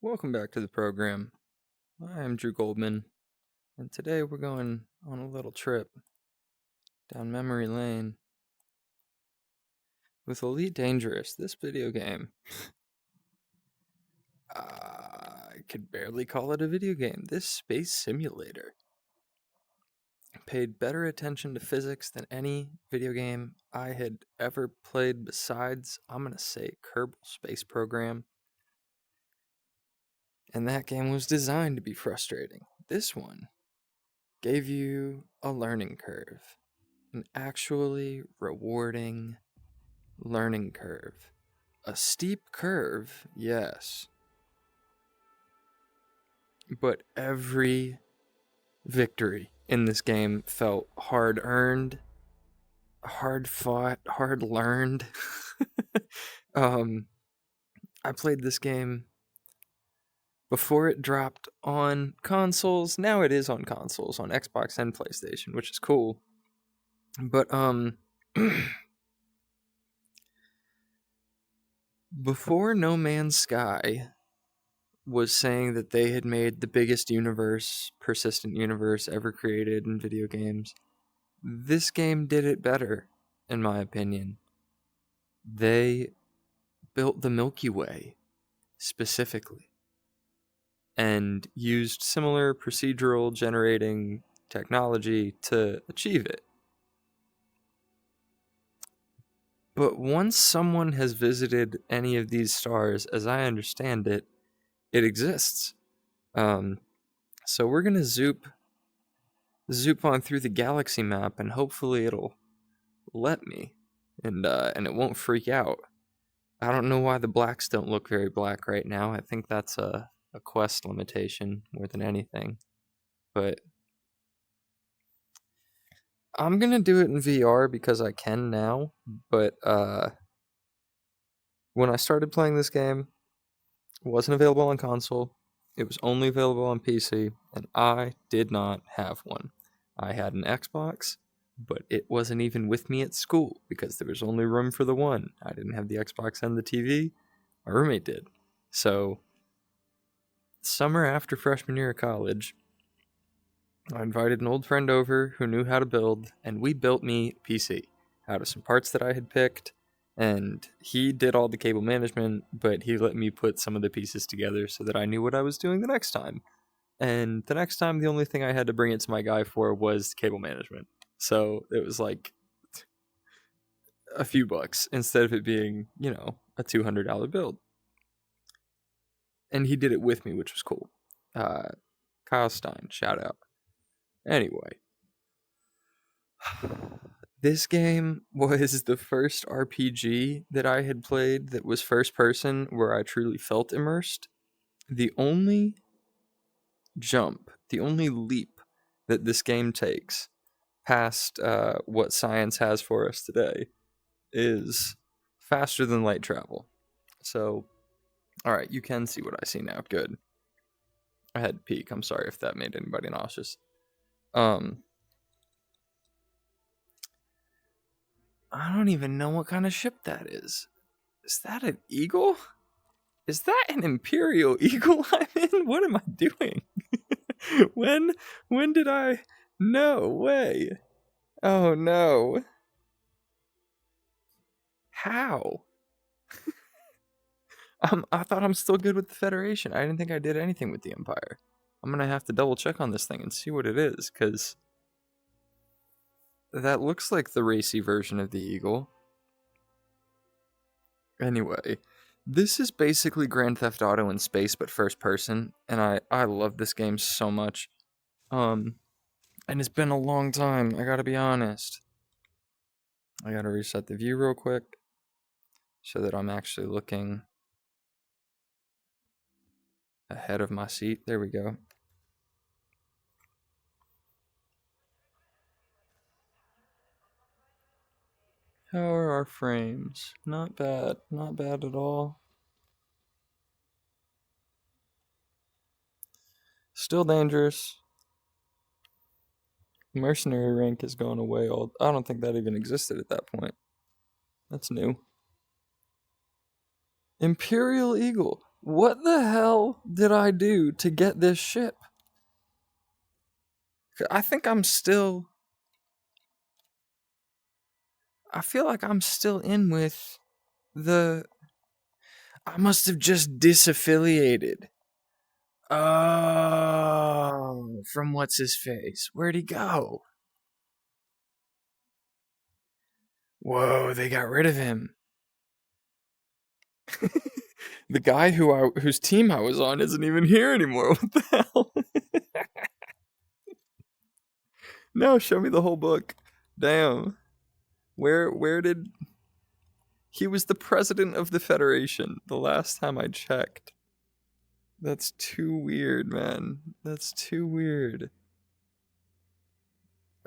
Welcome back to the program. I am Drew Goldman, and today we're going on a little trip down memory lane with Elite Dangerous, this video game. I could barely call it a video game. This space simulator paid better attention to physics than any video game I had ever played besides, I'm going to say, Kerbal Space Program. And that game was designed to be frustrating. This one gave you a learning curve. An actually rewarding learning curve. A steep curve, yes. But every victory in this game felt hard earned, hard fought, hard learned. I played this game before it dropped on consoles. Now it is on consoles, on Xbox and PlayStation, which is cool. But before No Man's Sky was saying that they had made the biggest persistent universe ever created in video games, this game did it better, in my opinion. They built the Milky Way, specifically, and used similar procedural generating technology to achieve it. But once someone has visited any of these stars, as I understand it, it exists. So we're gonna zoop on through the galaxy map, and hopefully it'll let me, and it won't freak out. I don't know why the blacks don't look very black right now. I think that's a quest limitation more than anything. But I'm gonna do it in VR because I can now. But when I started playing this game, it wasn't available on console. It was only available on PC, and I did not have one. I had an Xbox, but it wasn't even with me at school because there was only room for the one. I didn't have the Xbox and the TV. My roommate did. So, summer after freshman year of college, I invited an old friend over who knew how to build, and we built me a PC out of some parts that I had picked. And he did all the cable management, but he let me put some of the pieces together so that I knew what I was doing the next time. And the next time, the only thing I had to bring it to my guy for was cable management. So it was like a few bucks instead of it being, a $200 build. And he did it with me, which was cool. Kyle Stein, shout out. Anyway. This game was the first RPG that I had played that was first person where I truly felt immersed. The only jump, the only leap that this game takes past what science has for us today is faster than light travel. So, alright, you can see what I see now. Good. I had to peek. I'm sorry if that made anybody nauseous. I don't even know what kind of ship that is. Is that an eagle? Is that an Imperial Eagle I'm in? What am I doing? When did I... No way. Oh no. How? I thought I'm still good with the Federation. I didn't think I did anything with the Empire. I'm gonna have to double check on this thing and see what it is, because that looks like the racy version of the Eagle. Anyway, this is basically Grand Theft Auto in space, but first person, and I love this game so much. And it's been a long time, I gotta be honest. I gotta reset the view real quick so that I'm actually looking ahead of my seat. There we go. How are our frames? Not bad. Not bad at all. Still dangerous. Mercenary rank is going away. I don't think that even existed at that point. That's new. Imperial Eagle. What the hell did I do to get this ship? I think I'm still... I feel like I'm still in with the... I must have just disaffiliated. Oh, from what's his face? Where'd he go? Whoa, they got rid of him. The guy whose team I was on isn't even here anymore. What the hell? No, show me the whole book. Damn. Where did he was the president of the Federation the last time I checked. That's too weird, man. That's too weird.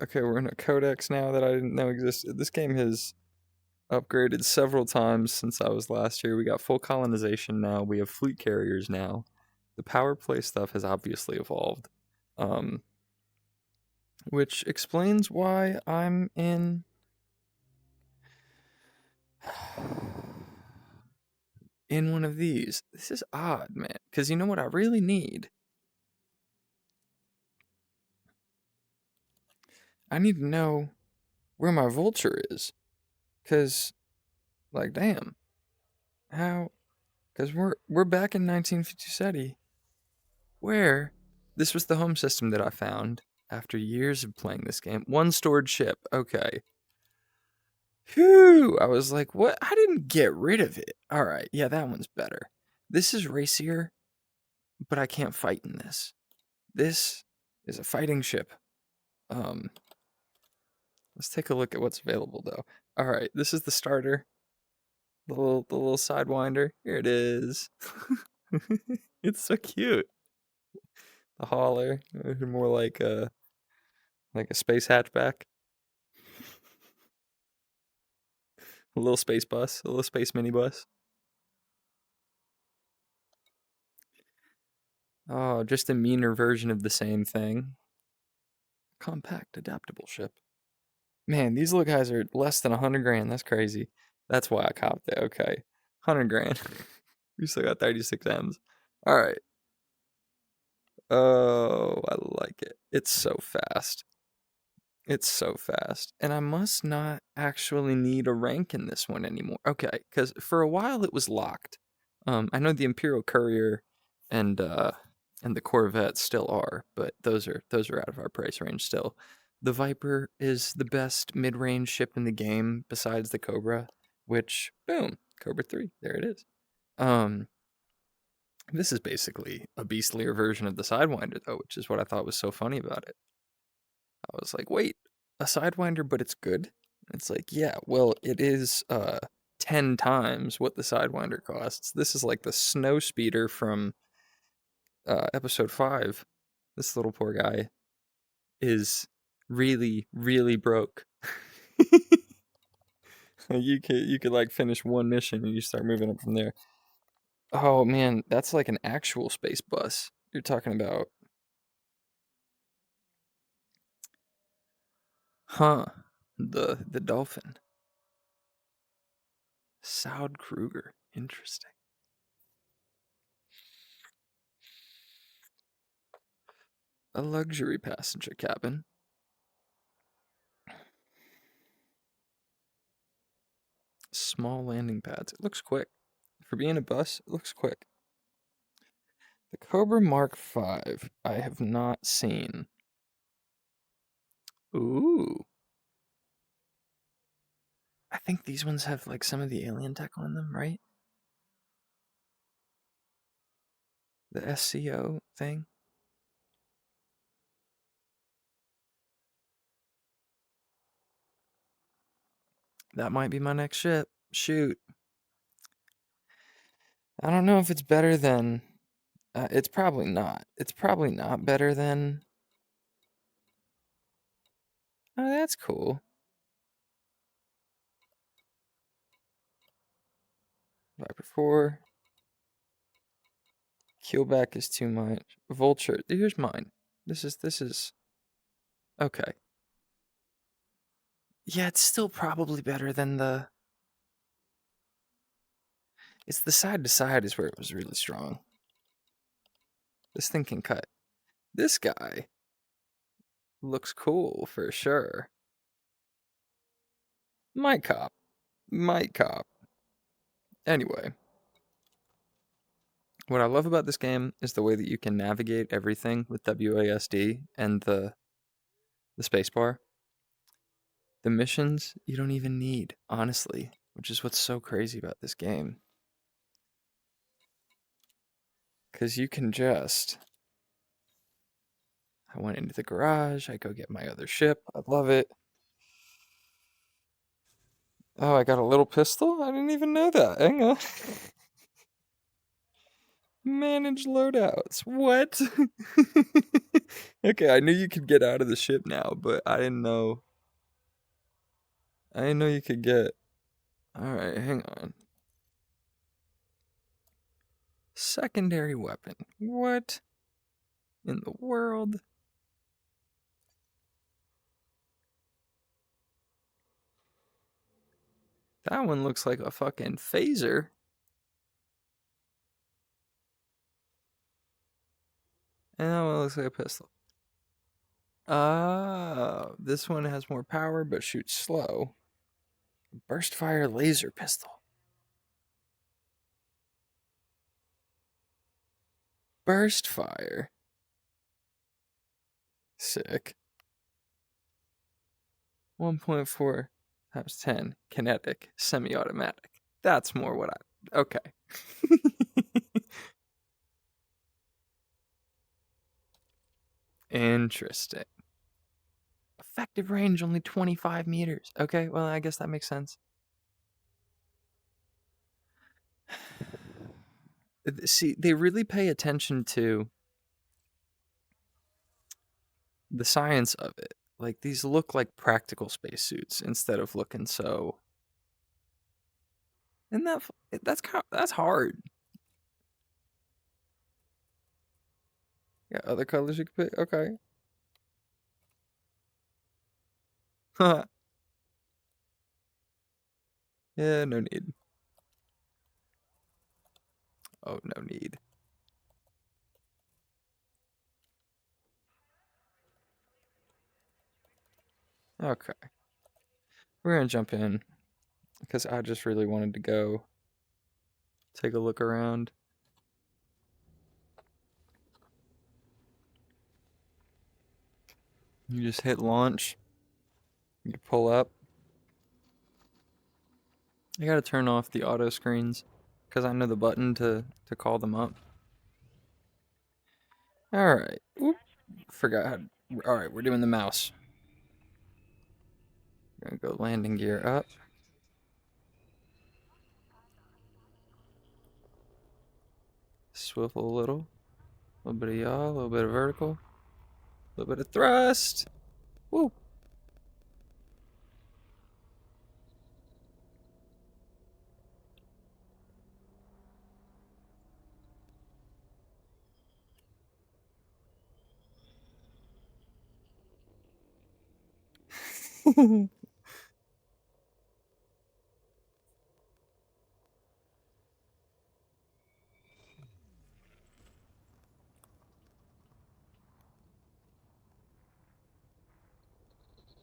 Okay, we're in a codex now that I didn't know existed. This game has upgraded several times since I was last here. We got full colonization now. We have fleet carriers now. The power play stuff has obviously evolved. Which explains why I'm in one of these. This is odd, man. Because you know what I really need? I need to know where my vulture is. Because, like, damn. How? Because we're back in 1950 where this was the home system that I found after years of playing this game. One stored ship. Okay. Phew. I was like, what? I didn't get rid of it. All right. Yeah, that one's better. This is racier, but I can't fight in this. This is a fighting ship. Let's take a look at what's available though. All right, this is the starter. The little sidewinder. Here it is. It's so cute. The hauler, more like a space hatchback. A little space bus, a little space minibus. Oh, just a meaner version of the same thing. Compact, adaptable ship. Man, these little guys are less than 100 grand. That's crazy. That's why I copped it. Okay, 100 grand. We still got 36 M's. All right. Oh, I like it. It's so fast. It's so fast. And I must not actually need a rank in this one anymore. Okay, because for a while it was locked. I know the Imperial Courier and the Corvette still are, but those are out of our price range still. The Viper is the best mid-range ship in the game besides the Cobra, which boom, Cobra 3, there it is. This is basically a beastlier version of the Sidewinder though, which is what I thought was so funny about it. I was like, wait, a Sidewinder, but it's good? It's like, yeah, well, it is 10 times what the Sidewinder costs. This is like the snow speeder from episode 5. This little poor guy is really, really broke. You could like finish one mission and you start moving up from there. Oh man, that's like an actual space bus. You're talking about. Huh. The dolphin. Saud Kruger. Interesting. A luxury passenger cabin. Small landing pads. It looks quick. For being a bus, it looks quick. The Cobra Mark V, I have not seen. Ooh. I think these ones have like some of the alien tech on them, right? The SCO thing. That might be my next ship. Shoot. I don't know if it's better than. It's probably not. It's probably not better than. Oh, that's cool. Viper 4. Keelback is too much. Vulture. Here's mine. This is. Okay. Yeah, it's still probably better than the. It's the side to side is where it was really strong. This thing can cut. This guy looks cool for sure. Might cop. Might cop. Anyway. What I love about this game is the way that you can navigate everything with WASD and the spacebar. The missions you don't even need, honestly, which is what's so crazy about this game. Because you can just... I went into the garage, I go get my other ship, I love it. Oh, I got a little pistol? I didn't even know that. Hang on. Manage loadouts. What? Okay, I knew you could get out of the ship now, but I didn't know. I didn't know you could get... Alright, hang on. Secondary weapon. What in the world? That one looks like a fucking phaser. And that one looks like a pistol. This one has more power but shoots slow. Burst fire laser pistol. Burst fire. Sick. 1.4 times 10. Kinetic. Semi-automatic. That's more what I... Okay. Interesting. Effective range only 25 meters. Okay, well, I guess that makes sense. See, they really pay attention to the science of it. Like, these look like practical spacesuits instead of looking so... And that's hard. Yeah, other colors you could pick? Okay. Yeah, no need. Oh, no need. Okay. We're gonna jump in because I just really wanted to go take a look around. You just hit launch. You pull up. I gotta turn off the auto screens because I know the button to call them up. Alright. Oop. Forgot how... Alright, we're doing the mouse. We're gonna go landing gear up. Swivel a little. A little bit of yaw, a little bit of vertical. A little bit of thrust. Woo!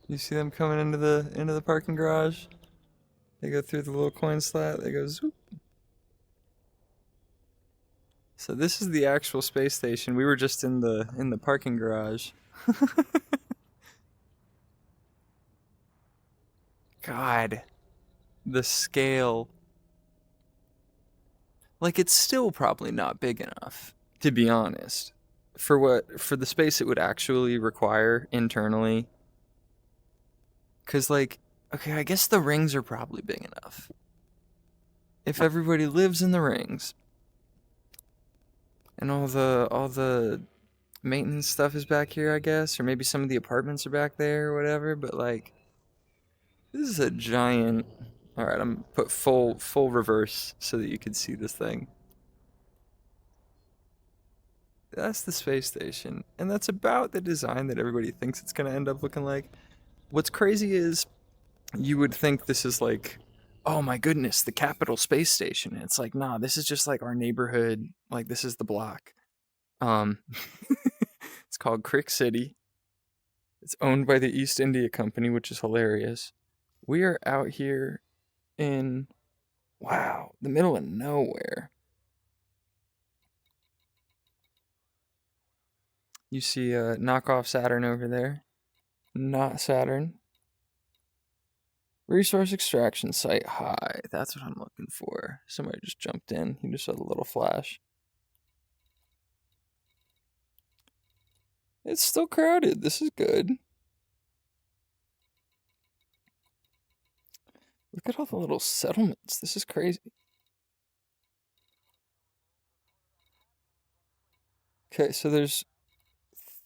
You see them coming into the parking garage? They go through the little coin slot. They go zoop. So this is the actual space station. We were just in the parking garage. God, the scale. Like, it's still probably not big enough, to be honest. For the space it would actually require internally. Cause like, okay, I guess the rings are probably big enough. If everybody lives in the rings and all the maintenance stuff is back here, I guess, or maybe some of the apartments are back there or whatever, but like this is a giant... Alright, I'm put full reverse so that you can see this thing. That's the space station, and that's about the design that everybody thinks it's gonna end up looking like. What's crazy is you would think this is like oh my goodness, the Capital Space Station. And it's like, nah, this is just like our neighborhood. Like, this is the block. It's called Crick City. It's owned by the East India Company, which is hilarious. We are out here in, wow, the middle of nowhere. You see a knockoff Saturn over there. Not Saturn. Resource extraction site high. That's what I'm looking for. Somebody just jumped in. He just had a little flash. It's still crowded. This is good. Look at all the little settlements. This is crazy. Okay, so there's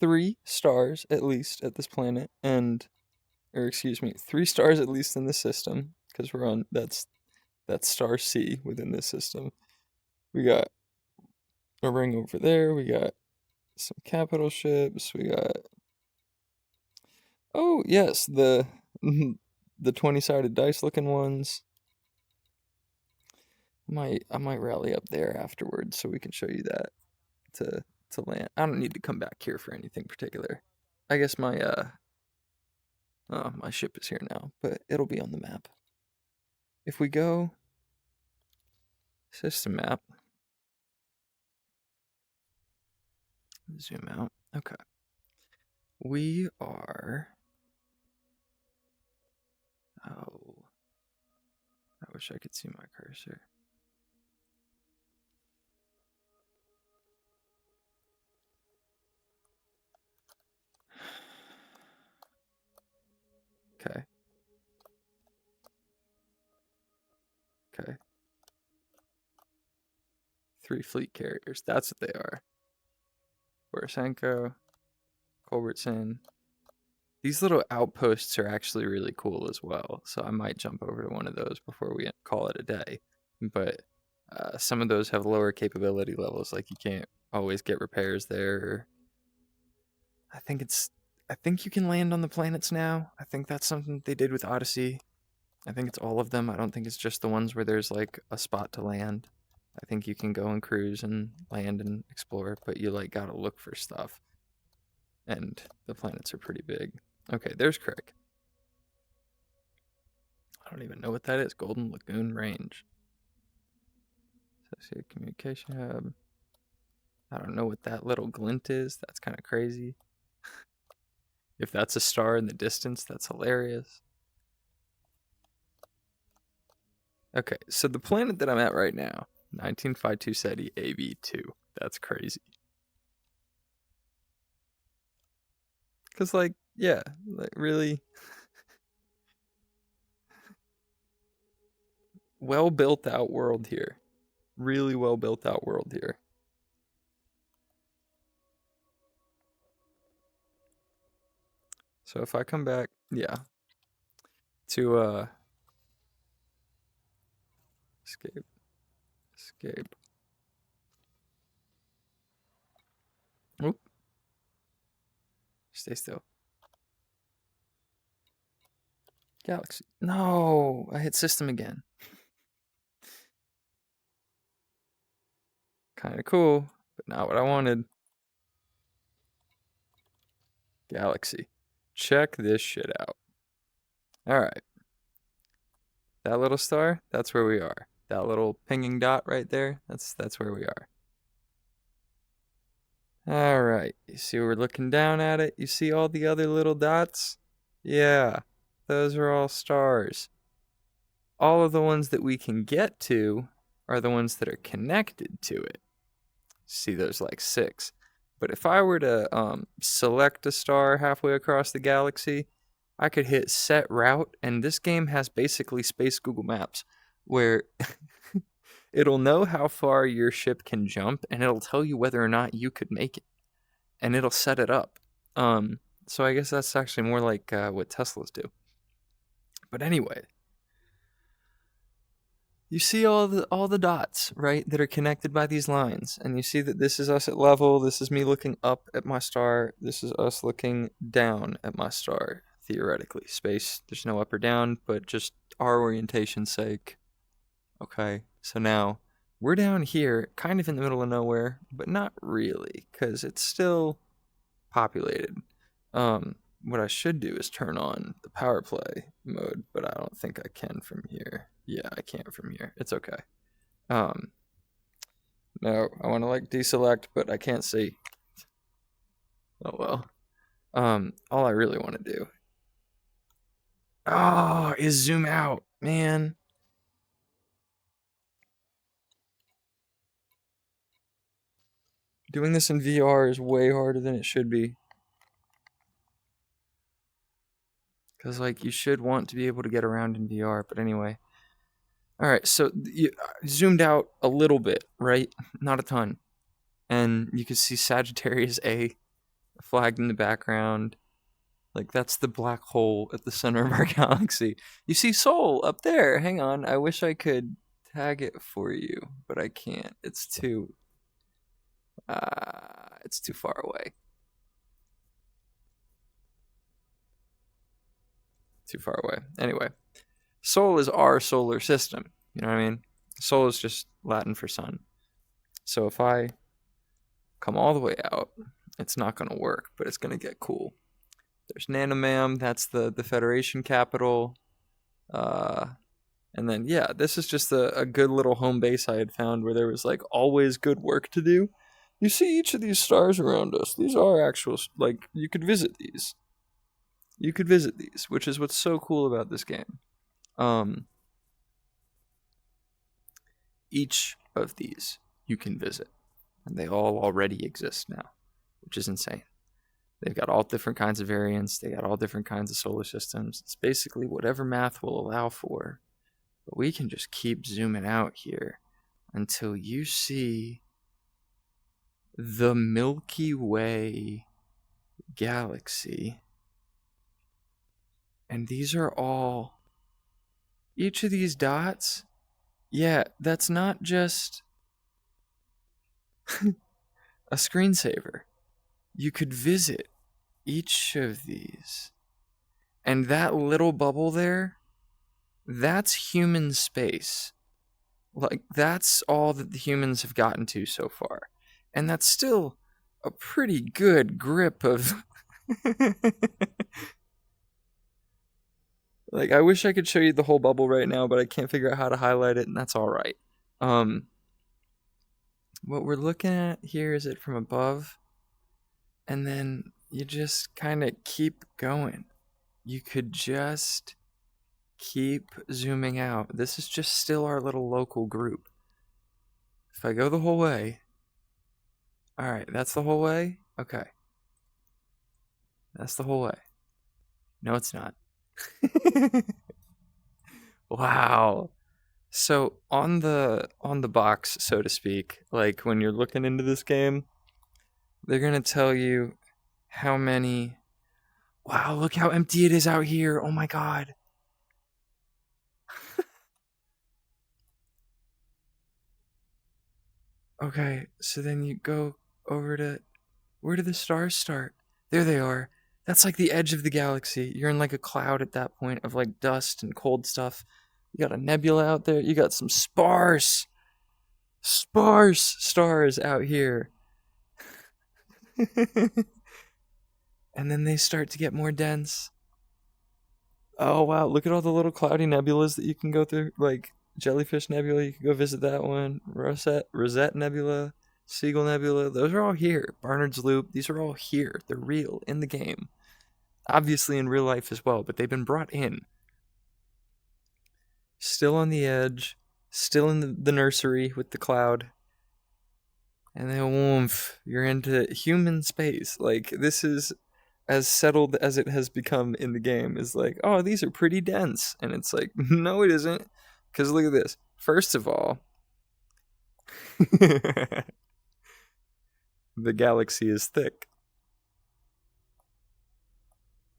3 stars at least at this planet, or excuse me, 3 stars at least in the system, because we're on, that's star C within this system. We got a ring over there. We got some capital ships. We got, oh yes, the 20-sided dice looking ones. I might rally up there afterwards so we can show you that to land. I don't need to come back here for anything particular. I guess my my ship is here now, but it'll be on the map. If we go system map, zoom out. Okay. We are, oh, I wish I could see my cursor. Okay. Okay. 3 fleet carriers. That's what they are. Borisenko, Culbertson. These little outposts are actually really cool as well, so I might jump over to one of those before we call it a day. But some of those have lower capability levels, like you can't always get repairs there. I think you can land on the planets now. I think that's something they did with Odyssey. I think it's all of them. I don't think it's just the ones where there's like a spot to land. I think you can go and cruise and land and explore, but you like gotta look for stuff. And the planets are pretty big. Okay, there's Crick. I don't even know what that is. Golden Lagoon Range. Associated Communication Hub. I don't know what that little glint is. That's kind of crazy. If that's a star in the distance, that's hilarious. Okay, so the planet that I'm at right now, 1952 SETI AB2. That's crazy. Because, like, yeah, like, really well built out world here. Really well built out world here. So if I come back, yeah, to escape. Oop. Stay still. Galaxy. No, I hit system again. Kind of cool, but not what I wanted. Galaxy. Check this shit out. All right. That little star, that's where we are. That little pinging dot right there, that's where we are. All right. You see we're looking down at it? You see all the other little dots? Yeah. Those are all stars. All of the ones that we can get to are the ones that are connected to it. See, there's like 6. But if I were to select a star halfway across the galaxy, I could hit set route, and this game has basically space Google Maps, where it'll know how far your ship can jump, and it'll tell you whether or not you could make it, and it'll set it up. So I guess that's actually more like what Teslas do. But anyway, you see all the dots, right, that are connected by these lines, and you see that this is us at level, this is me looking up at my star, this is us looking down at my star, theoretically. Space, there's no up or down, but just our orientation's sake. Okay, so now we're down here, kind of in the middle of nowhere, but not really, because it's still populated. What I should do is turn on the power play mode, but I don't think I can from here. Yeah, I can't from here. It's okay. No, I want to like deselect, but I can't see. Oh well. All I really want to do is zoom out, man. Doing this in VR is way harder than it should be. Because, like, you should want to be able to get around in VR, but anyway. Alright, so you zoomed out a little bit, right? Not a ton. And you can see Sagittarius A flagged in the background. Like, that's the black hole at the center of our galaxy. You see Sol up there. Hang on, I wish I could tag it for you, but I can't. It's too far away. Too far away. Anyway, Sol is our solar system. You know what I mean? Sol is just Latin for sun. So if I come all the way out, it's not going to work, but it's going to get cool. There's Nanomam. That's the Federation capital. And then, yeah, this is just a good little home base I had found where there was, like, always good work to do. You see each of these stars around us. These are actual, like, you could visit these. You could visit these, which is what's so cool about this game. Each of these you can visit. And they all already exist now, which is insane. They've got all different kinds of variants. They got all different kinds of solar systems. It's basically whatever math will allow for. But we can just keep zooming out here until you see the Milky Way galaxy. And these are all... Each of these dots... Yeah, that's not just a screensaver. You could visit each of these. And that little bubble there, that's human space. Like, that's all that the humans have gotten to so far. And that's still a pretty good grip of... Like, I wish I could show you the whole bubble right now, but I can't figure out how to highlight it, and that's alright. What we're looking at here is it from above, and then you just kind of keep going. You could just keep zooming out. This is just still our little local group. If I go the whole way... Alright, that's the whole way? Okay. That's the whole way. No, it's not. Wow. So on the box, so to speak, like when you're looking into this game, they're gonna tell you how many... Wow, look how empty it is out here. Oh my god. Okay, so then you go over to... Where do the stars start? There they are. That's like the edge of the galaxy. You're in like a cloud at that point of like dust and cold stuff. You got a nebula out there. You got some sparse stars out here. And then they start to get more dense. Oh wow, look at all the little cloudy nebulas that you can go through. Like Jellyfish Nebula, you can go visit that one. Rosette Nebula. Seagull Nebula, those are all here. Barnard's Loop, these are all here. They're real in the game. Obviously in real life as well, but they've been brought in. Still on the edge, still in the nursery with the cloud. And then woomph, you're into human space. Like, this is as settled as it has become in the game. Is like, oh, these are pretty dense. And it's like, no, it isn't. Because look at this. First of all... The galaxy is thick.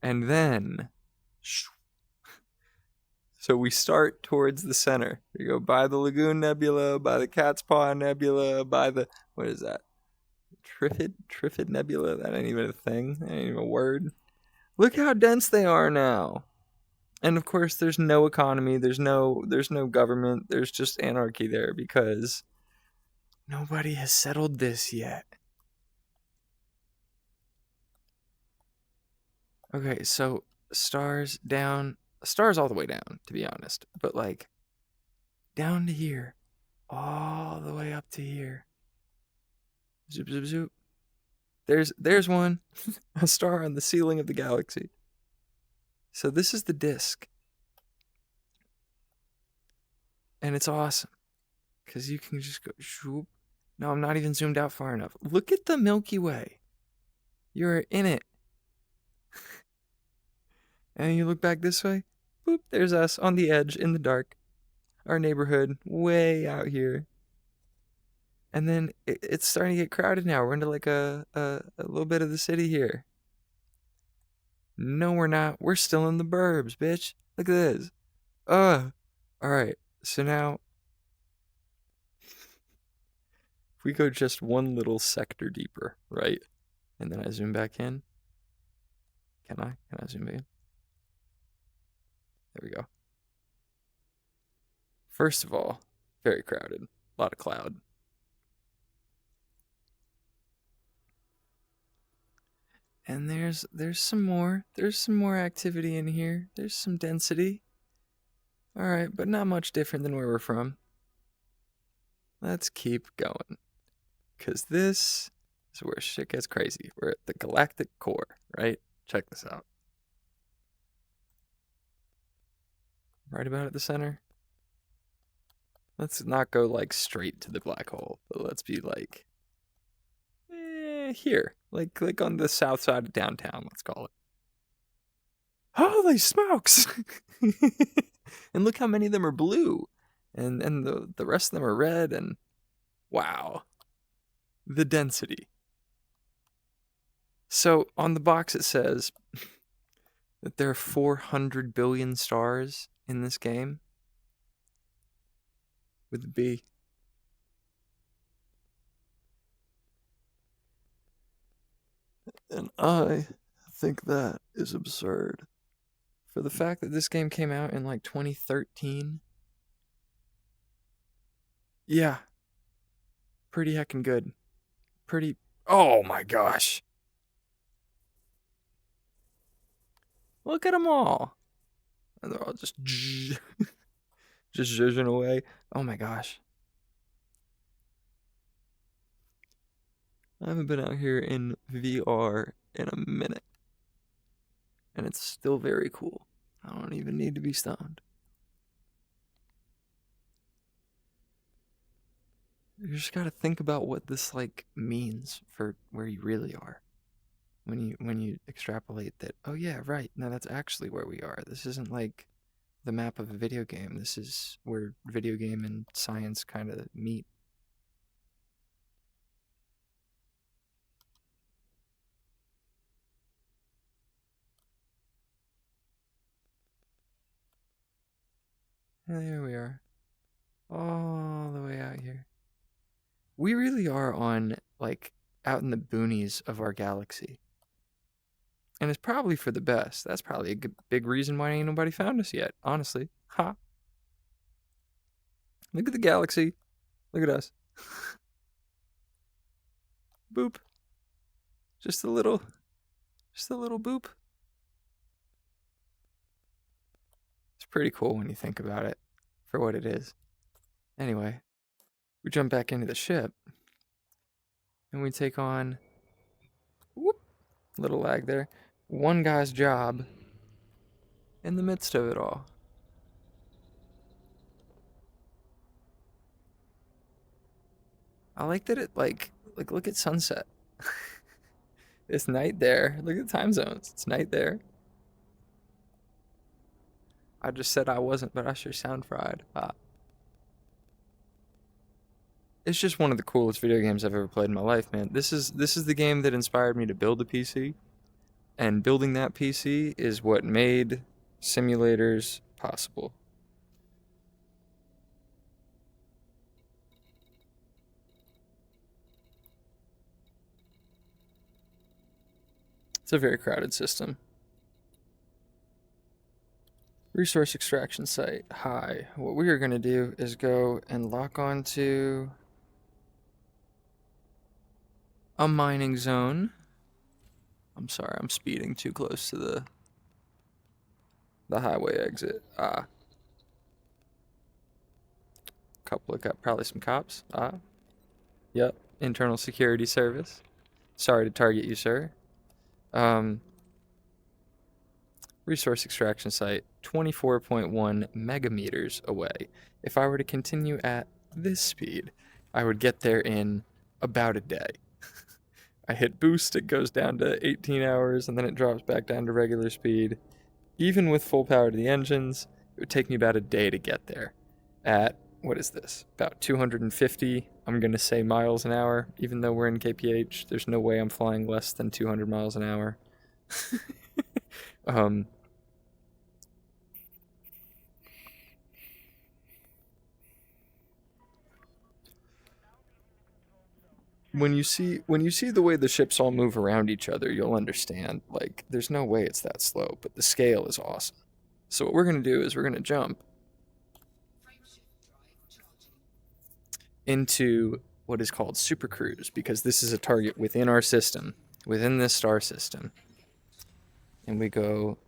And then... So we start towards the center. We go by the Lagoon Nebula, by the Cat's Paw Nebula, by the... What is that? Trifid Nebula? That ain't even a thing. That ain't even a word. Look how dense they are now. And of course, there's no economy. There's no government. There's just anarchy there because nobody has settled this yet. Okay, so stars down, stars all the way down, to be honest. But like down to here, all the way up to here. Zoop, zoop, zoop. There's one, a star on the ceiling of the galaxy. So this is the disk. And it's awesome. Because you can just go, shoop. No, I'm not even zoomed out far enough. Look at the Milky Way. You're in it. And you look back this way. Boop, there's us on the edge in the dark. Our neighborhood way out here. And then it's starting to get crowded now. We're into like a little bit of the city here. No, we're not. We're still in the burbs, bitch. Look at this. Alright. So now, if we go just one little sector deeper, right? And then I zoom back in. Can I? Can I zoom in? There we go. First of all, very crowded. A lot of cloud. And there's some more. There's some more activity in here. There's some density. Alright, but not much different than where we're from. Let's keep going. Because this is where shit gets crazy. We're at the galactic core, right? Check this out. Right about at the center. Let's not go like straight to the black hole, but let's be like here, like on the south side of downtown, let's call it. Holy smokes! And look how many of them are blue, and the rest of them are red, and wow, the density. So on the box it says that there are 400 billion stars in this game with a B. And I think that is absurd. For the fact that this game came out in like 2013. Yeah. Pretty heckin' good. Pretty. Oh my gosh. Look at them all. And they're all just. Just zhuzhing away. Oh my gosh. I haven't been out here in VR in a minute. And it's still very cool. I don't even need to be stoned. You just gotta think about what this like means for where you really are. When you extrapolate that, oh yeah, right, no, that's actually where we are. This isn't like the map of a video game. This is where video game and science kind of meet. And there we are. All the way out here. We really are on, like, out in the boonies of our galaxy. And it's probably for the best. That's probably a big reason why ain't nobody found us yet, honestly. Ha. Look at the galaxy. Look at us. Boop. Just a little boop. It's pretty cool when you think about it for what it is. Anyway, we jump back into the ship and we take on, whoop, little lag there, one guy's job in the midst of it all. I like that it like look at sunset. It's night there. Look at the time zones. It's night there. I just said I wasn't, but I sure sound fried. It's just one of the coolest video games I've ever played in my life, man. This is the game that inspired me to build a PC, and building that PC is what made simulators possible. It's a very crowded system. Resource extraction site. Hi. What we are going to do is go and lock onto a mining zone. I'm sorry, I'm speeding too close to the highway exit. Probably some cops. Yep. Internal security service. Sorry to target you, sir. Resource extraction site, 24.1 megameters away. If I were to continue at this speed, I would get there in about a day. I hit boost, it goes down to 18 hours, and then it drops back down to regular speed. Even with full power to the engines, it would take me about a day to get there. At, what is this, about 250, I'm going to say miles an hour. Even though we're in KPH, there's no way I'm flying less than 200 miles an hour. When you see the way the ships all move around each other, you'll understand, like, there's no way it's that slow, but the scale is awesome. So what we're going to do is we're going to jump into what is called Super Cruise, because this is a target within our system, within this star system. And we go,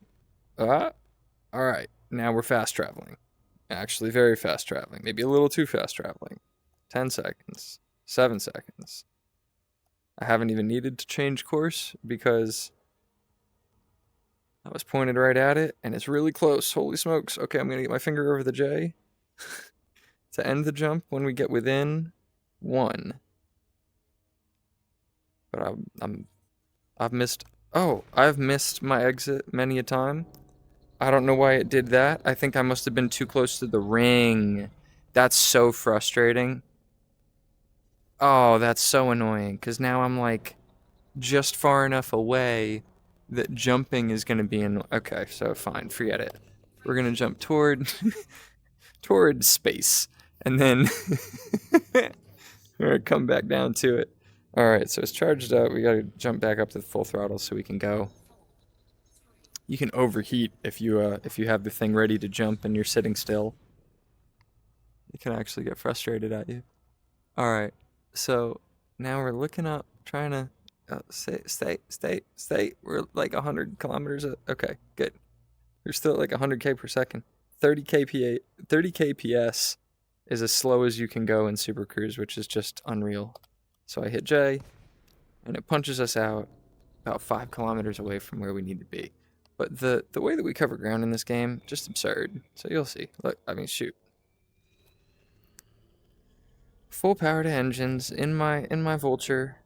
all right, now we're fast traveling. Actually, very fast traveling. Maybe a little too fast traveling. 10 seconds, 7 seconds. I haven't even needed to change course because I was pointed right at it, and it's really close. Holy smokes. Okay, I'm going to get my finger over the J to end the jump when we get within 1. But I've missed my exit many a time. I don't know why it did that. I think I must have been too close to the ring. That's so frustrating. Oh, that's so annoying, because now I'm like just far enough away that jumping is going to be in. Okay, so fine, forget it. We're going to jump toward space, and then we're going to come back down to it. All right, so it's charged up. We got to jump back up to the full throttle so we can go. You can overheat if you have the thing ready to jump and you're sitting still. It can actually get frustrated at you. All right, so now we're looking up, trying to stay. We're like 100 kilometers. Okay, good. We're still at like 100k per second. 30 kps is as slow as you can go in Super Cruise, which is just unreal. So I hit J, and it punches us out about 5 kilometers away from where we need to be. But the way that we cover ground in this game, just absurd. So you'll see. Look, I mean, shoot. Full power to engines in my Vulture.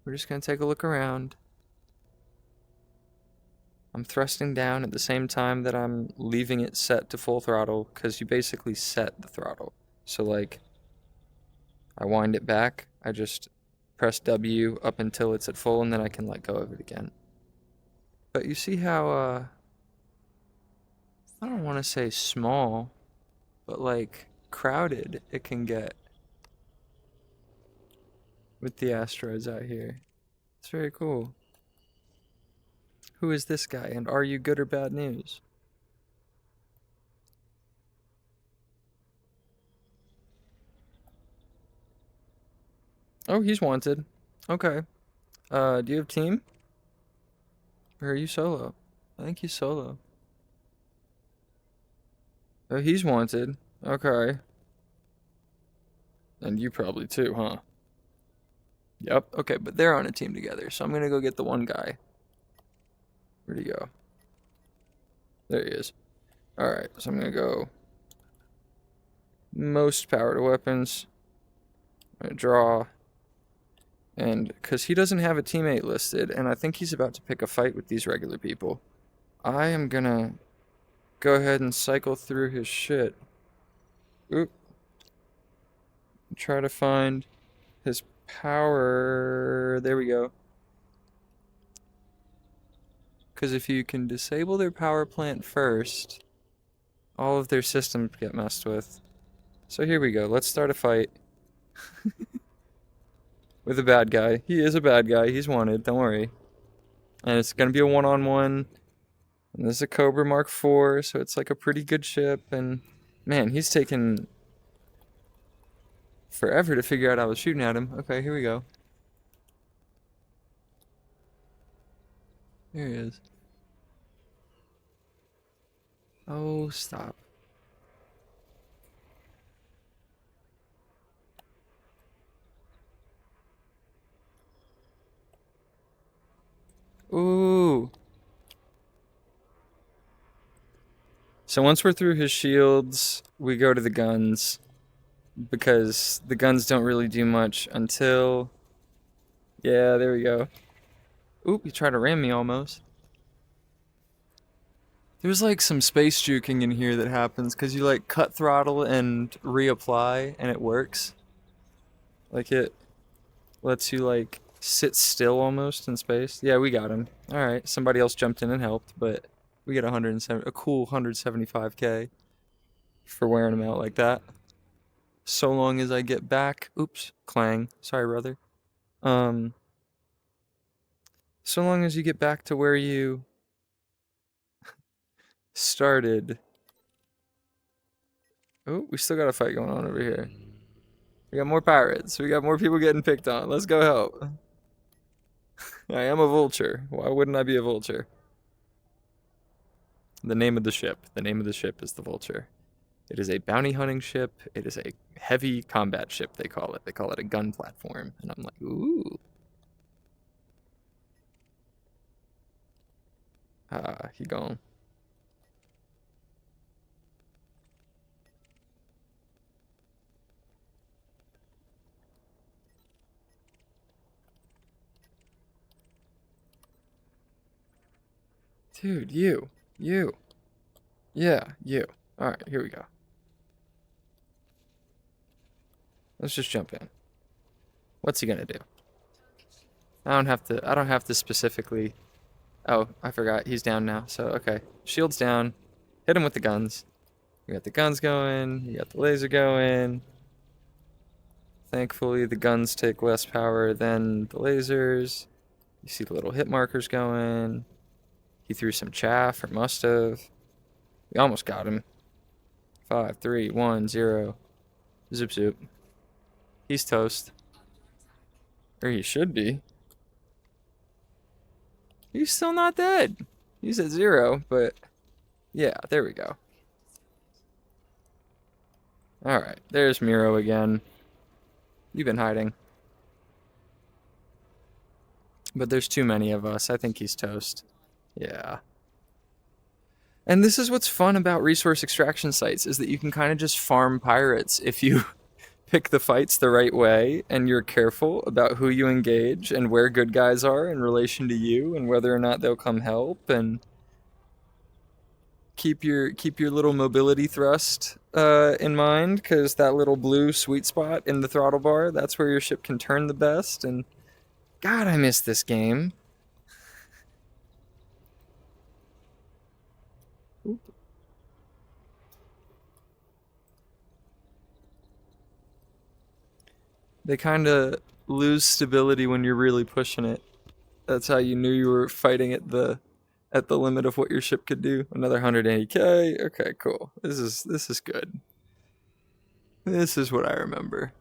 We're just gonna take a look around. I'm thrusting down at the same time that I'm leaving it set to full throttle, because you basically set the throttle. So like, I wind it back, I just press W up until it's at full, and then I can let go of it again. But you see how, I don't want to say small, but like crowded it can get with the asteroids out here. It's very cool. Who is this guy, and are you good or bad news? Oh, he's wanted. Okay. Do you have team? Or are you solo? I think he's solo. Oh, he's wanted. Okay. And you probably too, huh? Yep. Okay, but they're on a team together, so I'm gonna go get the one guy. Where'd he go? There he is. Alright, so I'm gonna go most power to weapons. I'm gonna draw. And because he doesn't have a teammate listed, and I think he's about to pick a fight with these regular people, I am gonna go ahead and cycle through his shit. Oop. Try to find his power. There we go. Because if you can disable their power plant first, all of their systems get messed with. So here we go. Let's start a fight. With a bad guy. He is a bad guy. He's wanted. Don't worry. And it's going to be a one-on-one. And this is a Cobra Mark IV, so it's like a pretty good ship. And man, he's taken forever to figure out I was shooting at him. Okay, here we go. There he is. Oh, stop. Ooh. So once we're through his shields, we go to the guns. Because the guns don't really do much until... Yeah, there we go. Oop, he tried to ram me almost. There's like some space juking in here that happens because you like cut throttle and reapply and it works. Like it lets you like sit still almost in space. Yeah, we got him. Alright, somebody else jumped in and helped, but we get a cool 175k for wearing him out like that. So long as I get back. Oops, clang. Sorry, brother. So long as you get back to where you started. Oh, we still got a fight going on over here. We got more pirates. We got more people getting picked on. Let's go help. I am a vulture. Why wouldn't I be a vulture? The name of the ship. The name of the ship is the Vulture. It is a bounty hunting ship. It is a heavy combat ship, they call it. They call it a gun platform. And I'm like, ooh. Ah, he gone. Dude, you. Yeah, you. Alright, here we go. Let's just jump in. What's he gonna do? I don't have to specifically... Oh, I forgot. He's down now. So, okay. Shield's down. Hit him with the guns. You got the guns going. You got the laser going. Thankfully, the guns take less power than the lasers. You see the little hit markers going. He threw some chaff, or must have. We almost got him. 5, 3, 1, 0. Zoop zoop. He's toast. Or he should be. He's still not dead. He's at 0, but yeah, there we go. Alright, there's Miro again. You've been hiding. But there's too many of us. I think he's toast. Yeah. And this is what's fun about resource extraction sites, is that you can kind of just farm pirates if you pick the fights the right way and you're careful about who you engage and where good guys are in relation to you and whether or not they'll come help, and keep your little mobility thrust in mind, because that little blue sweet spot in the throttle bar, that's where your ship can turn the best. And God, I miss this game. Oop. They kind of lose stability when you're really pushing it. That's how you knew you were fighting at the limit of what your ship could do. Another 180k. Okay, cool. This is good. This is what I remember.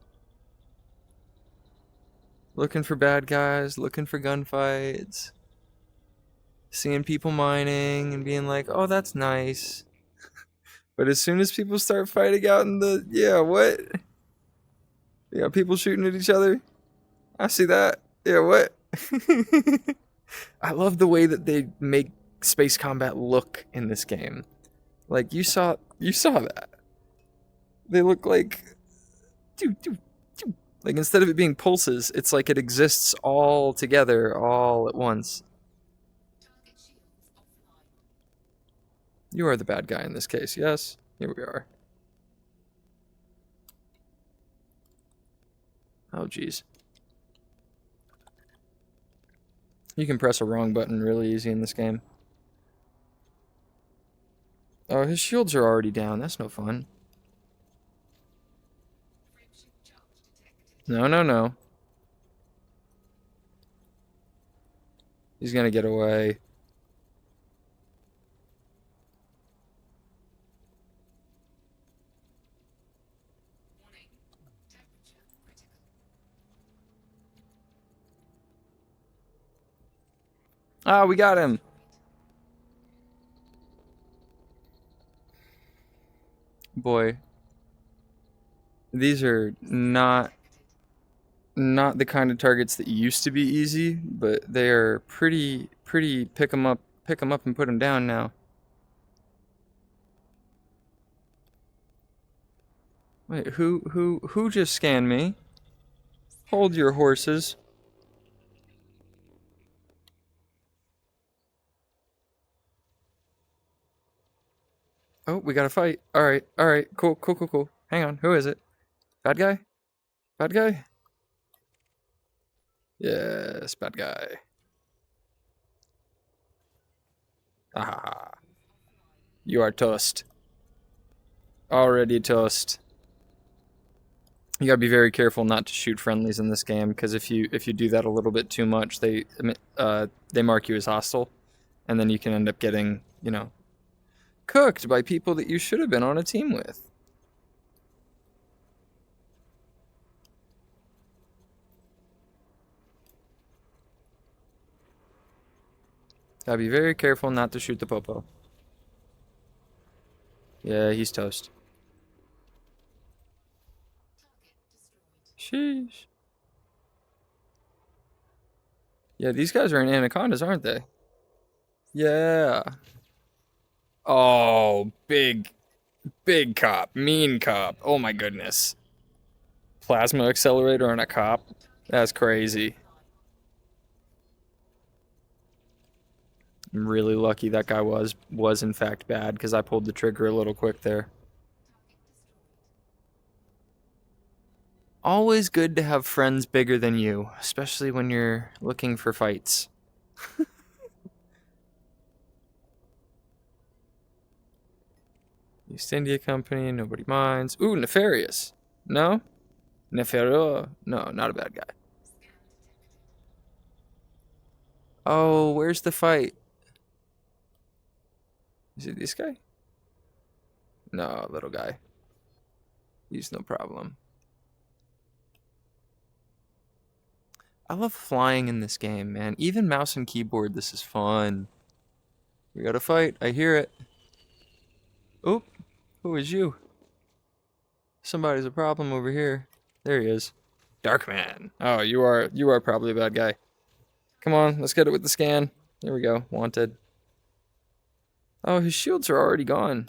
Looking for bad guys, looking for gunfights, seeing people mining and being like, "Oh, that's nice." But as soon as people start fighting out in the, yeah, what? Yeah, people shooting at each other. I see that. Yeah, what? I love the way that they make space combat look in this game. Like you saw that. They look like, like instead of it being pulses, it's like it exists all together, all at once. You are the bad guy in this case, yes? Here we are. Oh, jeez. You can press a wrong button really easy in this game. Oh, his shields are already down. That's no fun. No, no, no. He's gonna get away. Ah, we got him. Boy, these are not the kind of targets that used to be easy, but they are pretty pick 'em up and put 'em down now. Wait, who just scanned me? Hold your horses. Oh, we got to fight. All right, cool. Hang on, who is it? Bad guy? Bad guy? Yes, bad guy. Ah, you are toast. Already toast. You gotta be very careful not to shoot friendlies in this game, because if you do that a little bit too much, they mark you as hostile, and then you can end up getting, you know, cooked by people that you should have been on a team with. Gotta be very careful not to shoot the popo. Yeah, he's toast. Sheesh. Yeah, these guys are in anacondas, aren't they? Yeah. Oh, big cop, mean cop. Oh my goodness. Plasma accelerator on a cop? That's crazy. I'm really lucky that guy was in fact bad, because I pulled the trigger a little quick there. Always good to have friends bigger than you, especially when you're looking for fights. East India Company, nobody minds. Ooh, nefarious. No? Nefero? No, not a bad guy. Oh, where's the fight? Is it this guy? No, little guy. He's no problem. I love flying in this game, man. Even mouse and keyboard, this is fun. We gotta fight. I hear it. Oop. Who is you? Somebody's a problem over here. There he is. Darkman. Oh, you are probably a bad guy. Come on, let's get it with the scan. There we go. Wanted. Oh, his shields are already gone.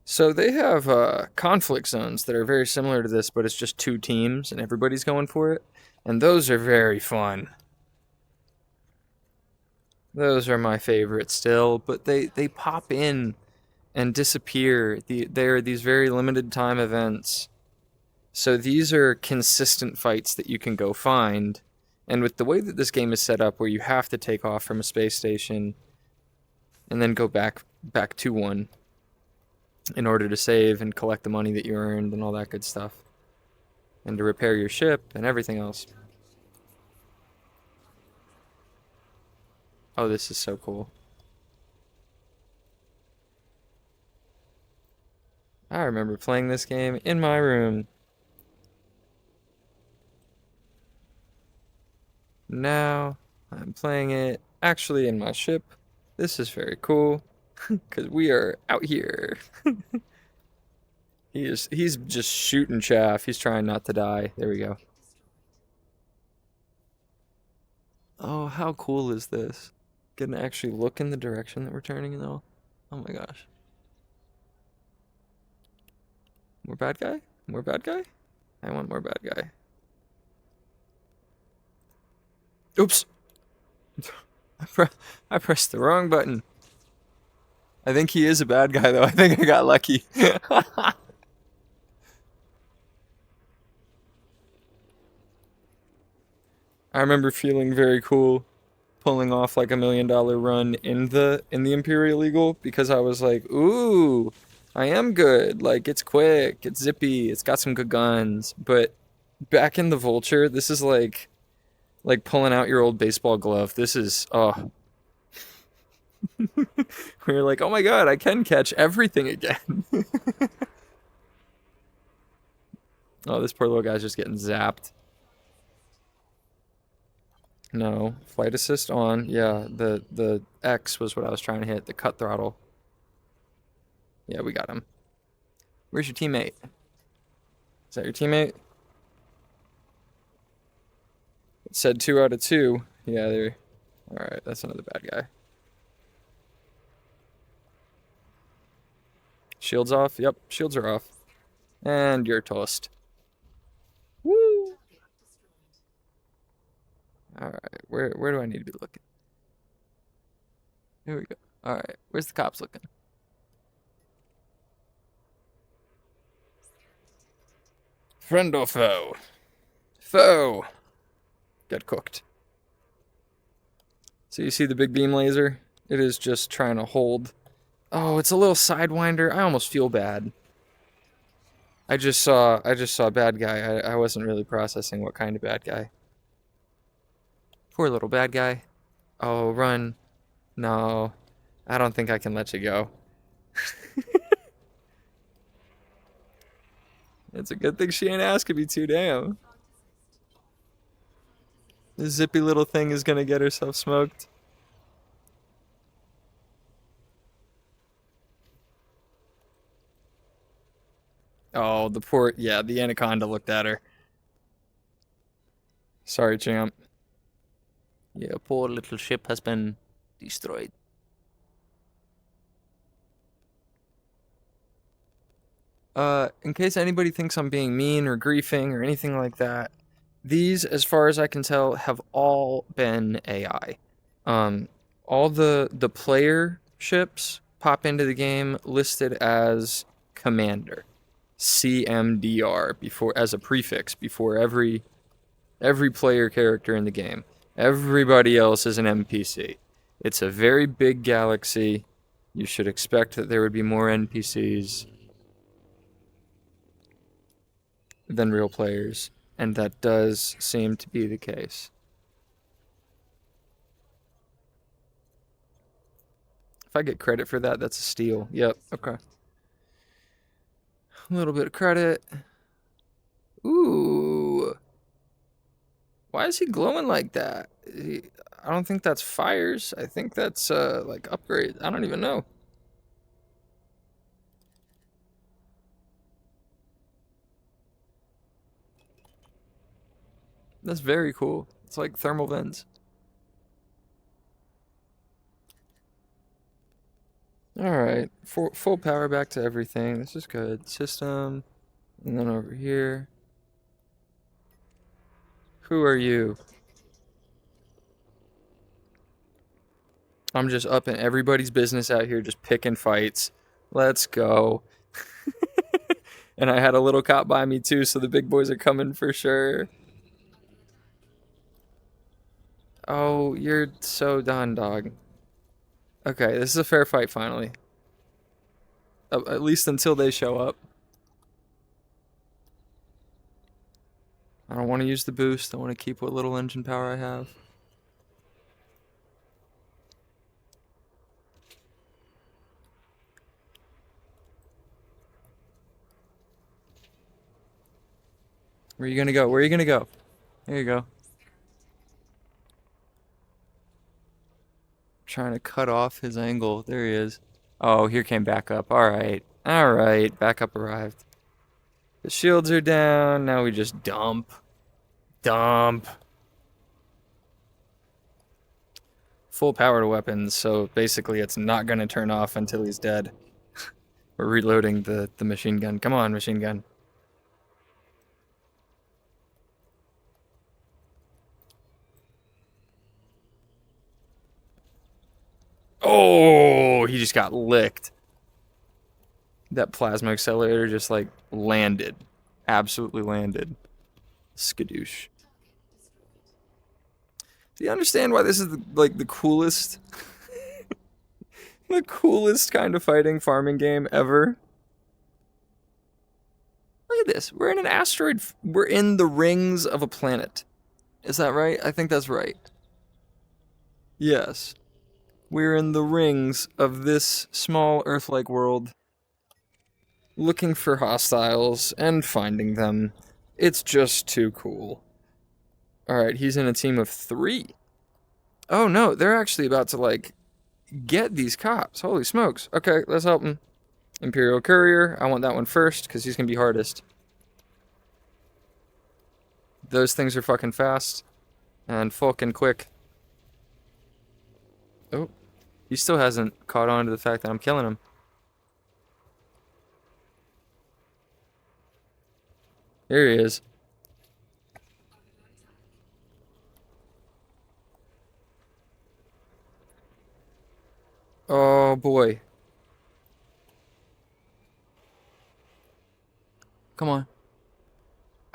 So they have conflict zones that are very similar to this, but it's just two teams and everybody's going for it. And those are very fun. Those are my favorite still, but they pop in and disappear. They are these very limited time events. So these are consistent fights that you can go find. And with the way that this game is set up, where you have to take off from a space station and then go back to one in order to save and collect the money that you earned and all that good stuff, and to repair your ship and everything else. Oh, this is so cool. I remember playing this game in my room. Now I'm playing it actually in my ship. This is very cool, because we are out here. He's just shooting chaff. He's trying not to die. There we go. Oh, how cool is this? Getting to actually look in the direction that we're turning and all. Oh my gosh. More bad guy? More bad guy? I want more bad guy. Oops. I pressed the wrong button. I think he is a bad guy, though. I think I got lucky. I remember feeling very cool pulling off like $1 million run in the Imperial Eagle, because I was like, ooh, I am good. Like, it's quick, it's zippy, it's got some good guns. But back in the Vulture, this is like pulling out your old baseball glove. This is we're like, oh my god, I can catch everything again. Oh, this poor little guy's just getting zapped. No. Flight assist on. Yeah, the X was what I was trying to hit. The cut throttle. Yeah, we got him. Where's your teammate? Is that your teammate? It said 2 out of 2. Yeah, there. Alright, that's another bad guy. Shields off? Yep, shields are off. And you're toast. Woo! Alright, where do I need to be looking? Here we go. Alright, where's the cops looking? Friend or foe? Foe! Get cooked. So you see the big beam laser? It is just trying to hold. Oh, it's a little sidewinder. I almost feel bad. I just saw bad guy. I wasn't really processing what kind of bad guy. Poor little bad guy. Oh, run. No. I don't think I can let you go. It's a good thing she ain't asking me to, damn. This zippy little thing is gonna get herself smoked. Oh, the anaconda looked at her. Sorry, champ. Yeah, poor little ship has been destroyed. In case anybody thinks I'm being mean or griefing or anything like that, these, as far as I can tell, have all been AI. All the player ships pop into the game listed as commander, CMDR, before as a prefix before every player character in the game. Everybody else is an NPC. It's a very big galaxy. You should expect that there would be more NPCs than real players, and that does seem to be the case. If I get credit for that, that's a steal. Yep, okay. A little bit of credit. Ooh. Why is he glowing like that? I don't think that's fires. I think that's, like, upgrade. I don't even know. That's very cool. It's like thermal vents. Alright, full power back to everything. This is good. System, and then over here. Who are you? I'm just up in everybody's business out here, just picking fights. Let's go. And I had a little cop by me too, so the big boys are coming for sure. Oh, you're so done, dog. Okay, this is a fair fight finally. At least until they show up. I don't want to use the boost. I want to keep what little engine power I have. Where are you gonna go? Where are you gonna go? There you go. Trying to cut off his angle. There he is. Oh, here came backup. Alright. Alright. Backup arrived. The shields are down. Now we just dump. Dump. Full power to weapons, so basically it's not going to turn off until he's dead. We're reloading the machine gun. Come on, machine gun. Oh, he just got licked. That plasma accelerator just like landed. Absolutely landed. Skadoosh. Do you understand why this is like the coolest the coolest kind of fighting farming game ever? Look at this. We're in an asteroid. We're in the rings of a planet. Is that right? I think that's right. Yes. We're in the rings of this small Earth-like world, looking for hostiles and finding them. It's just too cool. Alright, he's in a team of 3. Oh no, they're actually about to like get these cops. Holy smokes. Okay, let's help him. Imperial Courier. I want that one first because he's gonna be hardest. Those things are fucking fast and fucking quick. Oh, he still hasn't caught on to the fact that I'm killing him. Here he is. Oh boy. Come on.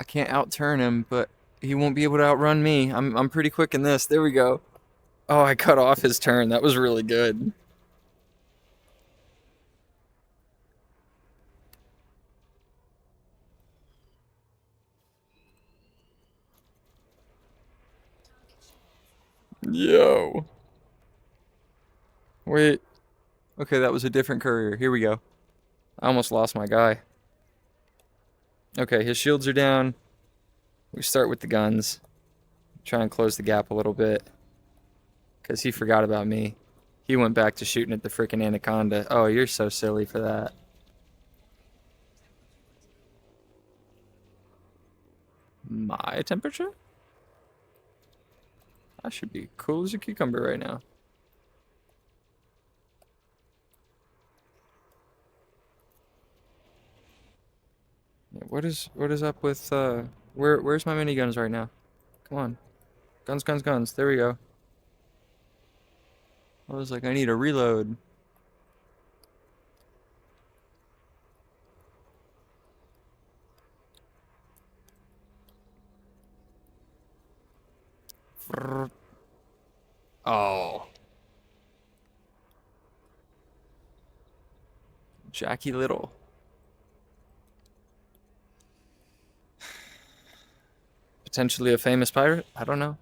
I can't outturn him, but he won't be able to outrun me. I'm pretty quick in this. There we go. Oh, I cut off his turn. That was really good. Yo. Wait. Okay, that was a different courier. Here we go. I almost lost my guy. Okay, his shields are down. We start with the guns. Try and close the gap a little bit. Because he forgot about me. He went back to shooting at the freaking anaconda. Oh, you're so silly for that. My temperature? I should be cool as a cucumber right now. What is up with where's my miniguns right now? Come on. Guns, guns, guns. There we go. I was like, I need a reload. Oh. Jackie Little. Potentially a famous pirate? I don't know.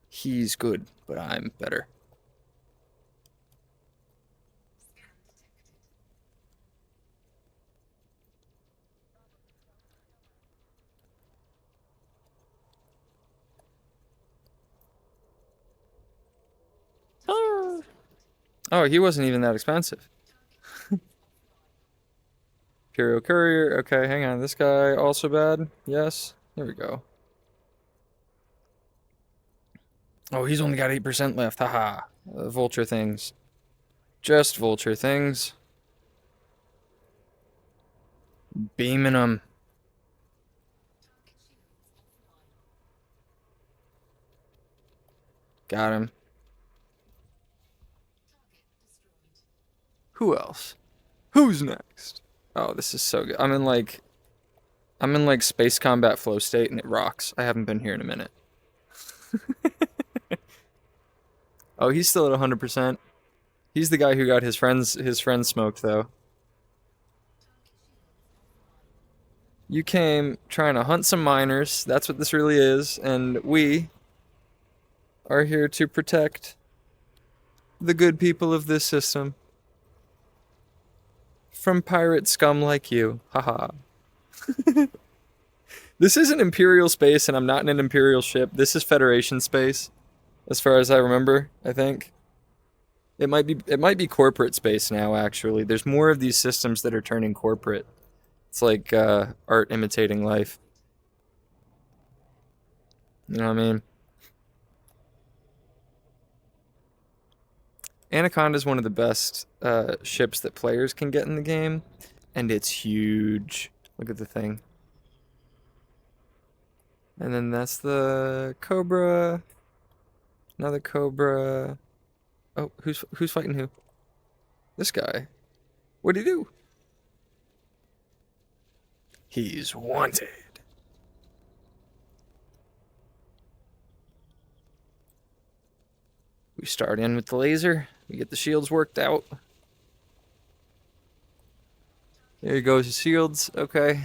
He's good, but I'm better. Oh, he wasn't even that expensive. Imperial Courier. Okay, hang on. This guy also bad? Yes. There we go. Oh, he's only got 8% left. Haha. Vulture things. Just vulture things. Beaming them. Got him. Who else? Who's next? Oh, this is so good. I'm in like space combat flow state and it rocks. I haven't been here in a minute. Oh, he's still at 100%. He's the guy who got his friends smoked though. You came trying to hunt some miners. That's what this really is, and we are here to protect the good people of this system from pirate scum like you. Haha. This isn't Imperial space, and I'm not in an Imperial ship. This is Federation space, as far as I remember, I think. It might be corporate space now, actually. There's more of these systems that are turning corporate. It's like art imitating life. You know what I mean? Anaconda is one of the best ships that players can get in the game, and it's huge. Look at the thing. And then that's the Cobra. Another Cobra. Oh, who's fighting who? This guy. What'd he do? He's wanted. We start in with the laser. We get the shields worked out. There goes the shields. Okay.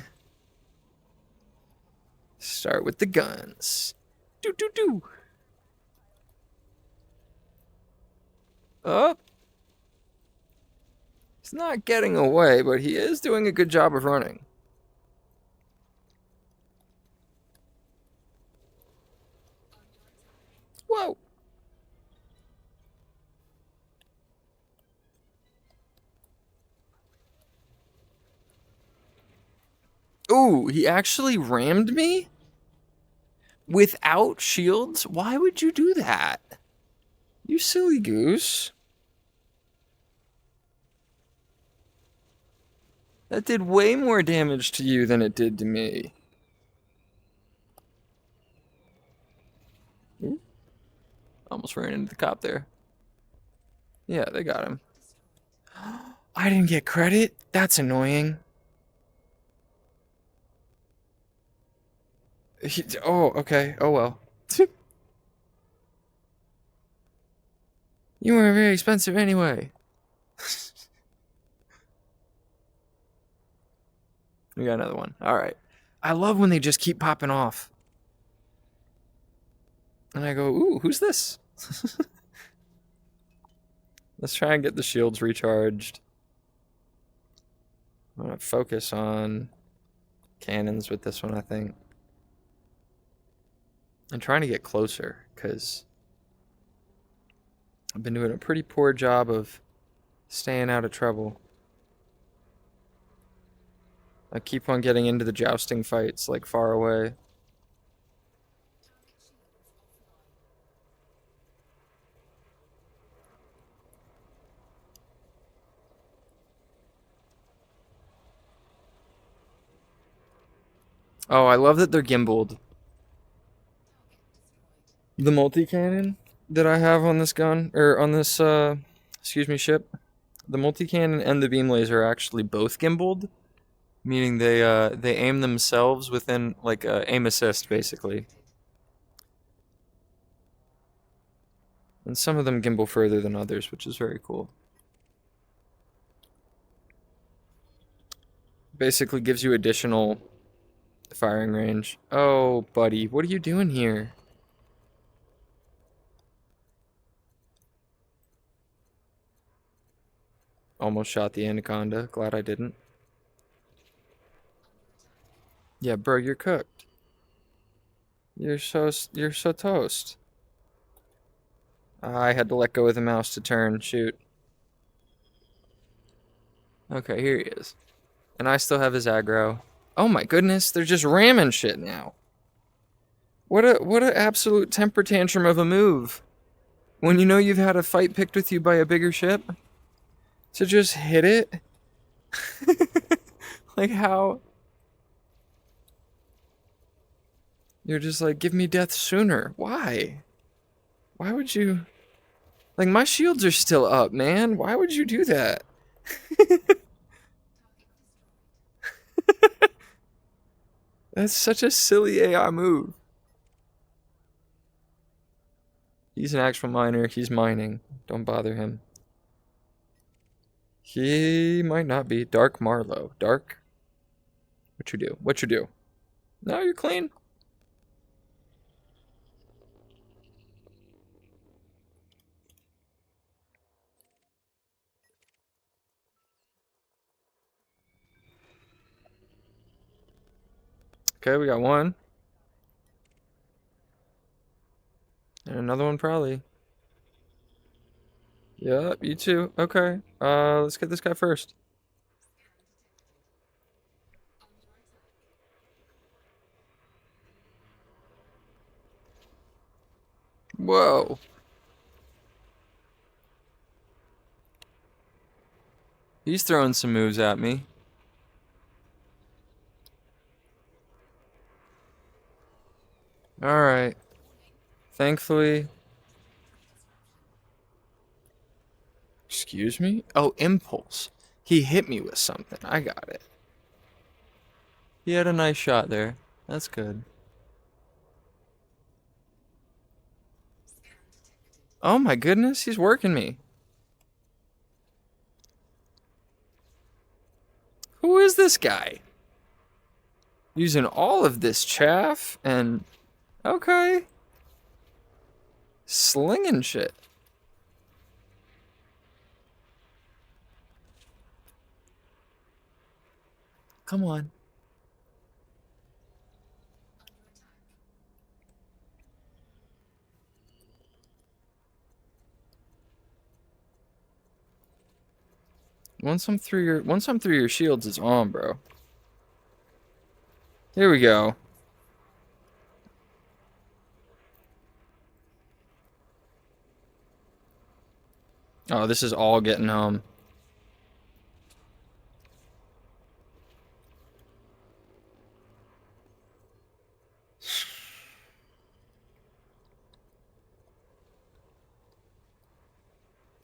Start with the guns. Do do do. Up. He's not getting away, but he is doing a good job of running. Ooh, he actually rammed me? Without shields? Why would you do that? You silly goose. That did way more damage to you than it did to me. Ooh. Almost ran into the cop there. Yeah, they got him. I didn't get credit? That's annoying. Oh, okay. Oh, well. You were very expensive anyway. We got another one. All right. I love when they just keep popping off. And I go, ooh, who's this? Let's try and get the shields recharged. I'm going to focus on cannons with this one, I think. I'm trying to get closer, because I've been doing a pretty poor job of staying out of trouble. I keep on getting into the jousting fights, like, far away. Oh, I love that they're gimbaled. The multi-cannon that I have on this gun, or on this, excuse me, ship, the multi-cannon and the beam laser are actually both gimbaled, meaning they aim themselves within, like, aim assist, basically. And some of them gimbal further than others, which is very cool. Basically gives you additional firing range. Oh, buddy, what are you doing here? Almost shot the anaconda. Glad I didn't. Yeah, bro, you're cooked. You're so toast. I had to let go of the mouse to turn. Shoot. Okay, here he is. And I still have his aggro. Oh my goodness, they're just ramming shit now. What a absolute temper tantrum of a move. When you know you've had a fight picked with you by a bigger ship, to just hit it. Like how? You're just like, give me death sooner. Why? Why would you? Like, my shields are still up, man. Why would you do that? That's such a silly AI move. He's an actual miner. He's mining. Don't bother him. He might not be. Dark Marlowe. Dark? What you do? What you do? No, you're clean. Okay, we got one. And another one probably. Yep, you too. Okay. Let's get this guy first. Whoa. He's throwing some moves at me. Alright. Thankfully. Excuse me? Oh, impulse. He hit me with something. I got it. He had a nice shot there. That's good. Oh my goodness, he's working me. Who is this guy? Using all of this chaff and... Okay. Slinging shit. Come on. Once I'm through your shields, it's on, bro. Here we go. Oh, this is all getting home.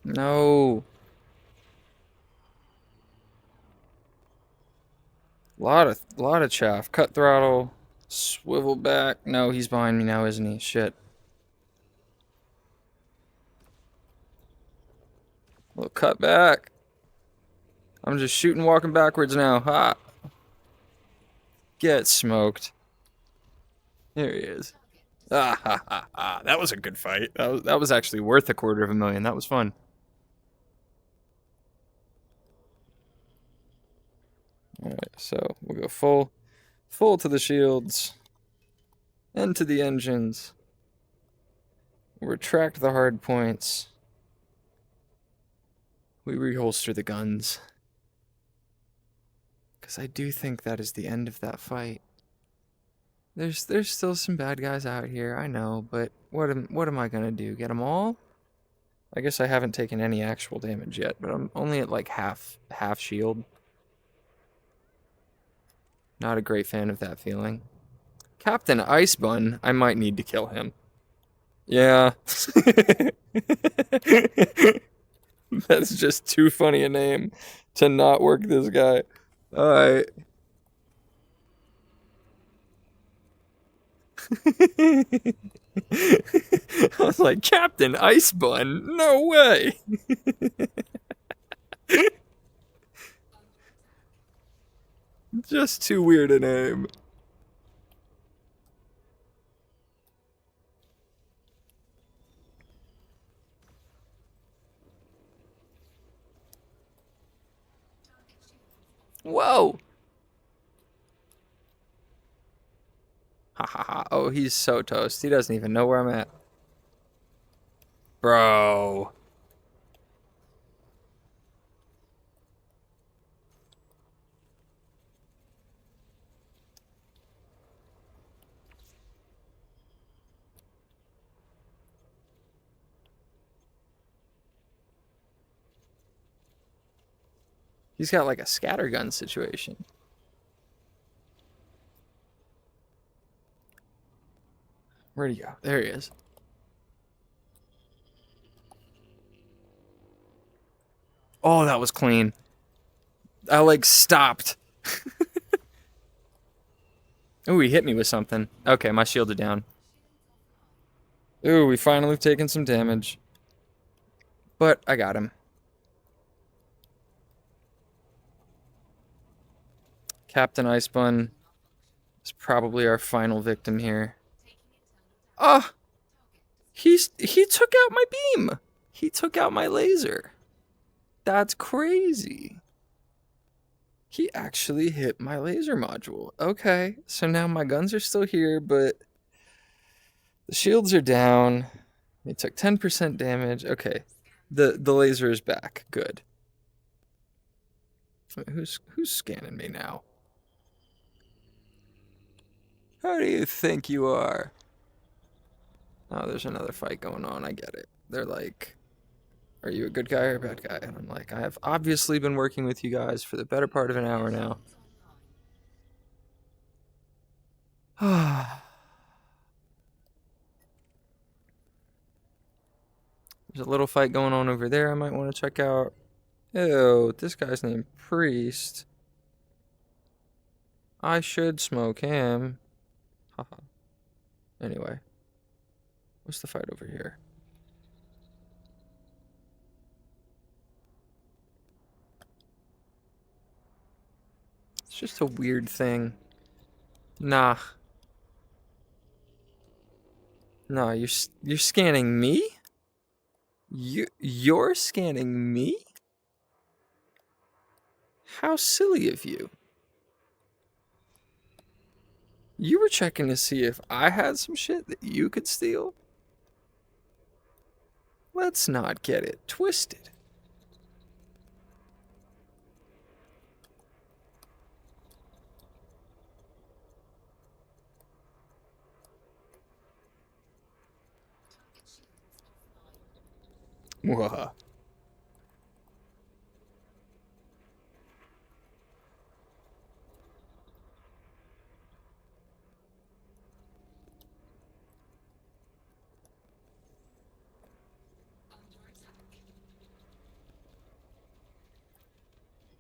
No. Lot of chaff. Cut throttle. Swivel back. No, he's behind me now, isn't he? Shit. Well, cut back. I'm just shooting, walking backwards now. Ha! Get smoked. There he is. Ah ha ha ha! That was a good fight. That was actually worth $250,000. That was fun. All right, so we'll go full to the shields, and to the engines. Retract the hard points. We reholster the guns. Because I do think that is the end of that fight. There's still some bad guys out here, I know, but what am I gonna do? Get them all? I guess I haven't taken any actual damage yet, but I'm only at like half shield. Not a great fan of that feeling. Captain Icebun, I might need to kill him. Yeah. That's just too funny a name to not work this guy. Alright. I was like, Captain Icebun? No way! Just too weird a name. Whoa! Ha ha ha. Oh, he's so toast. He doesn't even know where I'm at. Bro. He's got like a scattergun situation. Where'd he go? There he is. Oh, that was clean. I like stopped. Ooh, he hit me with something. Okay, my shield is down. Ooh, we finally have taken some damage. But I got him. Captain Icebun is probably our final victim here. Ah! He took out my beam! He took out my laser. That's crazy. He actually hit my laser module. Okay, so now my guns are still here, but the shields are down. He took 10% damage. Okay, the laser is back. Good. Wait, who's scanning me now? How do you think you are? Oh, there's another fight going on. I get it. They're like, are you a good guy or a bad guy? And I'm like, I have obviously been working with you guys for the better part of an hour now. There's a little fight going on over there I might want to check out. Ew, this guy's named Priest. I should smoke him. Haha. Anyway. What's the fight over here? It's just a weird thing. Nah. Nah, you're scanning me? You're scanning me? How silly of you. You were checking to see if I had some shit that you could steal? Let's not get it twisted. Mwah.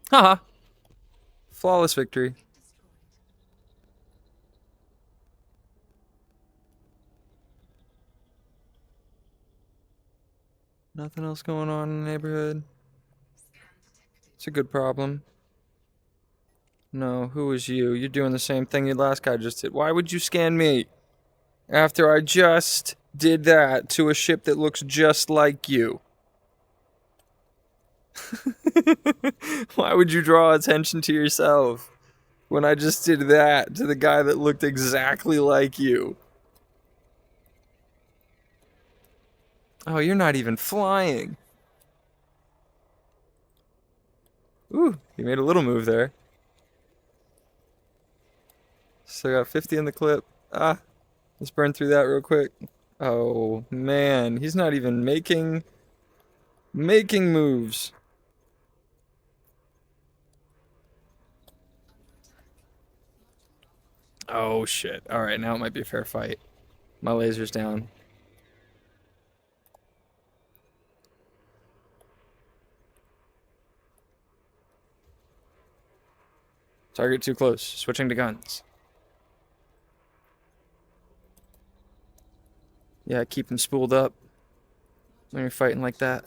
Haha. Flawless victory. Nothing else going on in the neighborhood. It's a good problem. No, who is you? You're doing the same thing your last guy just did. Why would you scan me? After I just did that to a ship that looks just like you. Why would you draw attention to yourself when I just did that to the guy that looked exactly like you? Oh, you're not even flying. Ooh, you made a little move there. Still got 50 in the clip. Ah, let's burn through that real quick. Oh, man, he's not even making moves. Oh, shit. All right, now it might be a fair fight. My laser's down. Target too close. Switching to guns. Yeah, keep them spooled up when you're fighting like that.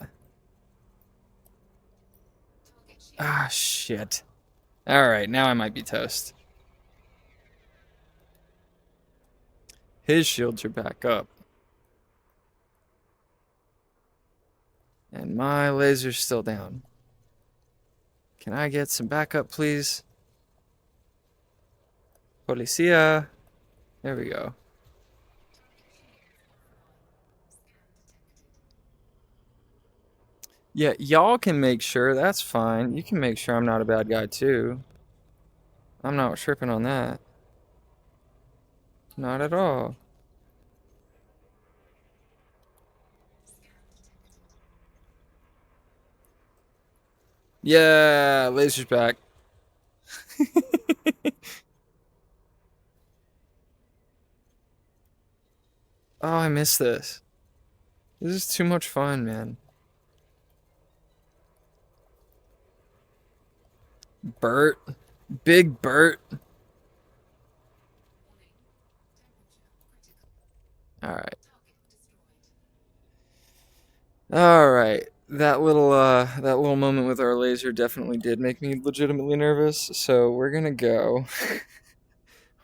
Ah, shit. Alright, now I might be toast. His shields are back up. And my laser's still down. Can I get some backup, please? Policia. There we go. Yeah, y'all can make sure. That's fine. You can make sure I'm not a bad guy, too. I'm not tripping on that. Not at all. Yeah, laser's back. Oh, I missed this. This is too much fun, man. Bert. Big Bert. Alright. Alright. That little moment with our laser definitely did make me legitimately nervous, so we're gonna go.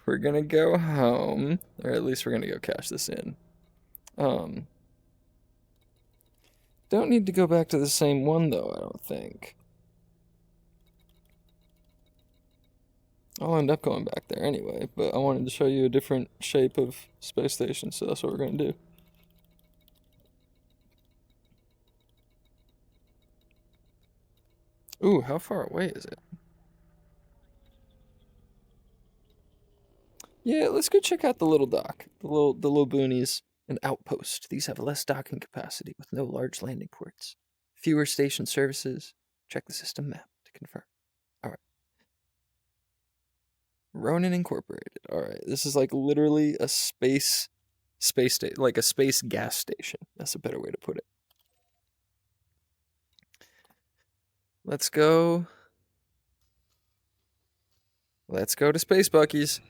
We're gonna go home. Or at least we're gonna go cash this in. Don't need to go back to the same one though, I don't think. I'll end up going back there anyway, but I wanted to show you a different shape of space station, so that's what we're gonna do. Ooh, how far away is it? Yeah, let's go check out the little dock. The little boonies. An outpost. These have less docking capacity with no large landing ports. Fewer station services. Check the system map to confirm. Alright. Ronin Incorporated. Alright. This is like literally a space station, like a space gas station. That's a better way to put it. Let's go. Let's go to Space Bucky's.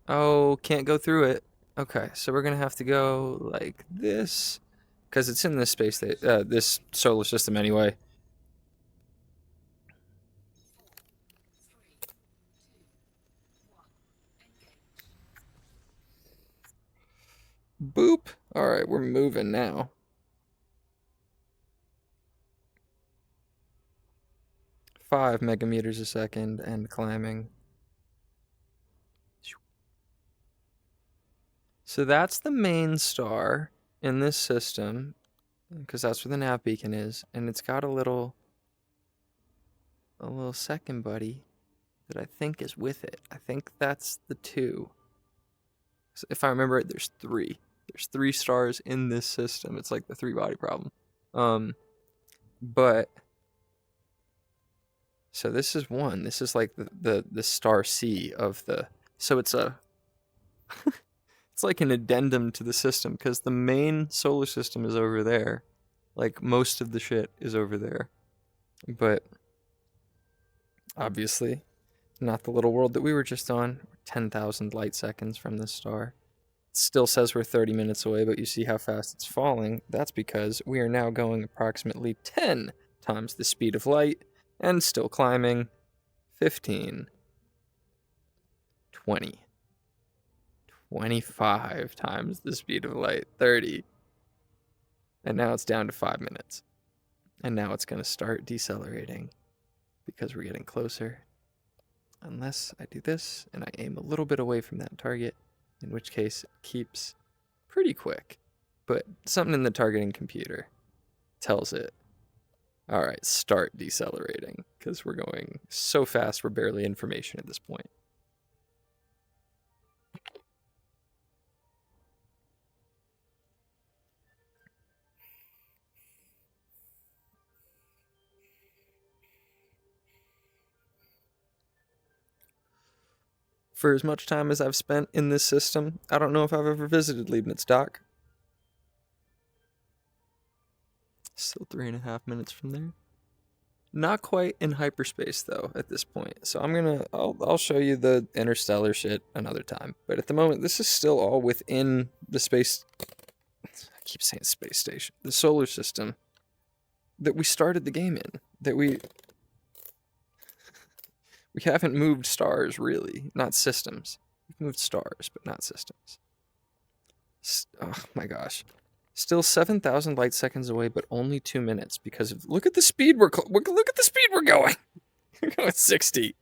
Oh, can't go through it. Okay, so we're gonna have to go like this, because it's in this this solar system anyway. Boop. All right, we're moving now. 5 megameters a second and climbing. So that's the main star in this system, because that's where the nav beacon is, and it's got a little second buddy that I think is with it. I think that's the 2. So if I remember it, there's 3. There's 3 stars in this system. It's like the 3-body problem. But so this is 1. This is like the star C of the. So it's a. It's like an addendum to the system because the main solar system is over there. Like most of the shit is over there. But obviously, not the little world that we were just on. We're 10,000 light seconds from this star. It still says we're 30 minutes away, but you see how fast it's falling. That's because we are now going approximately 10 times the speed of light and still climbing. 15. 20. 25 times the speed of light. 30. And now it's down to 5 minutes. And now it's going to start decelerating because we're getting closer. Unless I do this and I aim a little bit away from that target, in which case it keeps pretty quick. But something in the targeting computer tells it, all right, start decelerating, because we're going so fast we're barely information at this point. For as much time as I've spent in this system, I don't know if I've ever visited Leibniz Dock. Still 3.5 minutes from there. Not quite in hyperspace though at this point. So I'll show you the interstellar shit another time. But at the moment, this is still all within the space. I keep saying space station. The solar system that we started the game in. That we haven't moved stars really, not systems. We've moved stars, but not systems. Oh my gosh. Still 7,000 light seconds away, but only 2 minutes because of look at the speed look at the speed we're going. We're going 60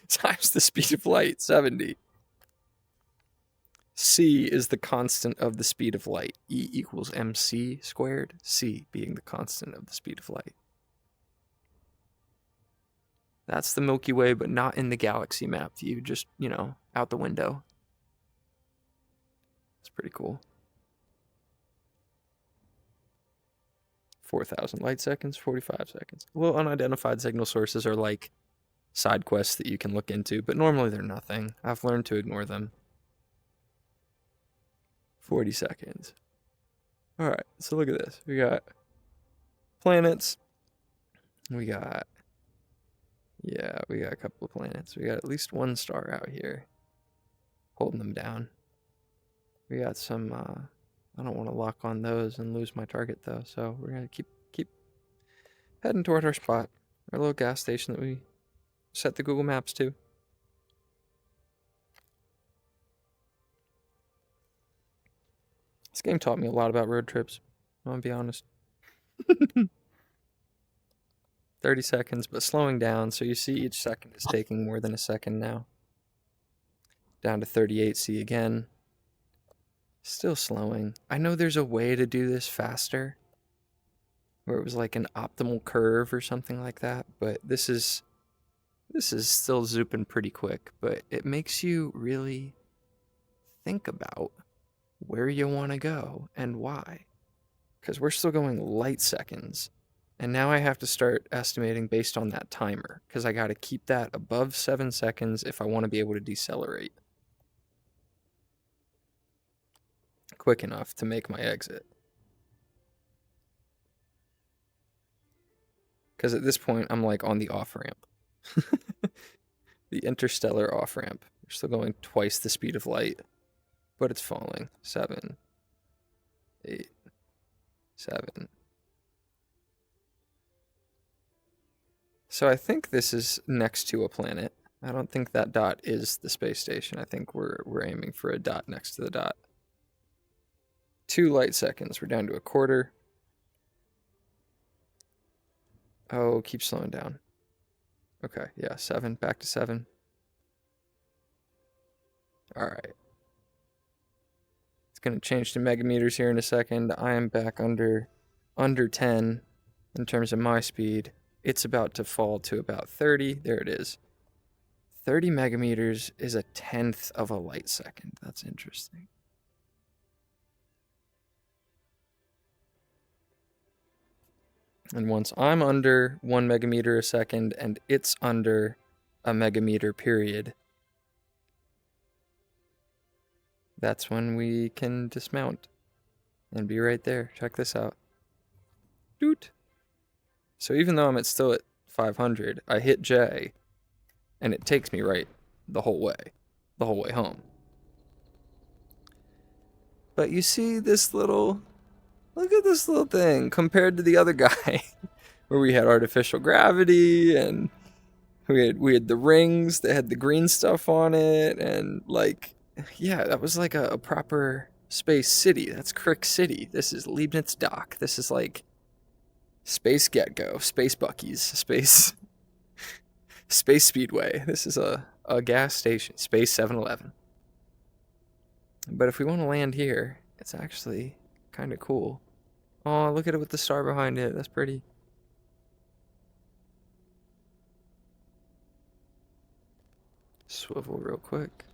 times the speed of light, 70. C is the constant of the speed of light. E equals mc squared. C being the constant of the speed of light. That's the Milky Way, but not in the galaxy map view. Just out the window. It's pretty cool. 4,000 light seconds, 45 seconds. Well, unidentified signal sources are like side quests that you can look into, but normally they're nothing. I've learned to ignore them. 40 seconds. All right, so look at this. We got planets. We got a couple of planets. We got at least 1 star out here holding them down. We got some I don't want to lock on those and lose my target though, so we're gonna keep heading toward our spot, our little gas station that we set the Google Maps to. This game taught me a lot about road trips, I'm gonna be honest. 30 seconds, but slowing down, so you see each second is taking more than a second now. Down to 38C again. Still slowing. I know there's a way to do this faster, where it was like an optimal curve or something like that, but this is still zooping pretty quick, but it makes you really think about where you want to go and why. Because we're still going light seconds, and now I have to start estimating based on that timer, because I got to keep that above 7 seconds if I want to be able to decelerate quick enough to make my exit. Because at this point, I'm like on the off-ramp. The interstellar off-ramp. We're still going twice the speed of light, but it's falling. 7, 8, 7. So I think this is next to a planet. I don't think that dot is the space station. I think we're aiming for a dot next to the dot. 2 light seconds. We're down to a quarter. Oh, keep slowing down. Okay, yeah, 7. Back to 7. All right. It's going to change to megameters here in a second. I am back under 10 in terms of my speed. It's about to fall to about 30. There it is. 30 megameters is a tenth of a light second. That's interesting. And once I'm under 1 megameter a second and it's under a megameter period, that's when we can dismount and be right there. Check this out. Doot. So even though I'm still at 500, I hit J and it takes me right the whole way home. But you see this little, look at this little thing compared to the other guy where we had artificial gravity and we had the rings that had the green stuff on it, and like, yeah, that was like a proper space city. That's Crick City. This is Leibniz Dock. This is like Space Get-Go, Space Bucky's, Space Speedway. This is a gas station, Space 7-Eleven. But if we want to land here, it's actually kind of cool. Oh, look at it with the star behind it. That's pretty. Swivel real quick.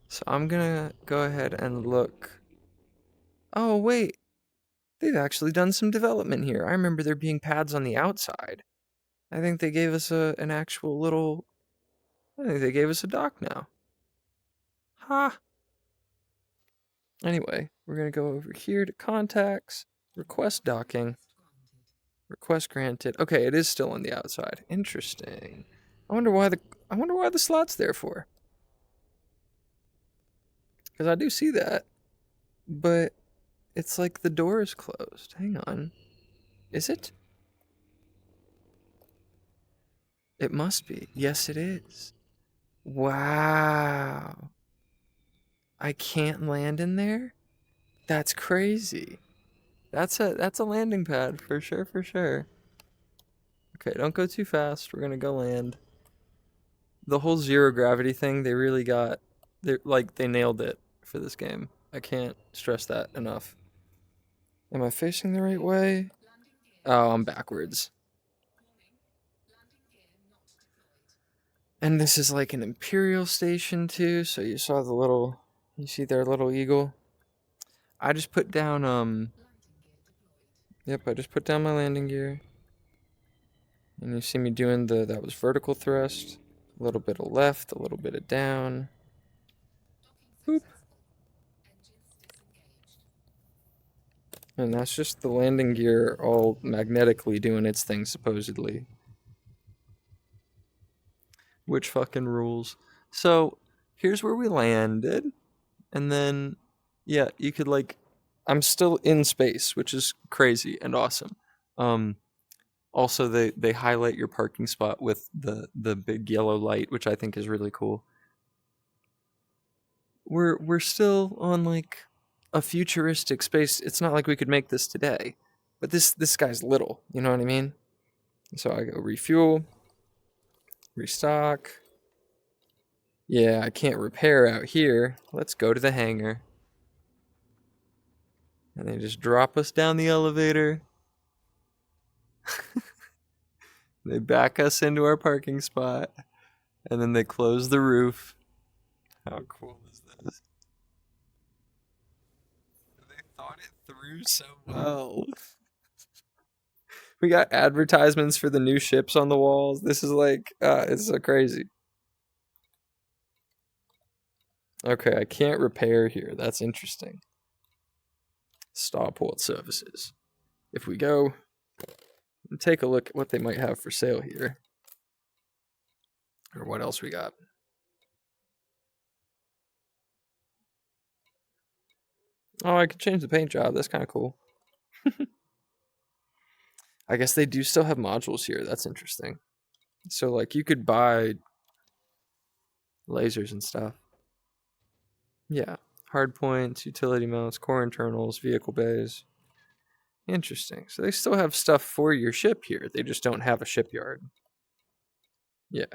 So I'm gonna go ahead and look. Oh, wait. They've actually done some development here. I remember there being pads on the outside. I think they gave us an actual little... I think they gave us a dock now. Ha! Anyway, we're gonna go over here to contacts, request docking, request granted. Okay, it is still on the outside. Interesting. I wonder why the slot's there for. Because I do see that, but it's like the door is closed. Hang on. Is it? It must be. Yes, it is. Wow. I can't land in there? That's crazy. That's a landing pad for sure, for sure. Okay, don't go too fast. We're gonna go land. The whole zero gravity thing, they really got, they nailed it for this game. I can't stress that enough. Am I facing the right way? Oh, I'm backwards. And this is like an Imperial station too, so you saw the little, you see their little eagle? I just put down, yep, I just put down my landing gear. And you see me doing that was vertical thrust. A little bit of left, a little bit of down. Boop. And that's just the landing gear all magnetically doing its thing, supposedly. Which fucking rules. So, here's where we landed. And then, yeah, you could like... I'm still in space, which is crazy and awesome. Also, they highlight your parking spot with the big yellow light, which I think is really cool. We're still on like a futuristic space. It's not like we could make this today, but this guy's little. You know what I mean? So I go refuel, restock. Yeah, I can't repair out here. Let's go to the hangar. And they just drop us down the elevator. They back us into our parking spot. And then they close the roof. How cool is this? They thought it through so well. We got advertisements for the new ships on the walls. This is like, it's so crazy. Okay, I can't repair here. That's interesting. Starport services. If we go and take a look at what they might have for sale here. Or what else we got. Oh, I could change the paint job. That's kind of cool. I guess they do still have modules here. That's interesting. So, like, you could buy lasers and stuff. Yeah. Hard points, utility mounts, core internals, vehicle bays. Interesting. So they still have stuff for your ship here. They just don't have a shipyard. Yeah.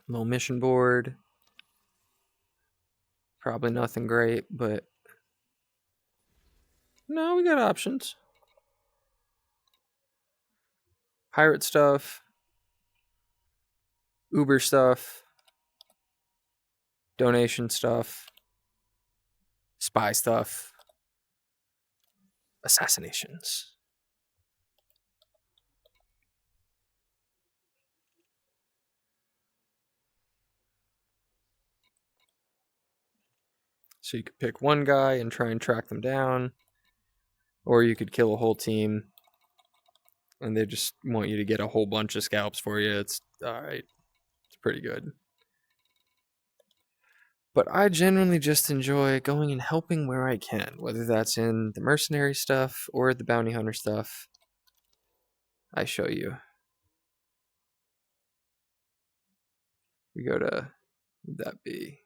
Little mission board. Probably nothing great, but No, we got options. Pirate stuff, Uber stuff, donation stuff, spy stuff, assassinations. So you could pick one guy and try and track them down, or you could kill a whole team and they just want you to get a whole bunch of scalps for you. It's all right. It's pretty good. But I genuinely just enjoy going and helping where I can, whether that's in the mercenary stuff or the bounty hunter stuff. I show you. We go to, would that be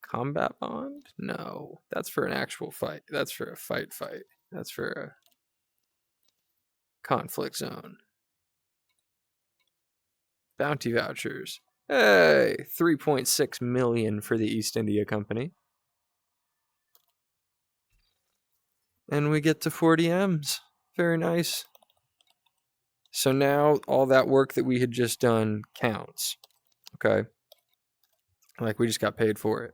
combat bond? No, that's for an actual fight. That's for a fight. That's for a conflict zone. Bounty vouchers. Hey, 3.6 million for the East India Company. And we get to 40 M's. Very nice. So now all that work that we had just done counts. Okay. Like we just got paid for it.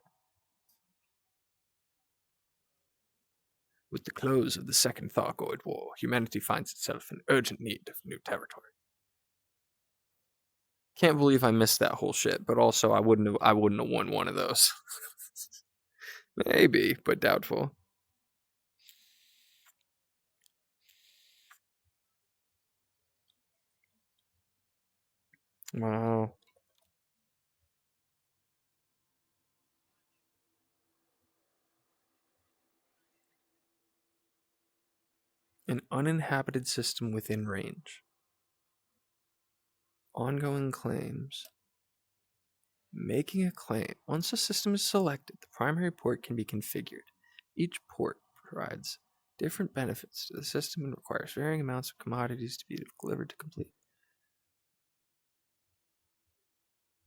With the close of the Second Thargoid War, humanity finds itself in urgent need of new territory. Can't believe I missed that whole shit, but also I wouldn't have won one of those. Maybe, but doubtful. Wow. An uninhabited system within range. Ongoing claims. Making a claim. Once a system is selected, the primary port can be configured. Each port provides different benefits to the system and requires varying amounts of commodities to be delivered to complete.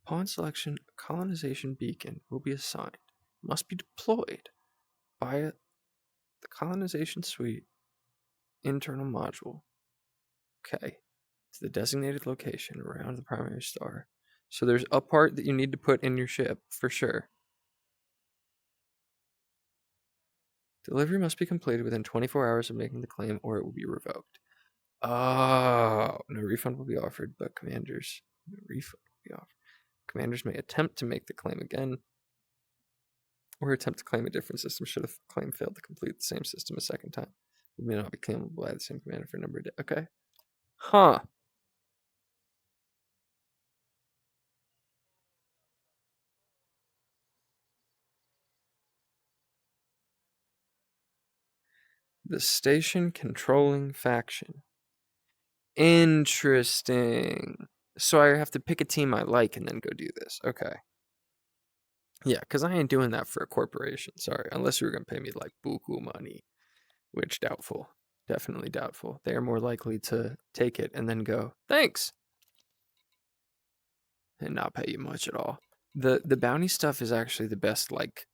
Upon selection, a colonization beacon will be assigned. Must be deployed by the colonization suite internal module. Okay. To the designated location around the primary star. So there's a part that you need to put in your ship for sure. Delivery must be completed within 24 hours of making the claim or it will be revoked. Oh, no refund will be offered, but commanders, no refund will be offered. Commanders may attempt to make the claim again or attempt to claim a different system should a claim fail to complete the same system a second time. It may not be claimable by the same commander for a number of days. Okay. Huh. The station controlling faction. Interesting. So I have to pick a team I like and then go do this. Okay. Yeah, because I ain't doing that for a corporation. Sorry. Unless you were going to pay me like buku money, which doubtful. Definitely doubtful. They are more likely to take it and then go, thanks, and not pay you much at all. The bounty stuff is actually the best, like,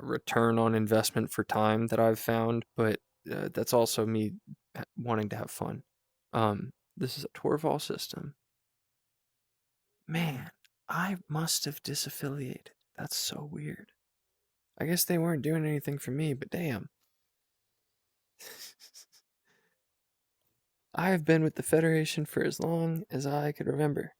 return on investment for time that I've found, but that's also me wanting to have fun. This is a Torval system. Man, I must have disaffiliated. That's so weird. I guess they weren't doing anything for me, but damn. I have been with the Federation for as long as I could remember.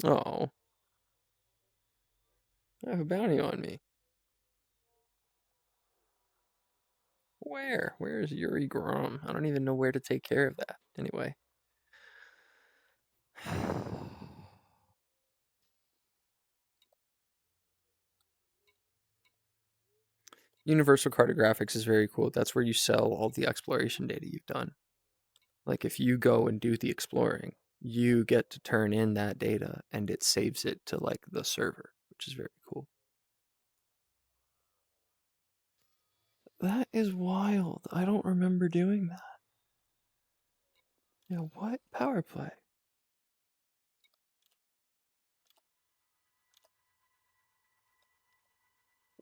Oh, I have a bounty on me. Where? Where is Yuri Grom? I don't even know where to take care of that. Anyway. Universal Cartographics is very cool. That's where you sell all the exploration data you've done. Like if you go and do the exploring, you get to turn in that data and it saves it to like the server, which is very cool. That is wild. I don't remember doing that. Yeah, what? Power play.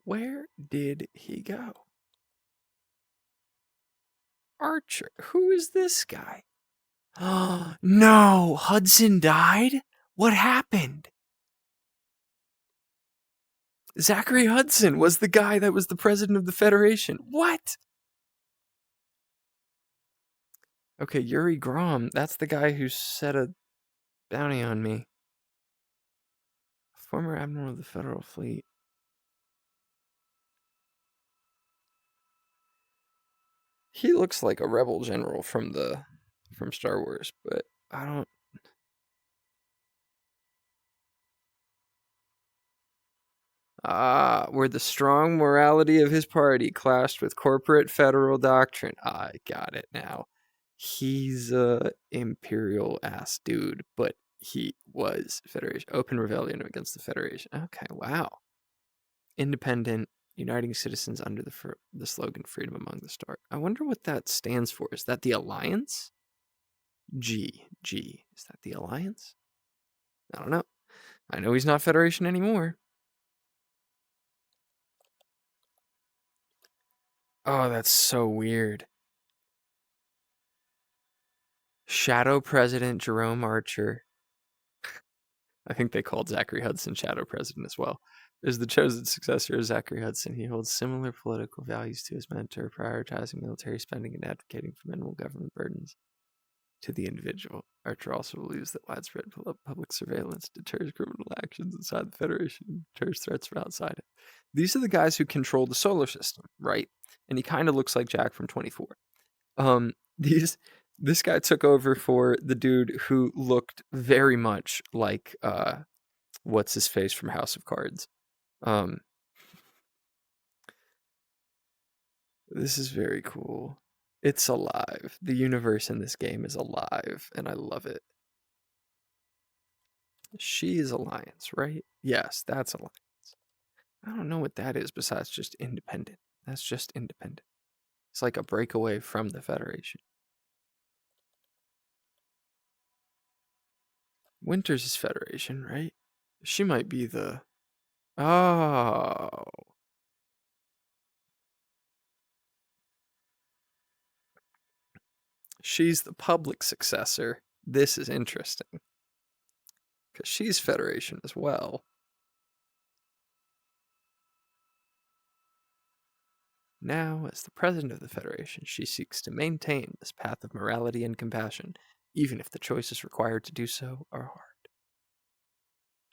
Where did he go? Archer. Who is this guy? No, Hudson died? What happened? Zachary Hudson was the guy that was the president of the Federation. What? Okay, Yuri Grom. That's the guy who set a bounty on me. Former admiral of the Federal Fleet. He looks like a rebel general from Star Wars, but I don't. Where the strong morality of his party clashed with corporate federal doctrine. I got it now. He's a imperial ass dude, but he was Federation. Open rebellion against the Federation. Okay, wow. Independent, uniting citizens under the slogan "Freedom Among the Stars." I wonder what that stands for. Is that the Alliance? G. Is that the Alliance? I don't know. I know he's not Federation anymore. Oh, that's so weird. Shadow President Jerome Archer. I think they called Zachary Hudson Shadow President as well. Is the chosen successor of Zachary Hudson. He holds similar political values to his mentor, prioritizing military spending and advocating for minimal government burdens to the individual. Archer also believes that widespread public surveillance deters criminal actions inside the Federation and deters threats from outside it. These are the guys who control the solar system, right? And he kind of looks like Jack from 24. This guy took over for the dude who looked very much like what's his face from House of Cards. This is very cool. It's alive. The universe in this game is alive, and I love it. She is Alliance, right? Yes, that's Alliance. I don't know what that is besides just independent. That's just independent. It's like a breakaway from the Federation. Winters is Federation, right? She might be the... Oh. She's the public successor. This is interesting. Because she's Federation as well. Now, as the president of the Federation, she seeks to maintain this path of morality and compassion, even if the choices required to do so are hard.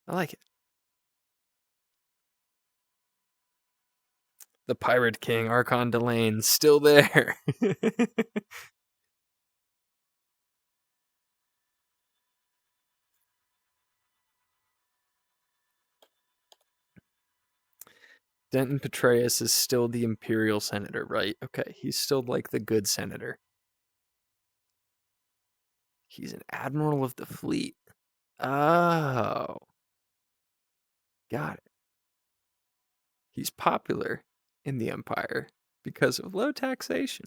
I like it. The Pirate King, Archon Delane, still there. Denton Petraeus is still the Imperial Senator, right? Okay, he's still like the good senator. He's an admiral of the fleet. Oh. Got it. He's popular in the Empire because of low taxation.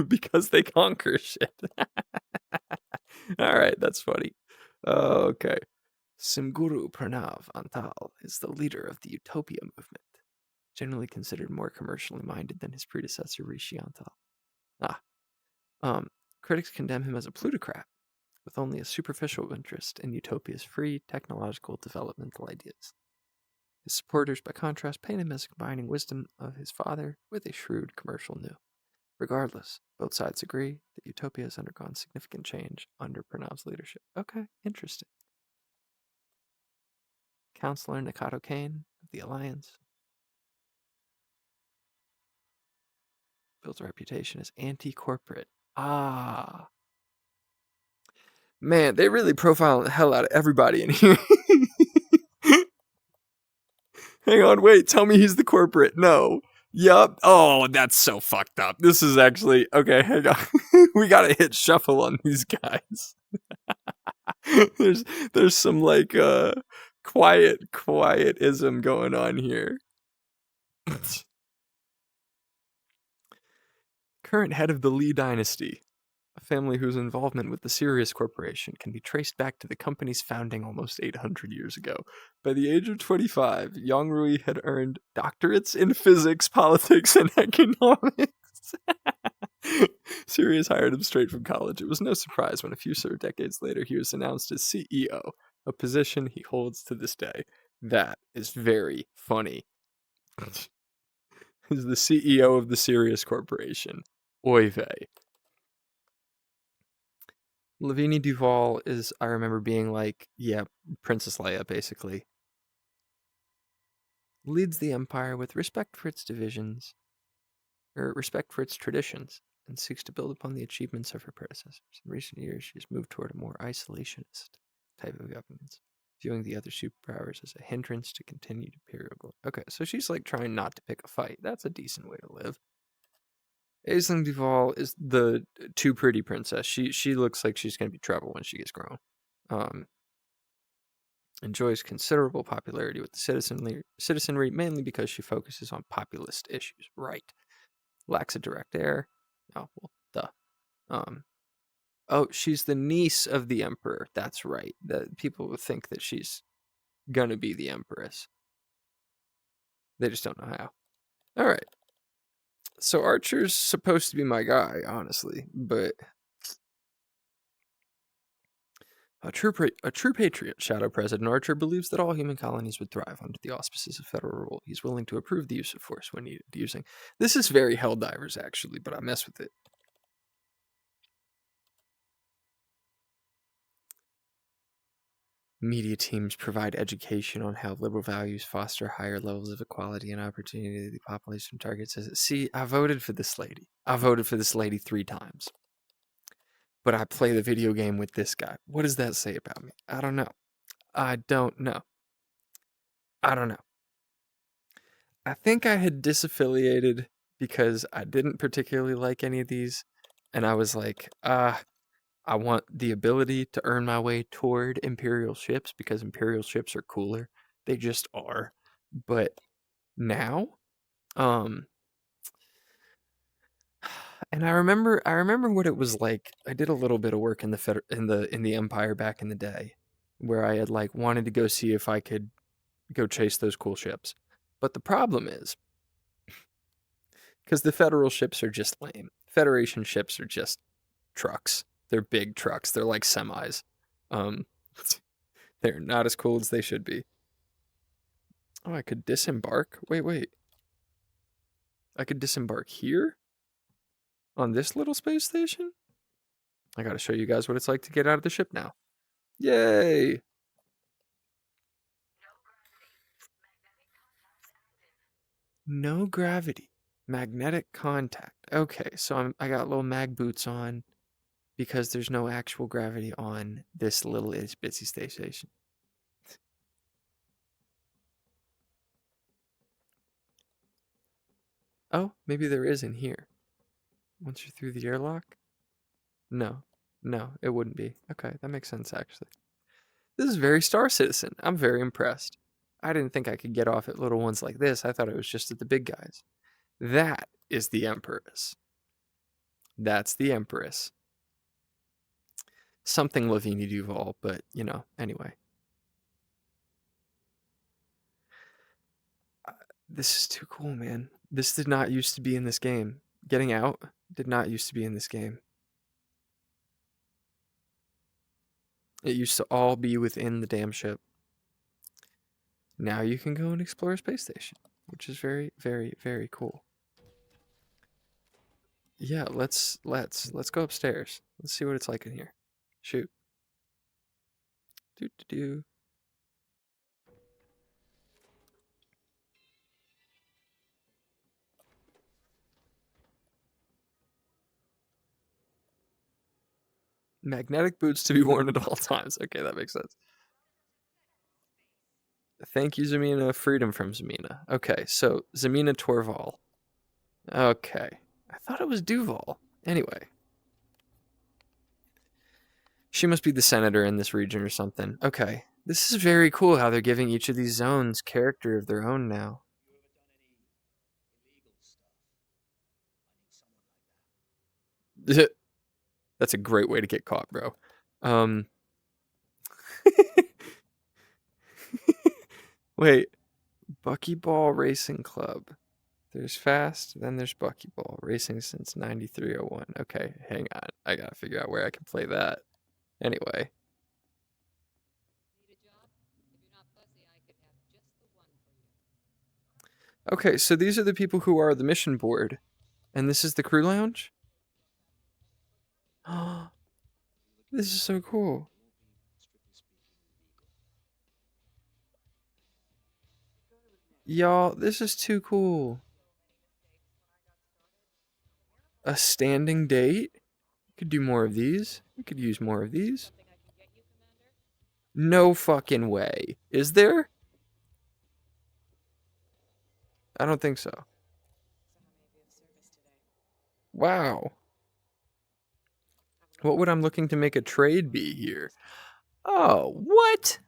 Because they conquer shit. All right, that's funny. Okay. Simguru Pranav Antal is the leader of the Utopia movement, generally considered more commercially minded than his predecessor Rishi Antal. Critics condemn him as a plutocrat, with only a superficial interest in Utopia's free technological developmental ideas. His supporters, by contrast, paint him as combining wisdom of his father with a shrewd commercial new. Regardless, both sides agree that Utopia has undergone significant change under Pranav's leadership. Okay, interesting. Counselor Nakato Kane of the Alliance builds a reputation as anti-corporate. Ah. Man, they really profile the hell out of everybody in here. Hang on, wait, tell me he's the corporate. No. Yup. Oh, that's so fucked up. This is actually... Okay, hang on. We gotta hit shuffle on these guys. there's some, like, quietism going on here. Current head of the Li dynasty, a family whose involvement with the Sirius Corporation can be traced back to the company's founding almost 800 years ago. By the age of 25, Yang Rui had earned doctorates in physics, politics, and economics. Sirius hired him straight from college. It was no surprise when a few decades later he was announced as CEO, a position he holds to this day. That is very funny. He's the CEO of the Sirius Corporation. Oy vey. Lavinia Duval is, I remember being like, yeah, Princess Leia, basically. Leads the Empire with respect for its divisions, or respect for its traditions, and seeks to build upon the achievements of her predecessors. In recent years, she has moved toward a more isolationist type of governance, viewing the other superpowers as a hindrance to continued imperial glory. Okay, so she's like trying not to pick a fight. That's a decent way to live. Aisling Duval is the too pretty princess. She looks like she's going to be trouble when she gets grown. Enjoys considerable popularity with the citizenry, mainly because she focuses on populist issues. Right. Lacks a direct heir. Oh, well, duh. Oh, she's the niece of the emperor. That's right. That people would think that she's gonna be the empress. They just don't know how. All right. So Archer's supposed to be my guy, honestly, but a true patriot, Shadow President Archer believes that all human colonies would thrive under the auspices of federal rule. He's willing to approve the use of force when needed. This is very Helldivers, actually, but I mess with it. Media teams provide education on how liberal values foster higher levels of equality and opportunity that the population targets. See, I voted for this lady. I voted for this lady 3 times. But I play the video game with this guy. What does that say about me? I don't know. I don't know. I think I had disaffiliated because I didn't particularly like any of these. And I was like, I want the ability to earn my way toward Imperial ships because Imperial ships are cooler. They just are. But now, and I remember what it was like. I did a little bit of work in the Empire back in the day, where I had like wanted to go see if I could go chase those cool ships. But the problem is, because the Federal ships are just lame. Federation ships are just trucks. They're big trucks. They're like semis. Um, they're not as cool as they should be. Oh, I could disembark? Wait. I could disembark here? On this little space station? I gotta show you guys what it's like to get out of the ship now. Yay! No gravity. Magnetic contact. Okay, so I got little mag boots on because there's no actual gravity on this little itsy space station. Oh, maybe there is in here. Once you're through the airlock? No, it wouldn't be. Okay, that makes sense actually. This is very Star Citizen. I'm very impressed. I didn't think I could get off at little ones like this. I thought it was just at the big guys. That is the Empress. That's the Empress. Something Lavinia Duval, but anyway. This is too cool, man. This did not used to be in this game. Getting out did not used to be in this game. It used to all be within the damn ship. Now you can go and explore a space station, which is very, very, very cool. Yeah, let's go upstairs. Let's see what it's like in here. Shoot. Do. Magnetic boots to be worn at all times. Okay, that makes sense. Thank you, Zamina. Freedom from Zamina. Okay, so Zamina Torval. Okay. I thought it was Duval. Anyway. She must be the senator in this region or something. Okay. This is very cool how they're giving each of these zones character of their own now. That's a great way to get caught, bro. Wait, Buckyball Racing Club. There's Fast, then there's Buckyball Racing since 9301. Okay, hang on. I gotta figure out where I can play that. Anyway. Okay, so these are the people who are the mission board. And this is the crew lounge? This is so cool. Y'all, this is too cool. A standing date? We could do more of these. We could use more of these. No fucking way. Is there? I don't think so. Wow. What would I'm looking to make a trade be here? Oh, what?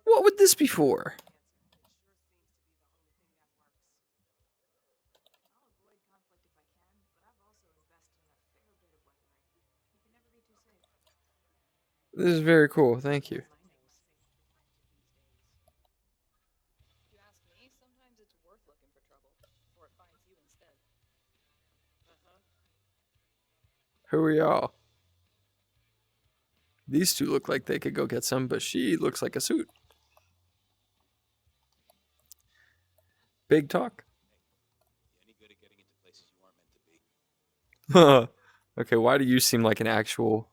What would this be for? This is very cool. Thank you. Who are y'all? These two look like they could go get some, but she looks like a suit. Big talk. Okay, why do you seem like an actual...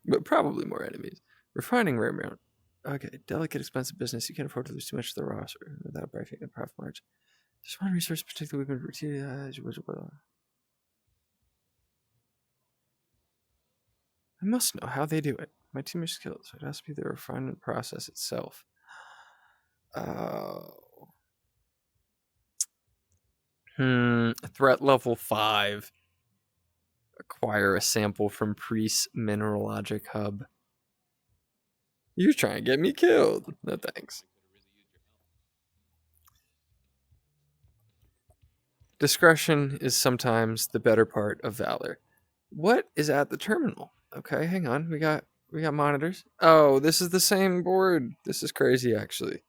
But probably more enemies. Refining rare amount. Okay, delicate, expensive business. You can't afford to lose too much to the roster without breaking the profit margin. Just one resource, particularly we've been routine. I must know how they do it. My team is skilled, so it has to be the refinement process itself. Threat level 5. Acquire a sample from Priest's Mineralogic Hub. You're trying to get me killed. No thanks. Discretion is sometimes the better part of valor. What is at the terminal? Okay, hang on. We got monitors. Oh, this is the same board. This is crazy, actually.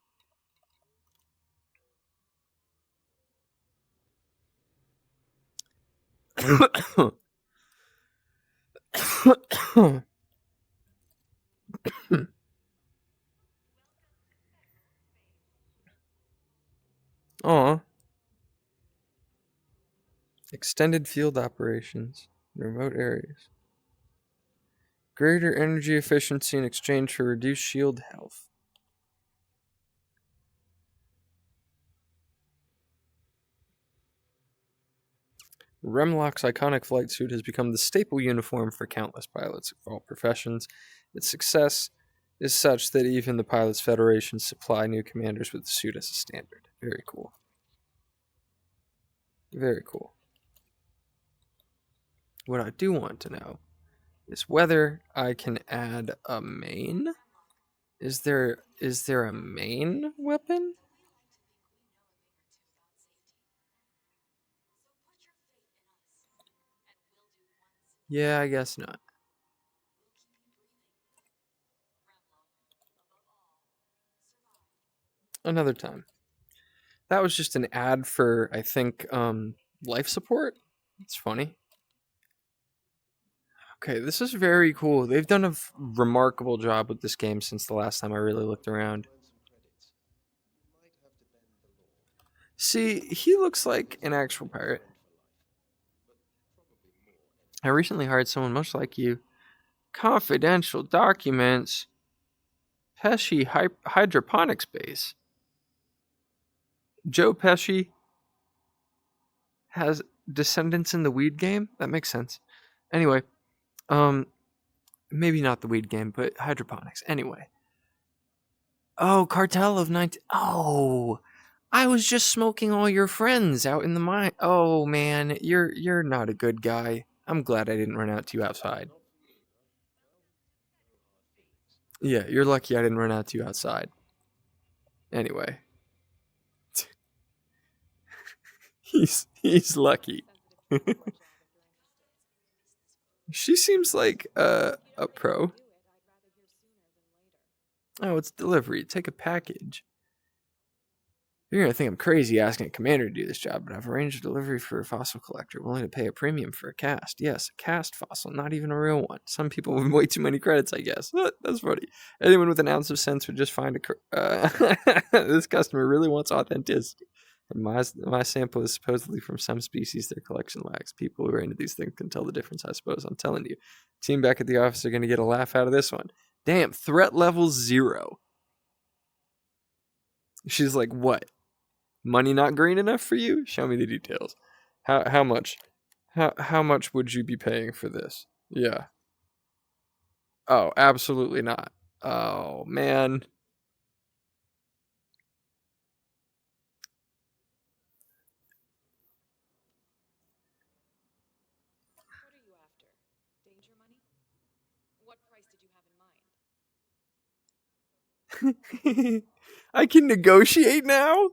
Aw. Extended field operations. Remote areas. Greater energy efficiency in exchange for reduced shield health. Remlock's iconic flight suit has become the staple uniform for countless pilots of all professions. Its success is such that even the Pilots Federation supply new commanders with the suit as a standard. Very cool. Very cool. What I do want to know is whether I can add a main. Is there a main weapon? Yeah, I guess not. Another time. That was just an ad for, I think, life support. It's funny. Okay, this is very cool. They've done a remarkable job with this game since the last time I really looked around. See, he looks like an actual pirate. I recently hired someone much like you. Confidential documents. Pesci hydroponics base. Joe Pesci has descendants in the weed game? That makes sense. Anyway, maybe not the weed game, but hydroponics. Anyway. Oh, Cartel of 19... Oh, I was just smoking all your friends out in the mine. Oh, man, you're not a good guy. I'm glad I didn't run out to you outside. Yeah, you're lucky I didn't run out to you outside. Anyway, he's lucky. She seems like a pro. Oh, it's delivery. Take a package. You're gonna think I'm crazy asking a commander to do this job, but I've arranged a delivery for a fossil collector, willing to pay a premium for a cast. Yes, a cast fossil, not even a real one. Some people with way too many credits, I guess. That's funny. Anyone with an ounce of sense would just find this customer really wants authenticity. And my sample is supposedly from some species their collection lacks. People who are into these things can tell the difference, I suppose. I'm telling you. Team back at the office are going to get a laugh out of this one. Damn, threat level 0. She's like, what? Money not green enough for you? Show me the details. How much? How much would you be paying for this? Yeah. Oh, absolutely not. Oh, man. I can negotiate now?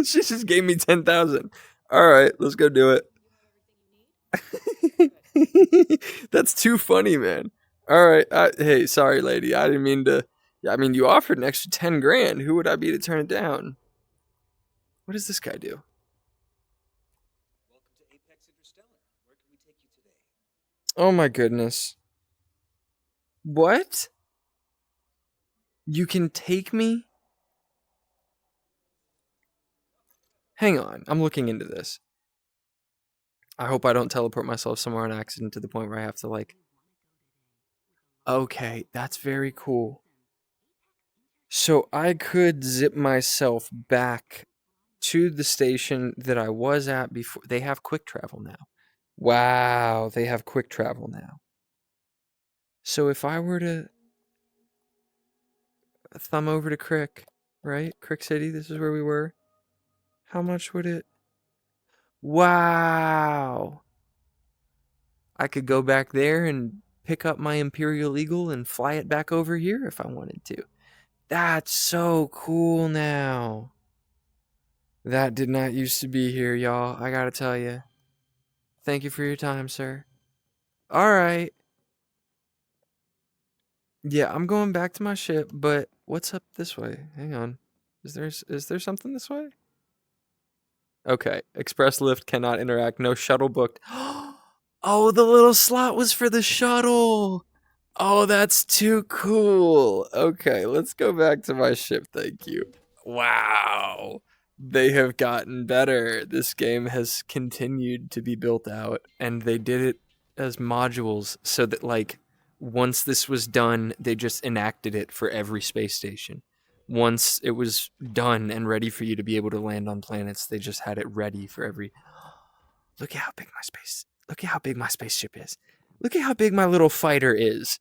She just gave me 10,000. All right, let's go do it. That's too funny, man. All right. Hey, sorry, lady. I didn't mean to. I mean, you offered an extra 10 grand. Who would I be to turn it down? What does this guy do? Oh my goodness. What? You can take me? Hang on. I'm looking into this. I hope I don't teleport myself somewhere on accident to the point where I have to, like. Okay, that's very cool. So I could zip myself back to the station that I was at before. They have quick travel now. Wow, they have quick travel now. So if I were to thumb over to Crick, right? Crick City, this is where we were. How much would it? Wow. I could go back there and pick up my Imperial Eagle and fly it back over here if I wanted to. That's so cool now. That did not used to be here, y'all. I gotta tell you. Thank you for your time, sir. All right. Yeah, I'm going back to my ship, but what's up this way? Hang on. Is there something this way? Okay. Express lift cannot interact. No shuttle booked. Oh, the little slot was for the shuttle. Oh, that's too cool. Okay, let's go back to my ship. Thank you. Wow. They have gotten better. This game has continued to be built out, and they did it as modules so that, like, once this was done, they just enacted it for every space station. Once it was done and ready for you to be able to land on planets, they just had it ready for every. Look at how big my space. Look at how big my spaceship is. Look at how big my little fighter is.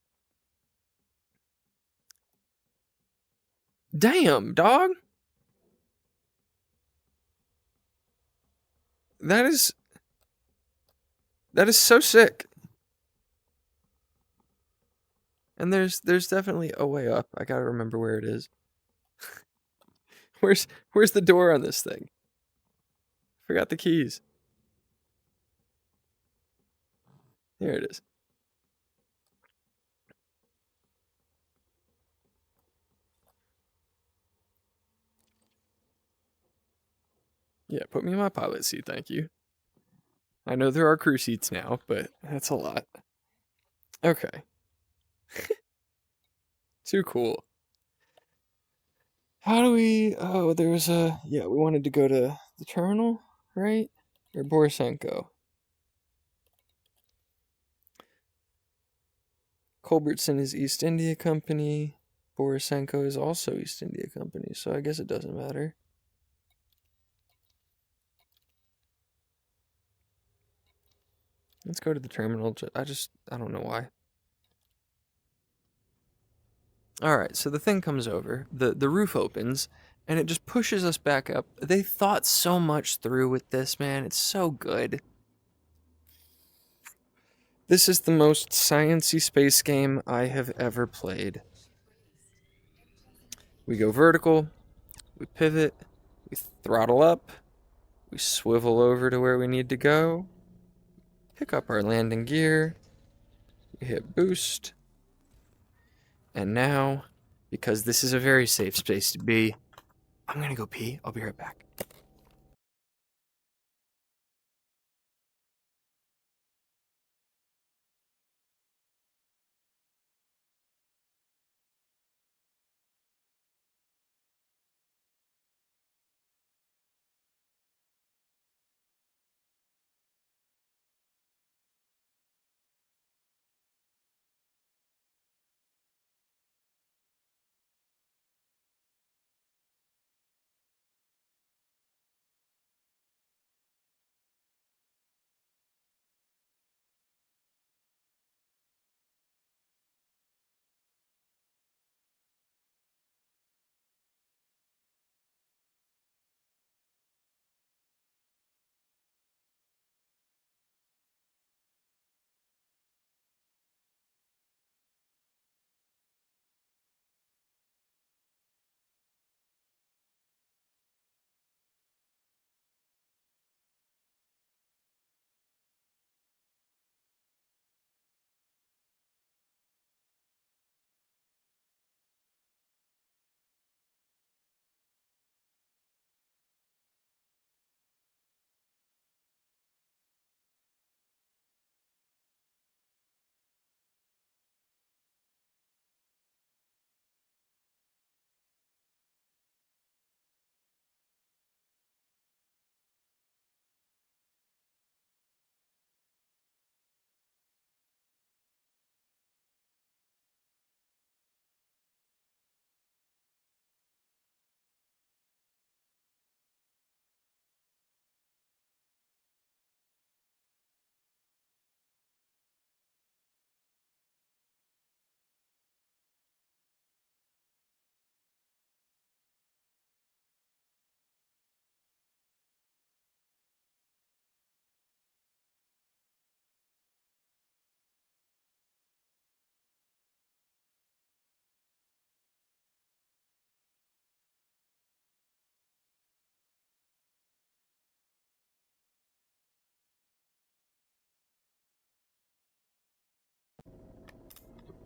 Damn, dog. That is so sick. And there's definitely a way up. I gotta remember where it is. Where's the door on this thing? Forgot the keys. Here it is. Yeah, put me in my pilot seat, thank you. I know there are crew seats now, but that's a lot. Okay. Too cool. How do we... Oh, there's a... Yeah, we wanted to go to the terminal, right? Or Borisenko. Culbertson is East India Company. Borisenko is also East India Company, so I guess it doesn't matter. Let's go to the terminal. I don't know why. Alright, so the thing comes over, the roof opens, and it just pushes us back up. They thought so much through with this, man. It's so good. This is the most sciencey space game I have ever played. We go vertical, we pivot, we throttle up, we swivel over to where we need to go, pick up our landing gear, we hit boost, and now, because this is a very safe space to be, I'm gonna go pee. I'll be right back.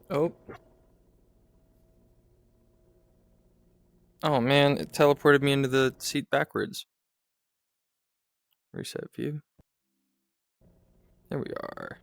Oh. Oh man, it teleported me into the seat backwards. Reset view. There we are.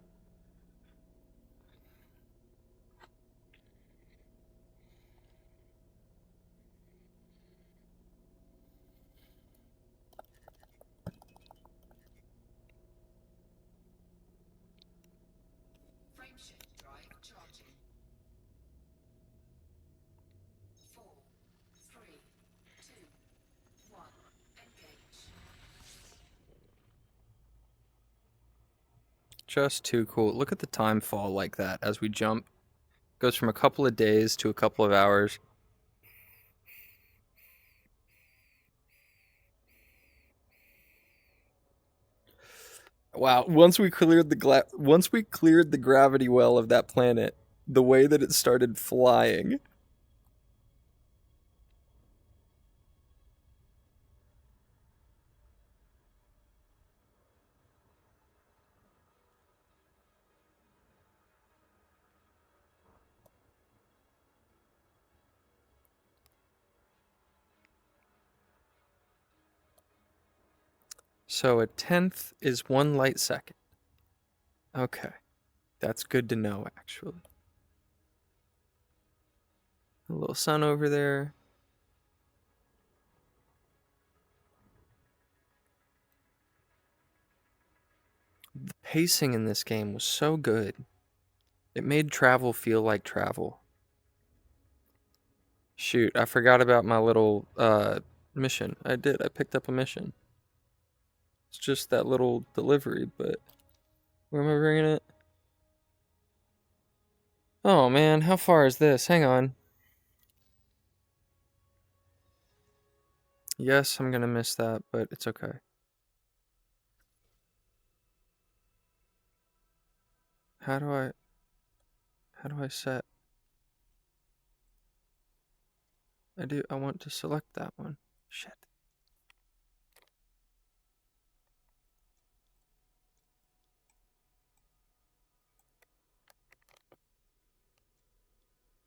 Just too cool. Look at the time fall like that as we jump. Goes from a couple of days to a couple of hours. Wow, once we cleared the gravity well of that planet, the way that it started flying. So a tenth is 1 light second. Okay. That's good to know, actually. A little sun over there. The pacing in this game was so good. It made travel feel like travel. Shoot, I forgot about my little mission. I did. I picked up a mission. It's just that little delivery, but where am I bringing it? Oh man, how far is this? Hang on. Yes, I'm gonna miss that, but it's okay. How do I set? I want to select that one. Shit.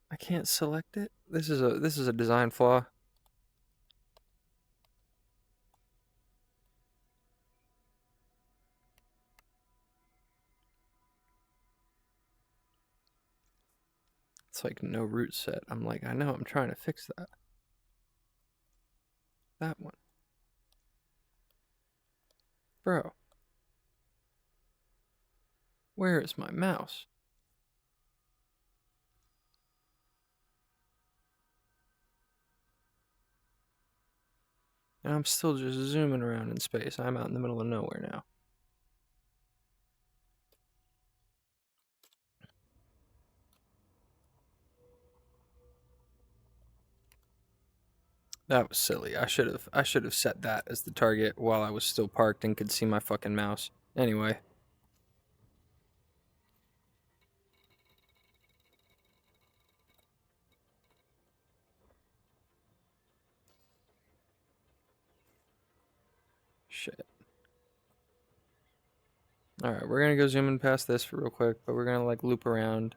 I can't select it? This is a design flaw. It's like no root set. I'm like, I know, I'm trying to fix that. That one. Bro. Where is my mouse? And I'm still just zooming around in space. I'm out in the middle of nowhere now. That was silly. I should have set that as the target while I was still parked and could see my fucking mouse. Anyway. Shit. Alright, we're gonna go zooming past this for real quick, but we're gonna like loop around.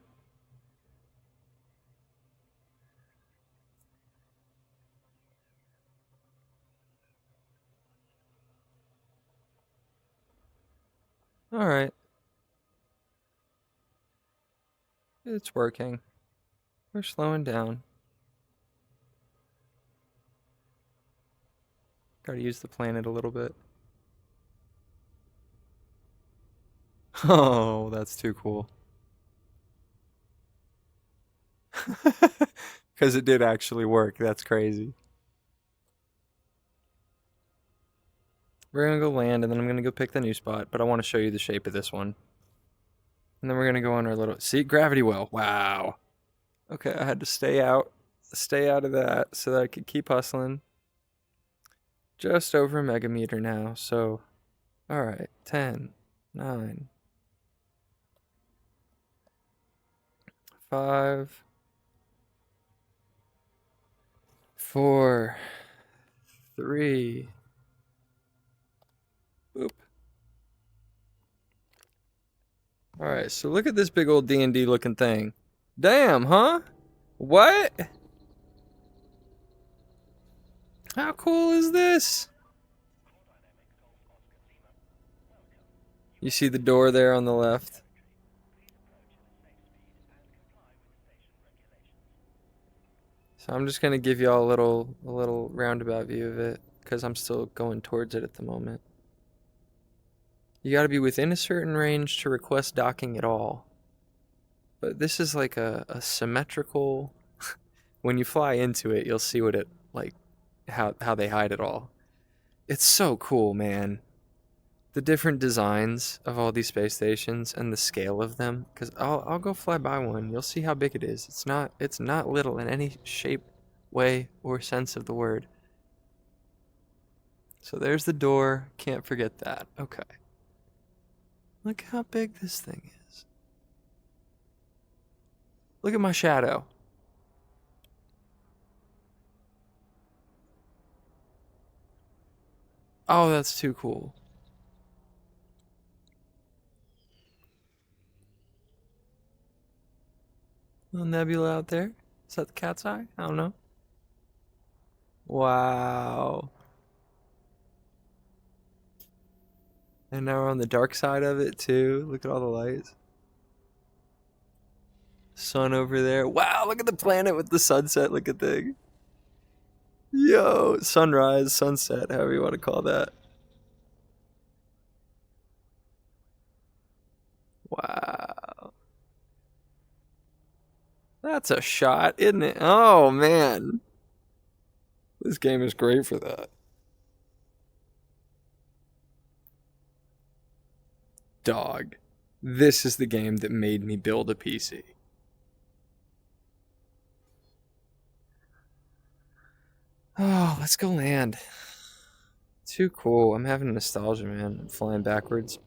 Alright. It's working. We're slowing down. Gotta use the planet a little bit. Oh, that's too cool. Because it did actually work. That's crazy. We're gonna go land, and then I'm gonna go pick the new spot, but I want to show you the shape of this one. And then we're gonna go on our little... See? Gravity well. Wow. Okay, I had to stay out of that so that I could keep hustling. Just over a megameter now, so... Alright, 10, 9, 5, 4, 3... Boop. Alright, so look at this big old D&D looking thing. Damn, huh? What? How cool is this? You see the door there on the left? So I'm just gonna give y'all a little roundabout view of it, because I'm still going towards it at the moment. You gotta be within a certain range to request docking at all. But this is like a symmetrical... When you fly into it, you'll see what it, like, how they hide it all. It's so cool, man. The different designs of all these space stations and the scale of them, because I'll go fly by one. You'll see how big it is. It's not little in any shape, way, or sense of the word. So there's the door. Can't forget that. Okay. Look how big this thing is. Look at my shadow. Oh, that's too cool. Little nebula out there. Is that the cat's eye? I don't know. Wow. And now we're on the dark side of it too. Look at all the lights. Sun over there. Wow, look at the planet with the sunset looking thing. Yo, sunrise, sunset, however you want to call that. Wow. That's a shot, isn't it? Oh, man. This game is great for that. Dog. This is the game that made me build a PC. Oh, let's go land. Too cool. I'm having nostalgia, man. I'm flying backwards.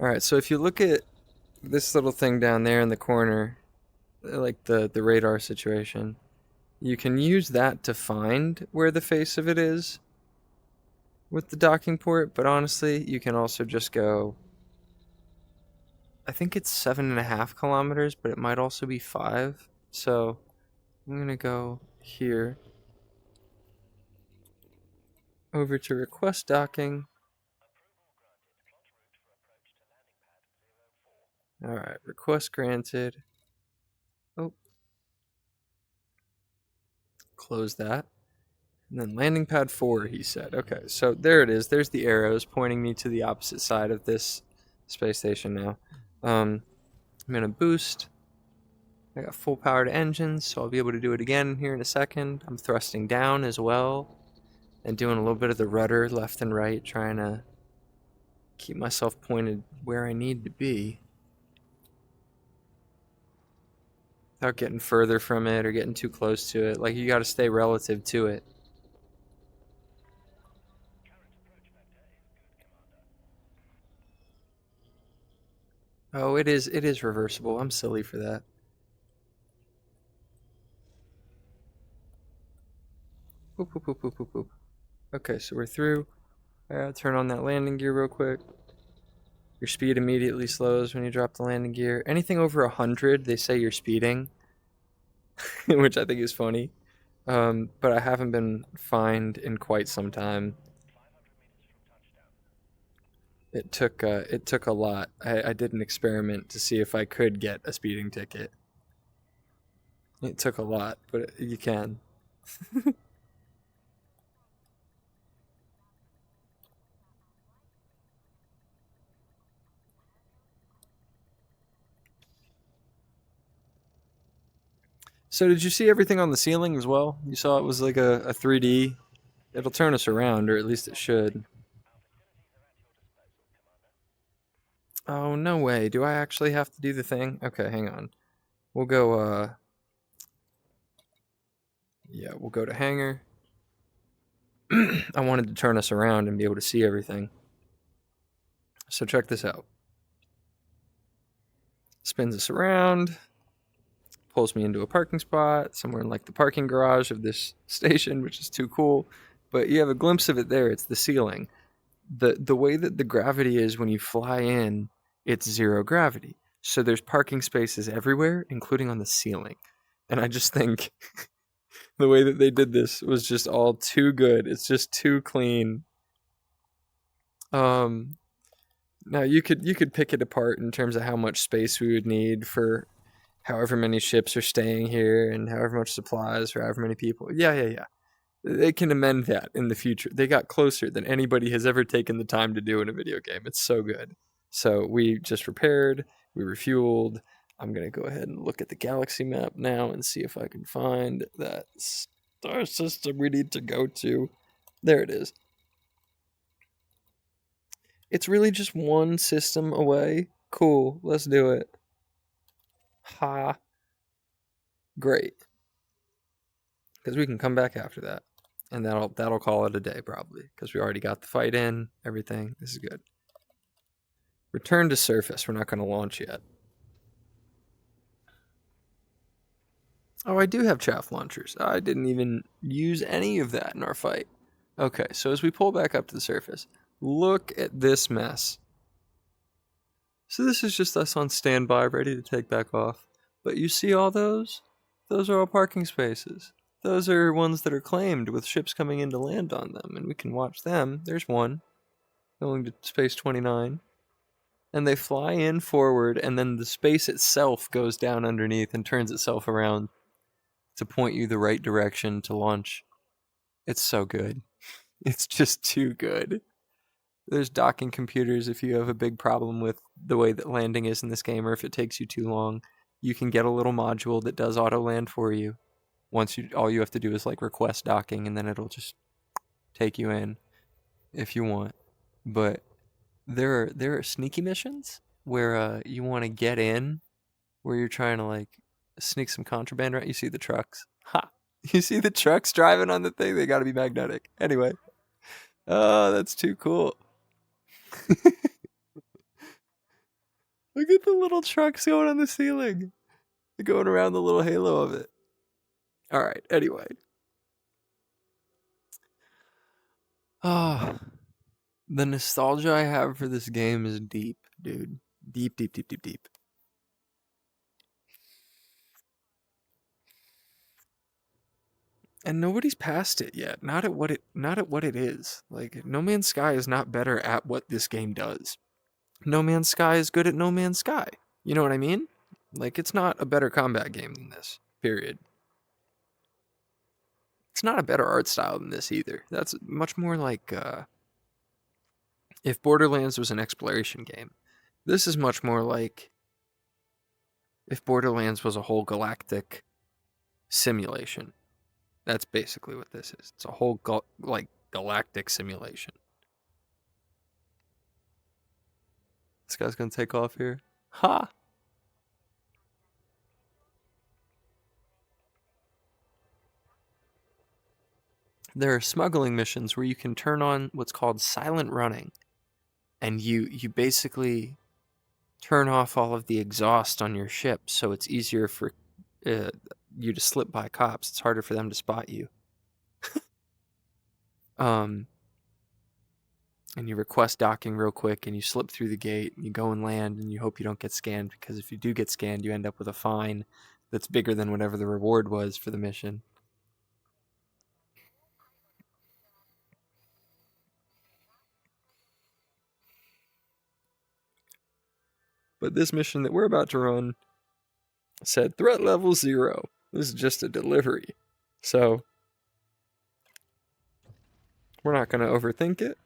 Alright, so if you look at this little thing down there in the corner, like the radar situation, you can use that to find where the face of it is with the docking port, but honestly, you can also just go, I think it's 7.5 kilometers, but it might also be 5. So I'm gonna go here, over to request docking. Alright, request granted. Oh, close that. And then landing pad 4, he said. Okay, so there it is. There's the arrows pointing me to the opposite side of this space station now. I'm going to boost. I got full powered engines, so I'll be able to do it again here in a second. I'm thrusting down as well and doing a little bit of the rudder left and right, trying to keep myself pointed where I need to be without getting further from it or getting too close to it. Like, you got to stay relative to it. Oh, it is reversible. I'm silly for that. Boop, boop, boop, boop, boop, boop. Okay, so we're through. Turn on that landing gear real quick. Your speed immediately slows when you drop the landing gear. Anything over 100, they say you're speeding, which I think is funny. But I haven't been fined in quite some time. It took a lot. I did an experiment to see if I could get a speeding ticket. It took a lot, but you can. So did you see everything on the ceiling as well? You saw it was like a 3D. It'll turn us around, or at least it should. Oh, no way. Do I actually have to do the thing? Okay, hang on. We'll go, yeah, we'll go to hangar. I wanted to turn us around and be able to see everything. So check this out. Spins us around, pulls me into a parking spot, somewhere in like the parking garage of this station, which is too cool. But you have a glimpse of it there. It's the ceiling. The way that the gravity is when you fly in, it's zero gravity. So there's parking spaces everywhere, including on the ceiling. And I just think the way that they did this was just all too good. It's just too clean. Now you could pick it apart in terms of how much space we would need for however many ships are staying here and however much supplies for however many people. Yeah. They can amend that in the future. They got closer than anybody has ever taken the time to do in a video game. It's so good. So we just repaired, we refueled. I'm going to go ahead and look at the galaxy map now and see if I can find that star system we need to go to. There it is. It's really just one system away. Cool, let's do it. Ha. Great. Because we can come back after that. And that'll call it a day probably. Because we already got the fight in, everything. This is good. Return to surface. We're not going to launch yet. Oh, I do have chaff launchers. I didn't even use any of that in our fight. Okay, so as we pull back up to the surface, look at this mess. So this is just us on standby, ready to take back off. But you see all those? Those are all parking spaces. Those are ones that are claimed with ships coming in to land on them, and we can watch them. There's one going to space 29. And they fly in forward, and then the space itself goes down underneath and turns itself around to point you the right direction to launch. It's so good. It's just too good. There's docking computers if you have a big problem with the way that landing is in this game, or if it takes you too long. You can get a little module that does auto land for you. All you have to do is like request docking, and then it'll just take you in if you want. But there are sneaky missions where you want to get in, where you're trying to like sneak some contraband around. You see the trucks. Ha! You see the trucks driving on the thing? They got to be magnetic. Anyway. Oh, that's too cool. Look at the little trucks going on the ceiling. They're going around the little halo of it. All right, anyway. Ah, the nostalgia I have for this game is deep, dude. Deep, deep, deep, deep, deep. And nobody's passed it yet. Not at what it is. Like, No Man's Sky is not better at what this game does. No Man's Sky is good at No Man's Sky. You know what I mean? Like, it's not a better combat game than this. Period. It's not a better art style than this either. That's much more like if Borderlands was an exploration game. This is much more like if Borderlands was a whole galactic simulation. That's basically what this is. It's a whole galactic simulation. This guy's gonna take off here. Ha! There are smuggling missions where you can turn on what's called silent running, and you basically turn off all of the exhaust on your ship, so it's easier for you to slip by cops. It's harder for them to spot you. And you request docking real quick, and you slip through the gate, and you go and land, and you hope you don't get scanned, because if you do get scanned, you end up with a fine that's bigger than whatever the reward was for the mission. But this mission that we're about to run said threat level 0. This is just a delivery. So we're not going to overthink it.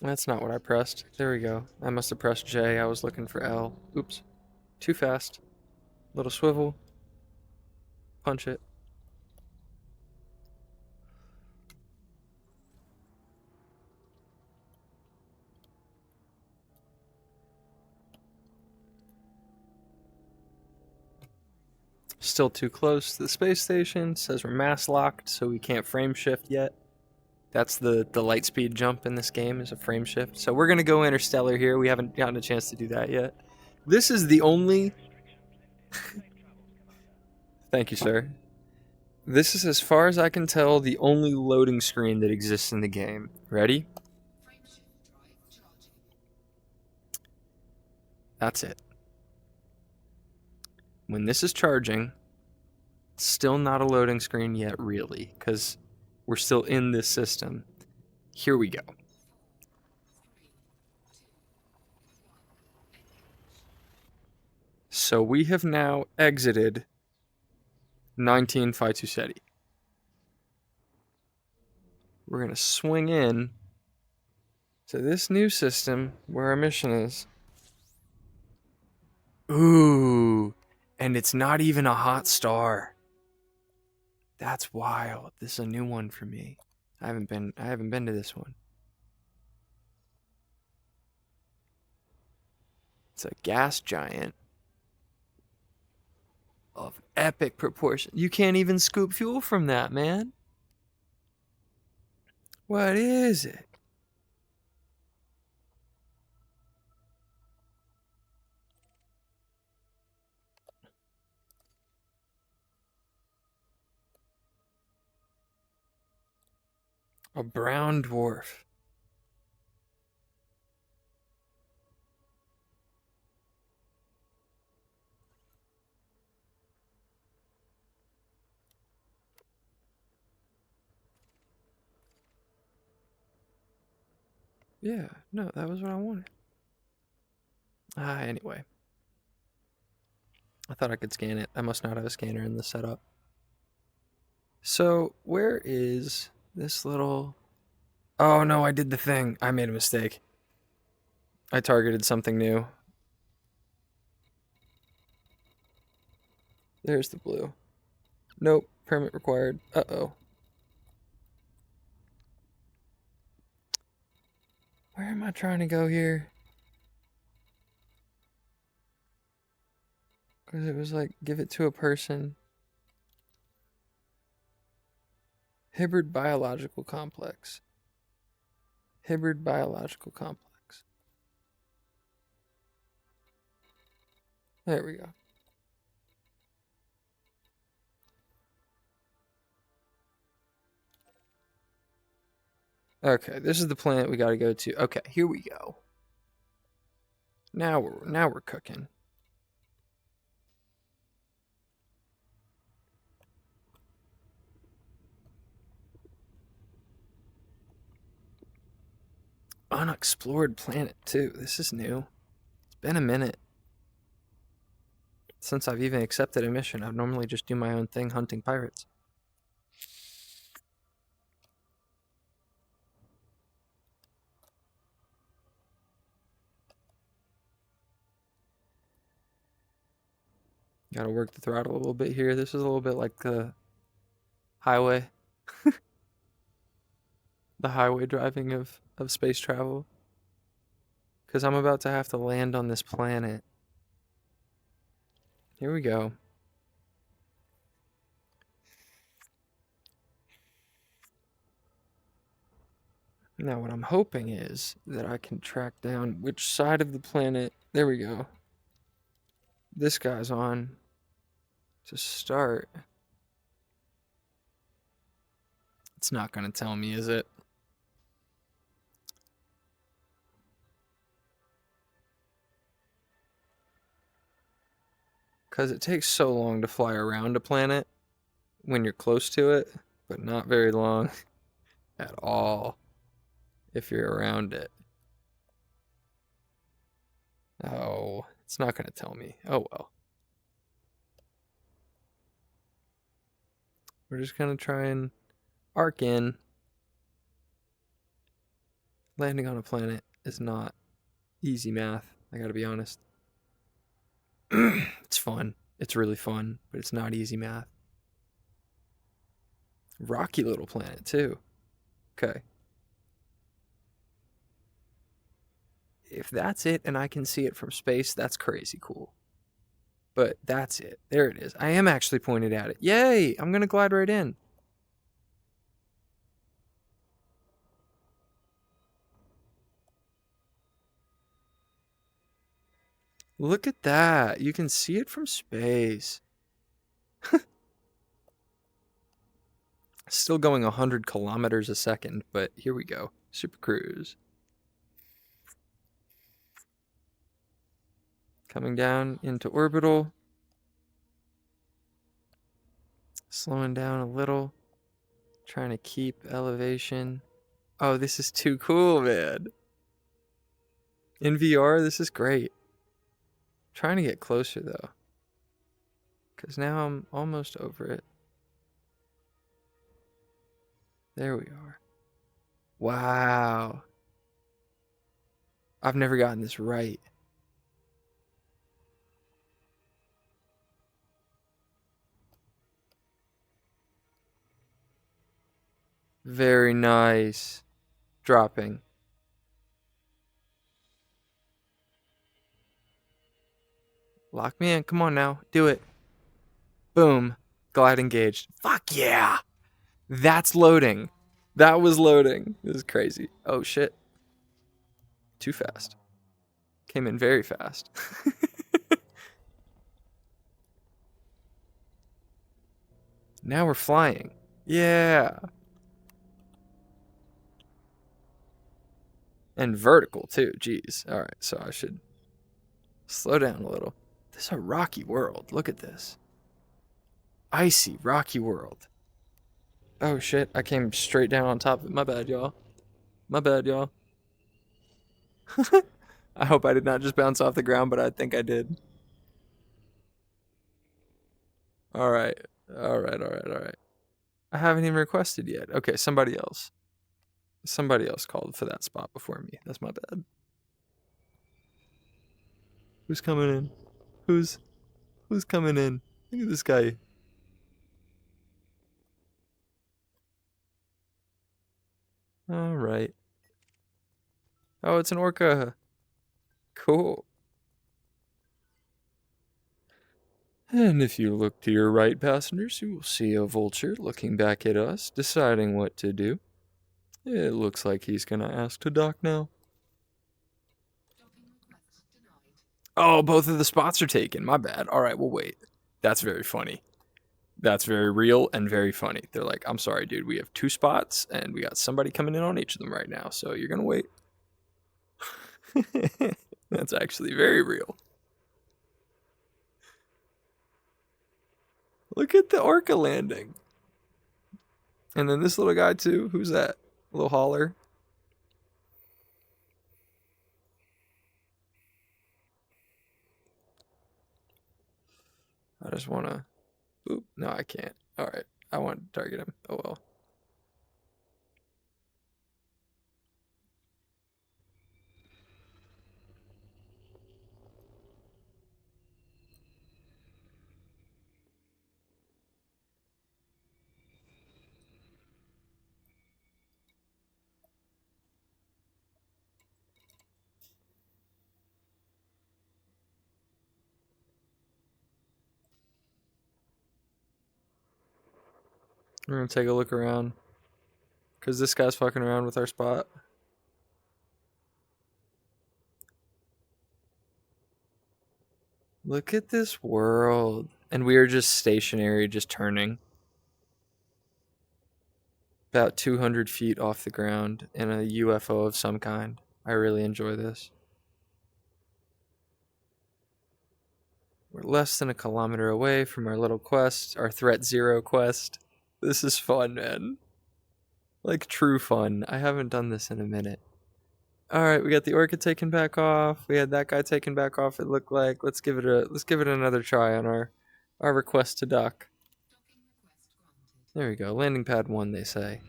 That's not what I pressed. There we go. I must have pressed J. I was looking for L. Oops. Too fast. Little swivel. Punch it. Still too close to the space station. Says we're mass locked, so we can't frame shift yet. That's the light speed jump in this game, is a frame shift. So we're going to go interstellar here. We haven't gotten a chance to do that yet. This is the only... Thank you, sir. This is, as far as I can tell, the only loading screen that exists in the game. Ready? That's it. When this is charging, still not a loading screen yet, really, because we're still in this system. Here we go. So we have now exited 19 Faituseti. We're going to swing in to this new system where our mission is. Ooh, and it's not even a hot star. That's wild. This is a new one for me. I haven't been to this one. It's a gas giant of epic proportion. You can't even scoop fuel from that, man. What is it? A brown dwarf. Yeah, no, that was what I wanted. Anyway. I thought I could scan it. I must not have a scanner in the setup. So, where is this little... Oh no, I did the thing. I made a mistake. I targeted something new. There's the blue. Nope, permit required. Uh-oh. Where am I trying to go here? Because it was like, give it to a person. Hybrid biological complex. Hybrid biological complex. There we go. Okay, this is the planet we gotta go to. Okay, here we go. Now we're cooking. Unexplored planet too. This is new. It's been a minute since I've even accepted a mission. I'd normally just do my own thing hunting pirates. Gotta work the throttle a little bit here. This is a little bit like the highway. The highway driving of space travel. Because I'm about to have to land on this planet. Here we go. Now what I'm hoping is that I can track down which side of the planet. There we go. This guy's on to start. It's not going to tell me, is it? Because it takes so long to fly around a planet when you're close to it, but not very long at all if you're around it. Oh, it's not going to tell me. Oh well. We're just going to try and arc in. Landing on a planet is not easy math, I gotta be honest. It's fun. It's really fun, but it's not easy math. Rocky little planet, too. Okay. If that's it and I can see it from space, that's crazy cool. But that's it. There it is. I am actually pointed at it. Yay! I'm gonna glide right in. Look at that. You can see it from space. Still going 100 kilometers a second, but here we go. Super cruise. Coming down into orbital. Slowing down a little. Trying to keep elevation. Oh, this is too cool, man. In VR, this is great. Trying to get closer, though. Because now I'm almost over it. There we are. Wow. I've never gotten this right. Very nice. Dropping. Lock me in. Come on now. Do it. Boom. Glide engaged. Fuck yeah. That's loading. That was loading. This is crazy. Oh, shit. Too fast. Came in very fast. Now we're flying. Yeah. And vertical, too. Jeez. All right, so I should slow down a little. This is a rocky world. Look at this. Icy, rocky world. Oh, shit. I came straight down on top of it. My bad, y'all. My bad, y'all. I hope I did not just bounce off the ground, but I think I did. All right. All right, all right, all right. I haven't even requested yet. Okay, somebody else. Somebody else called for that spot before me. That's my bad. Who's coming in? Who's coming in? Look at this guy. All right. Oh, it's an orca. Cool. And if you look to your right, passengers, you will see a vulture looking back at us, deciding what to do. It looks like he's gonna ask to dock now. Oh, both of the spots are taken. My bad. All right, we'll wait. That's very funny. That's very real and very funny. They're like, I'm sorry, dude. We have 2 spots and we got somebody coming in on each of them right now. So you're going to wait. That's actually very real. Look at the orca landing. And then this little guy, too. Who's that? Little holler. I just want to. Oop. No, I can't. All right. I want to target him. Oh, well. We're going to take a look around. Because this guy's fucking around with our spot. Look at this world. And we are just stationary, just turning. About 200 feet off the ground in a UFO of some kind. I really enjoy this. We're less than a kilometer away from our little quest, our Threat Zero quest. This is fun, man. Like true fun. I haven't done this in a minute. Alright, we got the orca taken back off. We had that guy taken back off, it looked like. Let's give it another try on our request to dock. There we go. Landing pad 1, they say.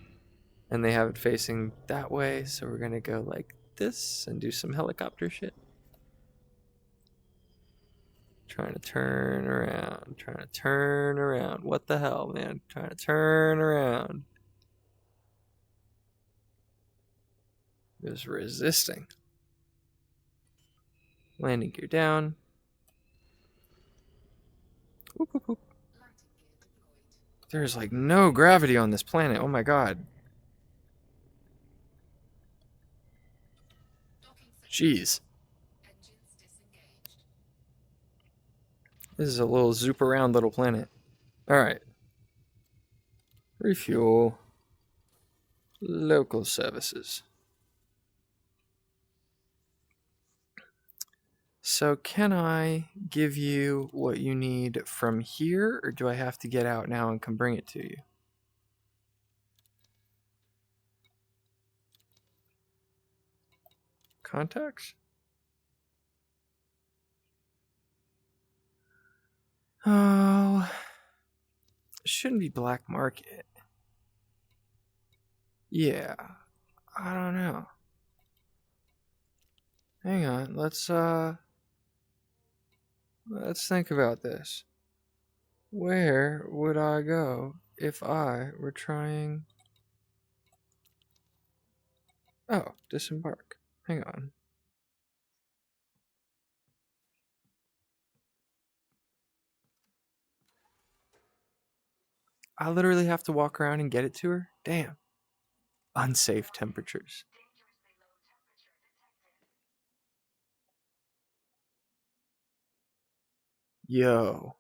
And they have it facing that way, so we're gonna go like this and do some helicopter shit. Trying to turn around. What the hell, man? Trying to turn around. It was resisting. Landing gear down. Whoop, whoop, whoop. There's like no gravity on this planet. Oh my god. Jeez. This is a little zoop around little planet. Alright. Refuel. Local services. So can I give you what you need from here, or do I have to get out now and come bring it to you? Contacts? Oh, it shouldn't be black market. Yeah, I don't know. Hang on, let's think about this. Where would I go if I were trying... Oh, disembark. Hang on. I literally have to walk around and get it to her? Damn. Unsafe temperatures. Yo.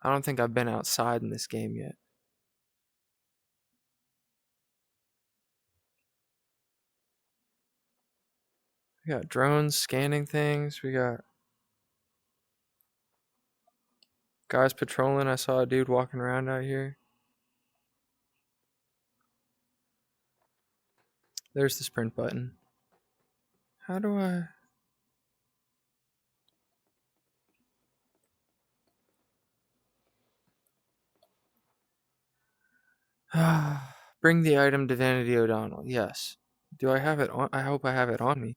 I don't think I've been outside in this game yet. We got drones scanning things. We got guys patrolling. I saw a dude walking around out here. There's the sprint button. How do I... Bring the item to Vanity O'Donnell. Yes. Do I have it on? I hope I have it on me.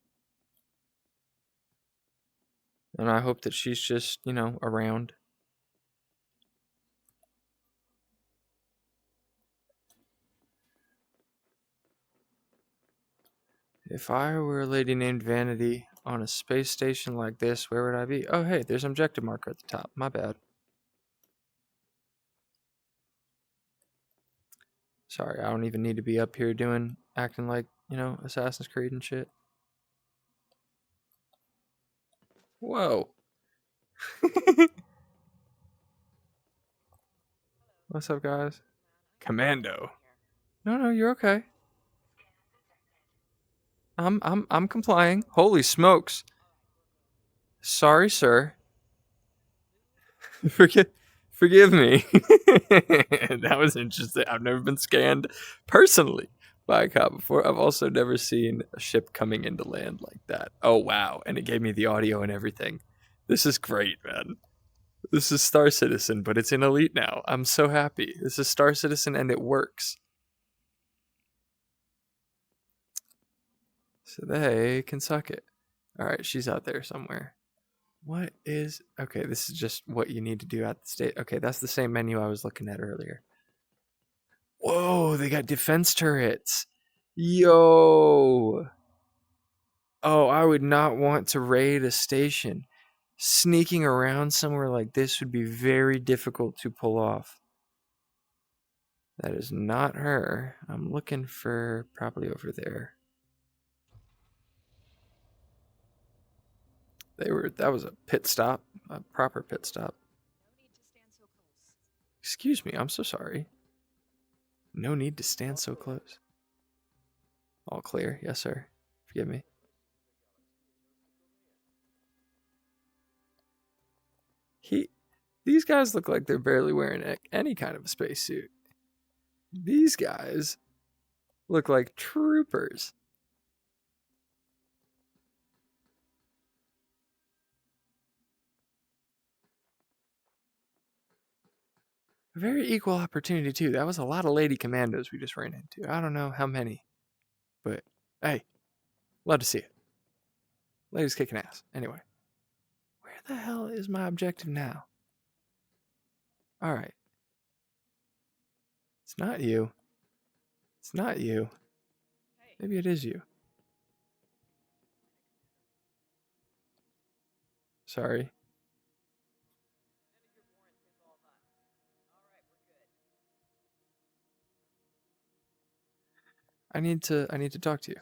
And I hope that she's just, around. If I were a lady named Vanity, On a space station like this, where would I be? Oh, hey, there's an objective marker at the top. My bad. Sorry, I don't even need to be up here acting like, Assassin's Creed and shit. Whoa. What's up, guys? Commando. No, you're okay. I'm complying. Holy smokes. Sorry, sir. Forgive me. That was interesting. I've never been scanned personally by a cop before. I've also never seen a ship coming into land like that. Oh wow. And it gave me the audio and everything. This is great, man. This is Star Citizen, but it's in Elite now. I'm so happy. This is Star Citizen and it works. So they can suck it. Alright, she's out there somewhere. What is... Okay, this is just what you need to do at the state. Okay, that's the same menu I was looking at earlier. Whoa, they got defense turrets. Yo. Oh, I would not want to raid a station. Sneaking around somewhere like this would be very difficult to pull off. That is not her. I'm looking for probably over there. That was a pit stop, a proper pit stop. Excuse me, I'm so sorry. No need to stand so close. All clear, yes sir. Forgive me. These guys look like they're barely wearing any kind of a spacesuit. These guys look like troopers. Very equal opportunity too. That was a lot of lady commandos we just ran into. I don't know how many, but hey, love to see it. Ladies kicking ass. Anyway, where the hell is my objective now? All right. It's not you. It's not you. Maybe it is you. Sorry. I need to talk to you.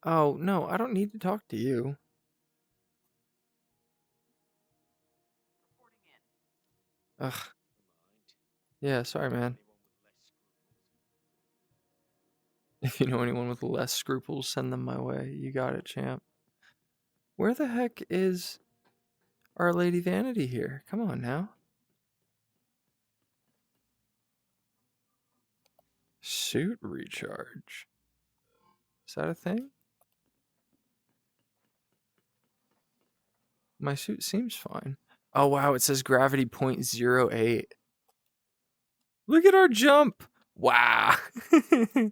Oh, no, I don't need to talk to you. Ugh. Yeah, sorry, man. If you know anyone with less scruples, send them my way. You got it, champ. Where the heck is Our Lady Vanity here? Come on now. Suit recharge. Is that a thing? My suit seems fine. Oh, wow, it says gravity 0.08. Look at our jump. Wow. All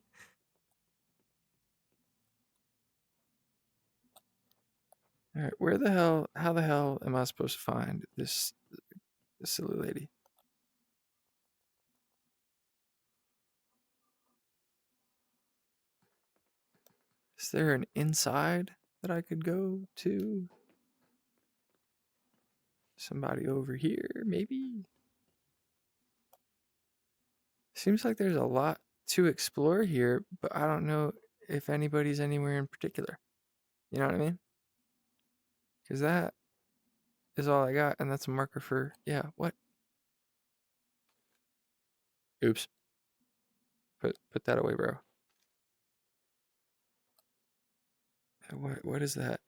right, how the hell am I supposed to find this silly lady? Is there an inside that I could go to? Somebody over here, maybe? Seems like there's a lot to explore here, but I don't know if anybody's anywhere in particular. You know what I mean? Because that is all I got, and that's a marker for, yeah, what? Oops. Put that away, bro. What is that?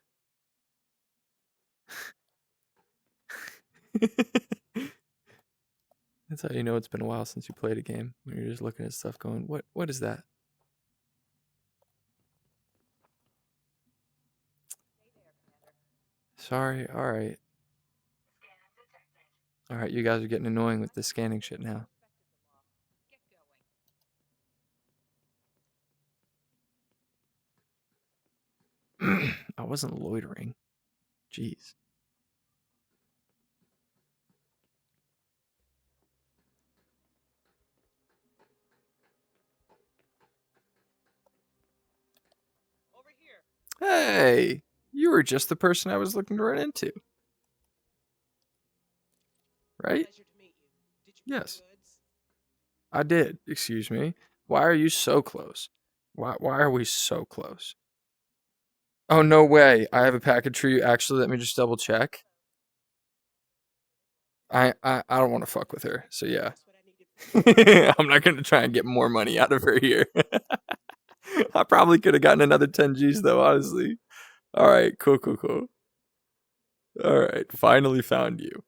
That's how you know it's been a while since you played a game. When you're just looking at stuff going, what is that? Sorry, alright. Alright, you guys are getting annoying with this scanning shit now. I wasn't loitering. Jeez. Hey, you were just the person I was looking to run into. Right? Pleasure to meet you. Did you bring Yes, the goods? I did. Excuse me. Why are you so close? Why are we so close? Oh, no way. I have a package for you. Actually, let me just double check. I don't want to fuck with her. So yeah. Just what I needed for I'm not going to try and get more money out of her here. I probably could have gotten another 10 G's though, honestly. All right, cool, cool, cool. All right, finally found you.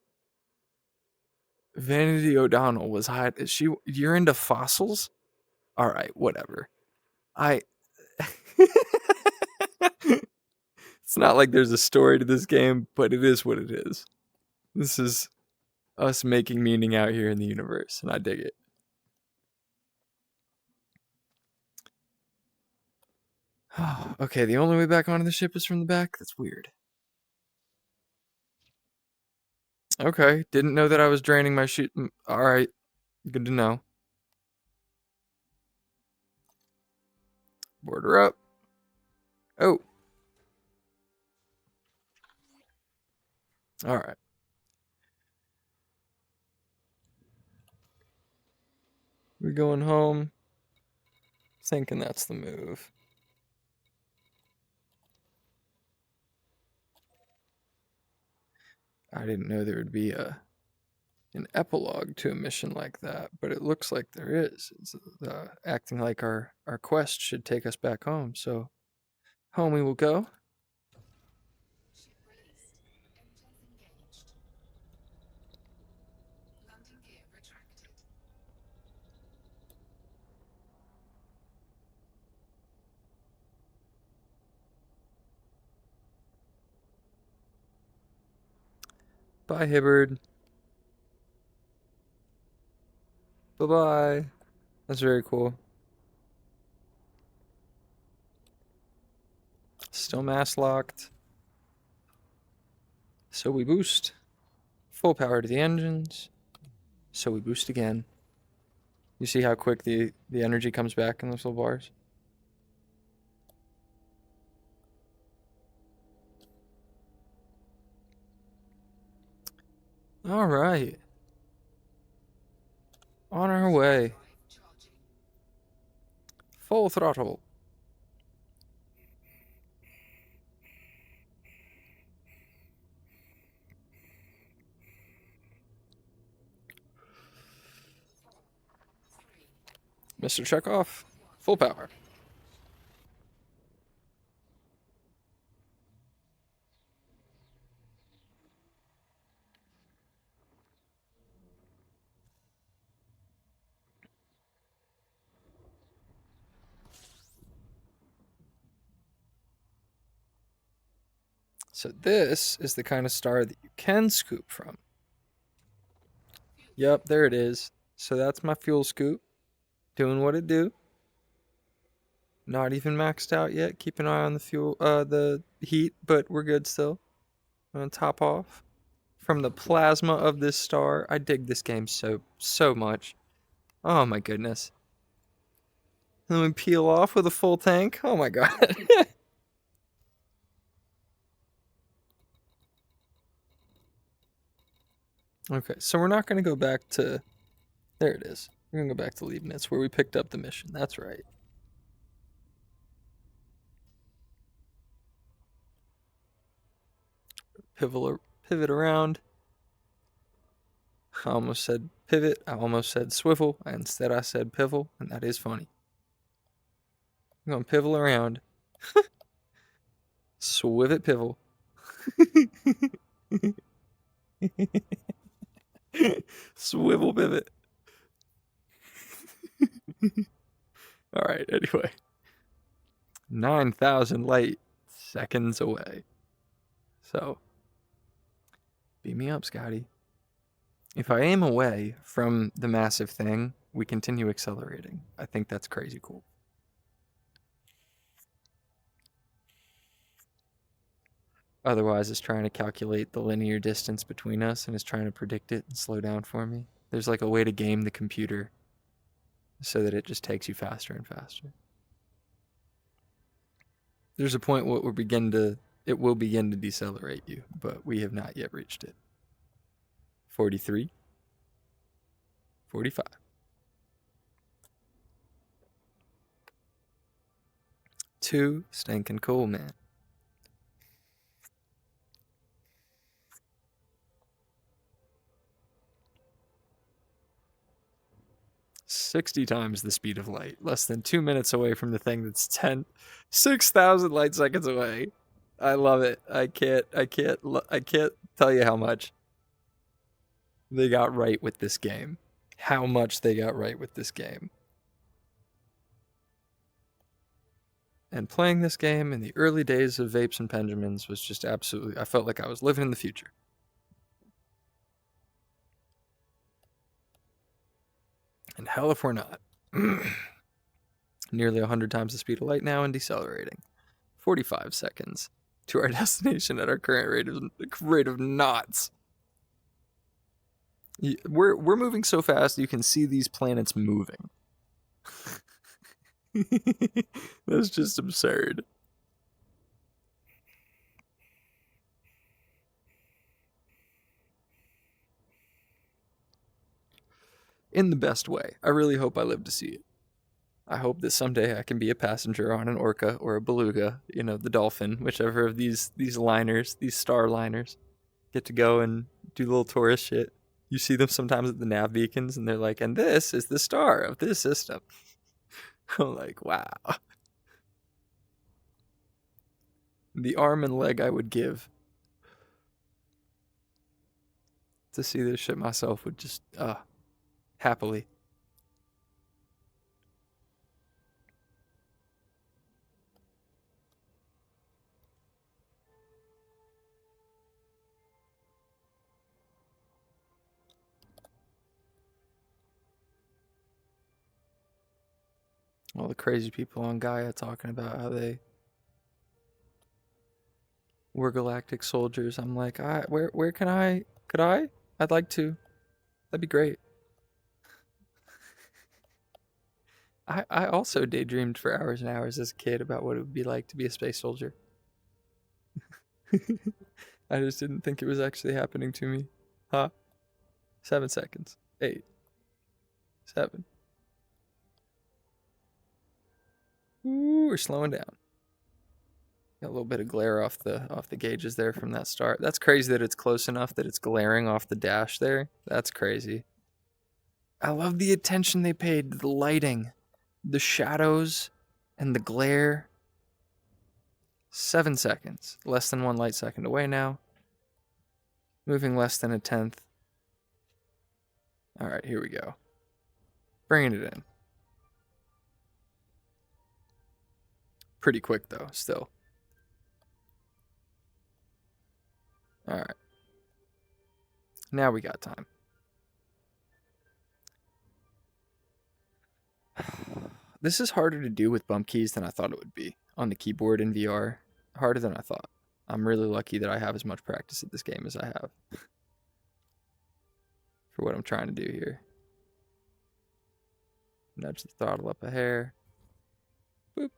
Vanity O'Donnell was high. Is she? You're into fossils? All right, whatever. I. It's not like there's a story to this game, but it is what it is. This is us making meaning out here in the universe, and I dig it. Okay, the only way back onto the ship is from the back? That's weird. Okay, didn't know that I was draining my shoot. Alright, good to know. Board her up. Oh, alright. We're going home. Thinking that's the move. I didn't know there would be an epilogue to a mission like that, but it looks like there is. It's acting like our quest should take us back home, so home we will go. Ship released. Engines engaged. Landing gear retracted. Bye, Hibbard. Bye-bye. That's very cool. Still mass locked. So we boost. Full power to the engines. So we boost again. You see how quick the energy comes back in those little bars? All right. On our way. Charging. Full throttle. Mr. Chekhov, full power. So this is the kind of star that you can scoop from. Yep, there it is. So that's my fuel scoop. Doing what it do. Not even maxed out yet. Keep an eye on the fuel, the heat, but we're good still. I'm gonna top off from the plasma of this star. I dig this game so much. Oh my goodness. And then we peel off with a full tank. Oh my god. Okay, so we're not gonna go back to. There it is. We're gonna go back to Leibniz where we picked up the mission. That's right. Pivot around. I almost said pivot. I almost said swivel. Instead, I said pivel, and that is funny. I'm going to pivel around. Swivot pivel. Swivel pivot. All right, anyway. 9,000 light seconds away. So, beat me up, Scotty. If I aim away from the massive thing, we continue accelerating. I think that's crazy cool. Otherwise, it's trying to calculate the linear distance between us and is trying to predict it and slow down for me. There's like a way to game the computer so that it just takes you faster and faster. There's a point where it will begin to decelerate you, but we have not yet reached it. 43, 45. Too stinking cool, man. "60 times the speed of light, less than 2 minutes away from the thing that's 6,000 light seconds away." I love it. I can't tell you how much they got right with this game. How much they got right with this game. And playing this game in the early days of Vapes and Pendulums was just absolutely, I felt like I was living in the future. And hell if we're not. Nearly 100 times the speed of light now and decelerating. 45 seconds to our destination at our current rate of knots. We're moving so fast you can see these planets moving. That's just absurd. In the best way. I really hope I live to see it. I hope that someday I can be a passenger on an orca or a beluga, the dolphin, whichever of these liners, these star liners, get to go and do little tourist shit. You see them sometimes at the nav beacons, and they're like, "And this is the star of this system." I'm like, wow. The arm and leg I would give to see this shit myself would just, happily. All the crazy people on Gaia talking about how they were galactic soldiers. I'm like, where could I? I'd like to. That'd be great. I also daydreamed for hours and hours as a kid about what it would be like to be a space soldier. I just didn't think it was actually happening to me. Huh? 7 seconds. 8. 7. Ooh, we're slowing down. Got a little bit of glare off the gauges there from that start. That's crazy that it's close enough that it's glaring off the dash there. That's crazy. I love the attention they paid to the lighting, the shadows, and the glare. 7 seconds. Less than 1 light second away now. Moving less than a tenth. Alright, here we go. Bringing it in. Pretty quick though, still. Alright. Now we got time. This is harder to do with bump keys than I thought it would be on the keyboard in VR. Harder than I thought. I'm really lucky that I have as much practice at this game as I have. For what I'm trying to do here. Nudge the throttle up a hair. Boop.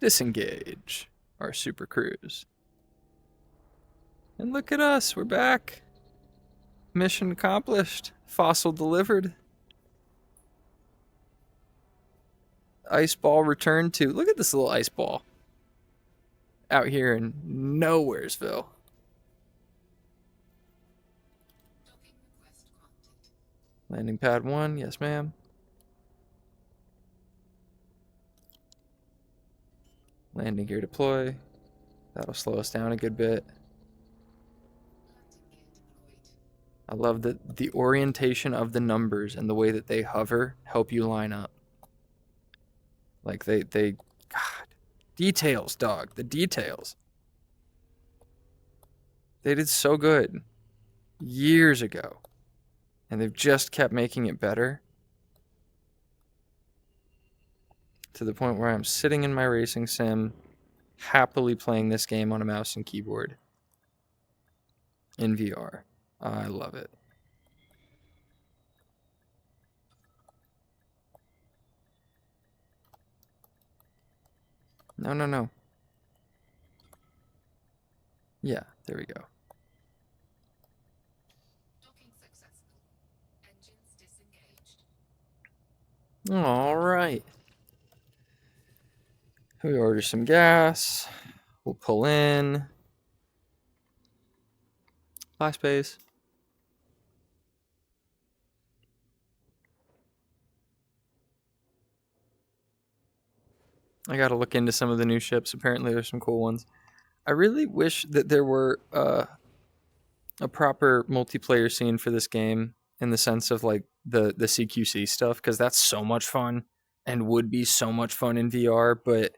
Disengage our super cruise. And look at us, we're back. Mission accomplished. Fossil delivered. Ice ball returned to. Look at this little ice ball. Out here in Nowheresville. Docking request granted. Landing pad 1, yes ma'am. Landing gear deploy. That'll slow us down a good bit. Landing gear deployed. I love that the orientation of the numbers and the way that they hover help you line up. Like they God, details, dog, the details. They did so good years ago, and they've just kept making it better to the point where I'm sitting in my racing sim, happily playing this game on a mouse and keyboard in VR. I love it. No, no, no. Yeah, there we go. Docking successful. Engines disengaged. All right. We order some gas. We'll pull in. Fly space. I gotta look into some of the new ships. Apparently, there's some cool ones. I really wish that there were a proper multiplayer scene for this game in the sense of like the CQC stuff, because that's so much fun and would be so much fun in VR. But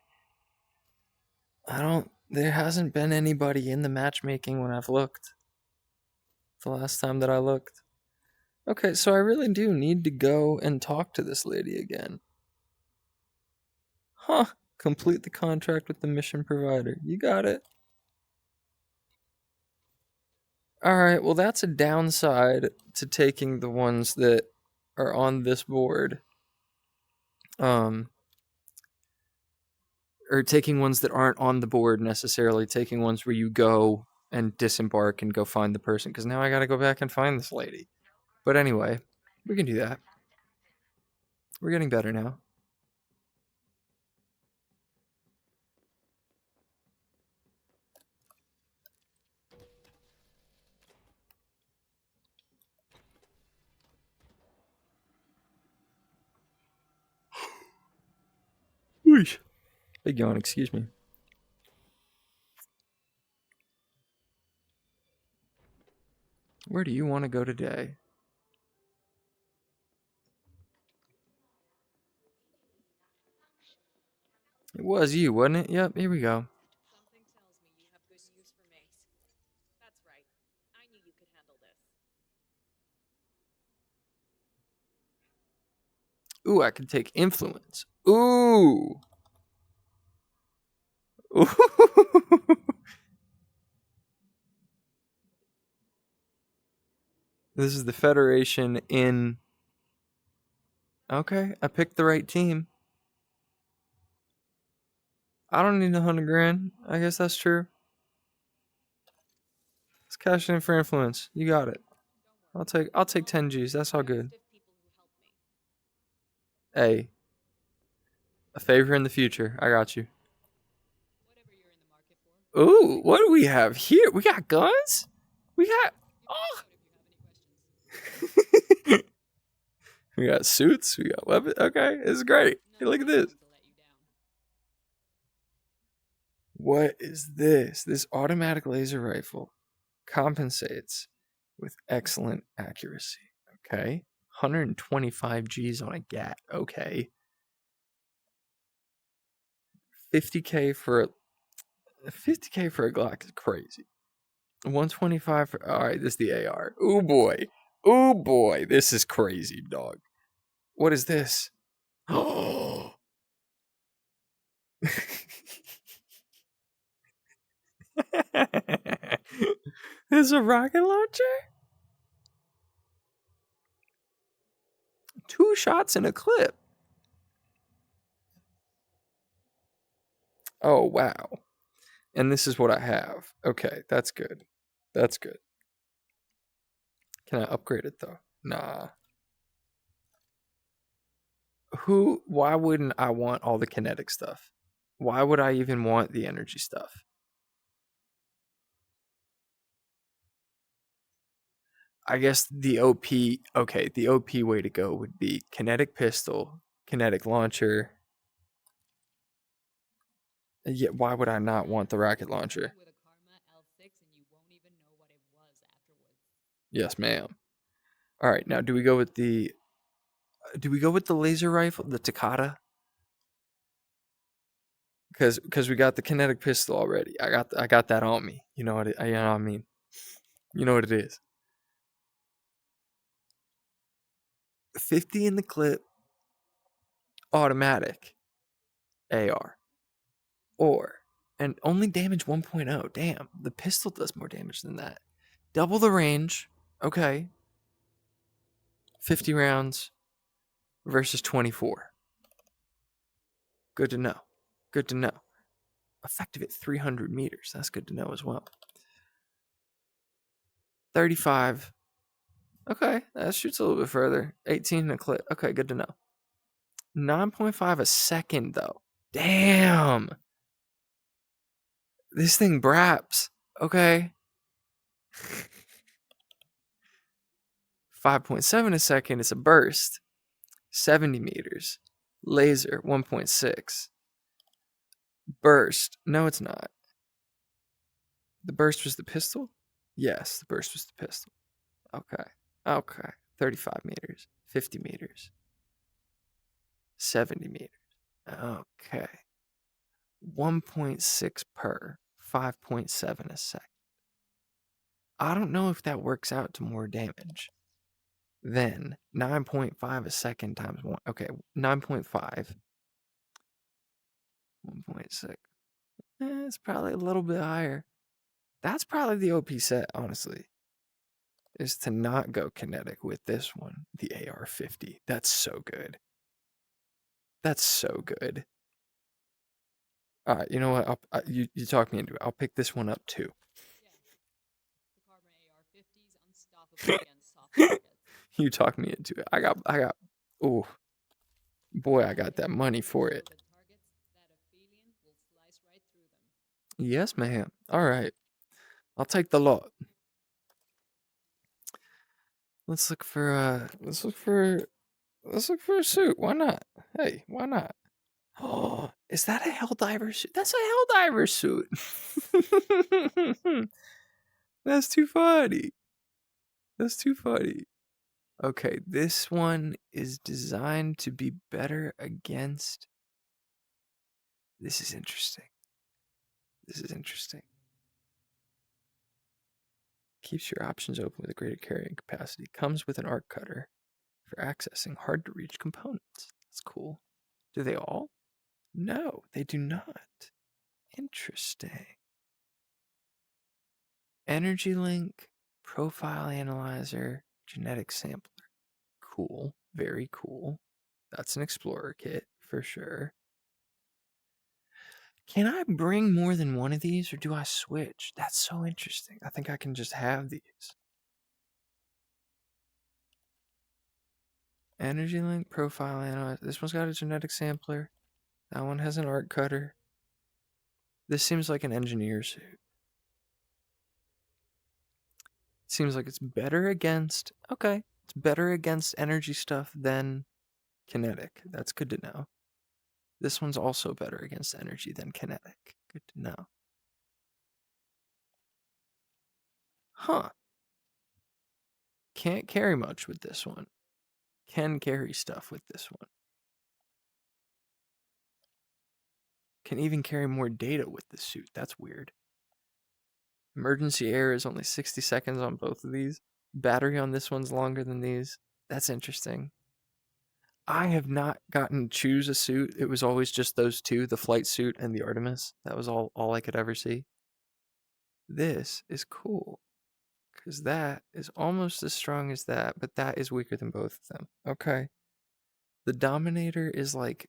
there hasn't been anybody in the matchmaking when I've looked. The last time that I looked. Okay, so I really do need to go and talk to this lady again. Huh. Complete the contract with the mission provider. You got it. Alright, well, that's a downside to taking the ones that are on this board. Or taking ones that aren't on the board necessarily, taking ones where you go and disembark and go find the person, because now I gotta go back and find this lady. But anyway, we can do that. We're getting better now. Whoosh. Big yawn, excuse me. Where do you want to go today? It was you, wasn't it? Yep, here we go. Something tells me you have good use for mace. That's right. I knew you could handle this. Ooh, I can take influence. Ooh. Ooh. This is the Federation in... Okay, I picked the right team. I don't need 100 grand. I guess that's true. Let's cash in for influence. You got it. I'll take 10 G's. That's all good. Hey, a favor in the future. I got you. Ooh, what do we have here? We got guns? We got... Oh! We got suits. We got weapons. Okay, this is great. Hey, look at this. What is this? This automatic laser rifle compensates with excellent accuracy. Okay. 125 G's on a GAT. Okay. 50K for a 50K for a Glock is crazy. 125 for... All right, this is the AR. Ooh boy. Ooh boy. This is crazy, dog. What is this? Oh. This is a rocket launcher? 2 shots in a clip. Oh, wow. And this is what I have. Okay, that's good. That's good. Can I upgrade it though? Nah. Why wouldn't I want all the kinetic stuff? Why would I even want the energy stuff? I guess the OP way to go would be kinetic pistol, kinetic launcher. Yeah, why would I not want the rocket launcher? Yes, ma'am. All right, now do we go with the laser rifle, the Takata? Because we got the kinetic pistol already. I got that on me. You know what I mean? You know what it is. 50 in the clip, automatic, AR, and only damage 1.0. Damn, the pistol does more damage than that. Double the range. Okay. 50 rounds versus 24. Good to know. Good to know. effective at 300 meters. That's good to know as well. 35. Okay, that shoots a little bit further. 18 a clip. Okay, good to know. 9.5 a second, though. Damn. This thing braps. Okay. 5.7 a second is a burst. 70 meters. Laser, 1.6. Burst. No, it's not. The burst was the pistol? Yes, the burst was the pistol. Okay. Okay. 35 meters. 50 meters. 70 meters. Okay. 1.6 per. 5.7 a second. I don't know if that works out to more damage than 9.5 a second times 1. Okay, 9.5. 1.6. It's probably a little bit higher. That's probably the OP set, honestly. Is to not go kinetic with this one, the AR-50. That's so good. That's so good. All right, you know what? You talk me into it. I'll pick this one up too. Yeah. The carbon AR-50's unstoppable against soft targets. You talk me into it. I got. Oh, boy, I got that money for it. The targets that Aphelion will slice right through them. Yes, ma'am. All right, I'll take the lot. Let's look for a suit. Why not? Hey, why not? Oh, is that a Helldiver suit? That's a Helldiver suit. That's too funny. That's too funny. Okay, this one is designed to be better against. This is interesting. This is interesting. Keeps your options open with a greater carrying capacity. Comes with an arc cutter for accessing hard to reach components. That's cool. Do they all? No, they do not. Interesting. Energy link, profile analyzer, genetic sampler. Cool. Very cool. That's an explorer kit for sure. Can I bring more than one of these or do I switch? That's so interesting. I think I can just have these. Energy link, profile analyzer. This one's got a genetic sampler. That one has an arc cutter. This seems like an engineer suit. Seems like it's better against. Okay. It's better against energy stuff than kinetic. That's good to know. This one's also better against energy than kinetic. Good to know. Huh. Can't carry much with this one. Can carry stuff with this one. Can even carry more data with this suit. That's weird. Emergency air is only 60 seconds on both of these. Battery on this one's longer than these. That's interesting. I have not gotten to choose a suit. It was always just those two, the flight suit and the Artemis. That was all I could ever see. This is cool. Because that is almost as strong as that, but that is weaker than both of them. Okay. The Dominator is like...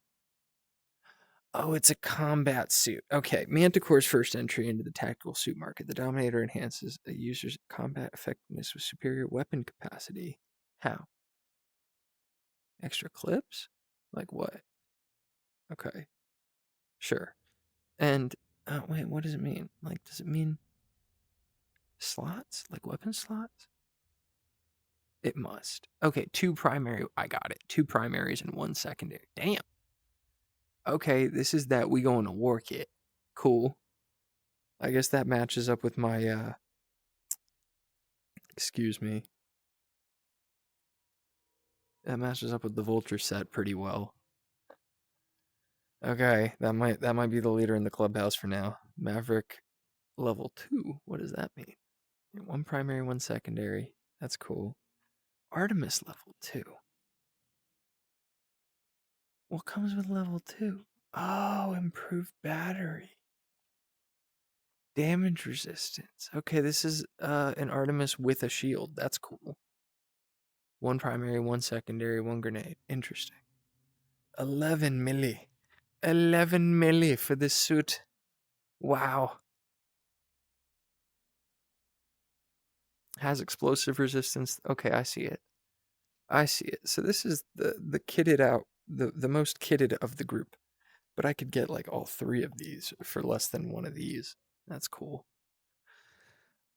Oh, it's a combat suit. Okay, Manticore's first entry into the tactical suit market. The Dominator enhances a user's combat effectiveness with superior weapon capacity. How? Extra clips? Like what? Okay. Sure. And, wait, what does it mean? Like, does it mean slots? Like weapon slots? It must. Okay, 2 primary. I got it. 2 primaries and 1 secondary. Damn. Okay, this is that we go in a war kit. Cool. I guess that matches up with my, excuse me. That matches up with the Vulture set pretty well. Okay, that might be the leader in the clubhouse for now. Maverick level 2. What does that mean? 1 primary, 1 secondary. That's cool. Artemis level 2. What comes with level 2? Oh, improved battery. Damage resistance. Okay, this is an Artemis with a shield. That's cool. 1 primary, 1 secondary, 1 grenade. Interesting. 11 milli. 11 milli for this suit. Wow. Has explosive resistance. Okay, I see it. I see it. So this is the kitted out, the most kitted of the group. But I could get like all 3 of these for less than 1 of these. That's cool.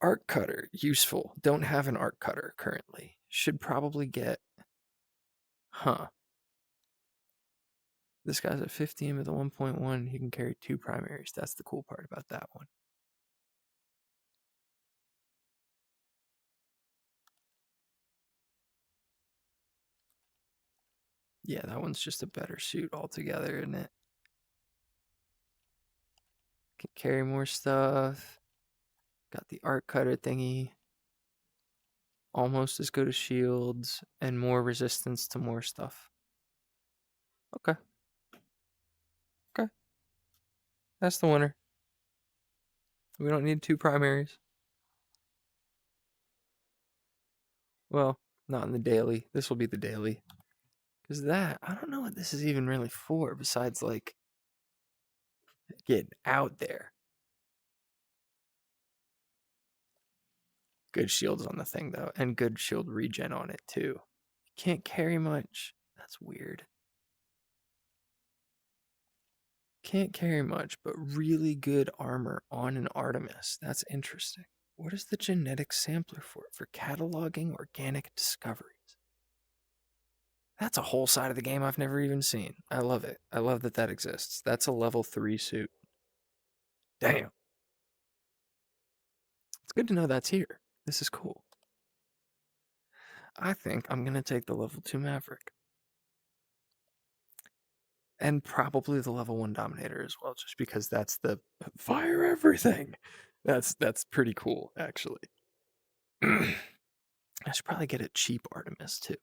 Arc cutter, useful. Don't have an arc cutter currently. Should probably get. Huh. This guy's at 15 with a 1.1. He can carry 2 primaries. That's the cool part about that one. Yeah, that one's just a better suit altogether, isn't it? Can carry more stuff. Got the arc cutter thingy. Almost as good as shields and more resistance to more stuff. Okay. Okay. That's the winner. We don't need 2 primaries. Well, not in the daily. This will be the daily. Because that, I don't know what this is even really for besides like getting out there. Good shields on the thing though, and good shield regen on it too. Can't carry much. That's weird. Can't carry much, but really good armor on an Artemis. That's interesting. What is the genetic sampler for? For cataloging organic discoveries. That's a whole side of the game I've never even seen. I love it. I love that that exists. That's a level 3 suit. Damn. It's good to know that's here. This is cool. I think I'm going to take the level 2 Maverick. And probably the level 1 Dominator as well, just because that's the fire everything. That's pretty cool, actually. I should probably get a cheap Artemis too.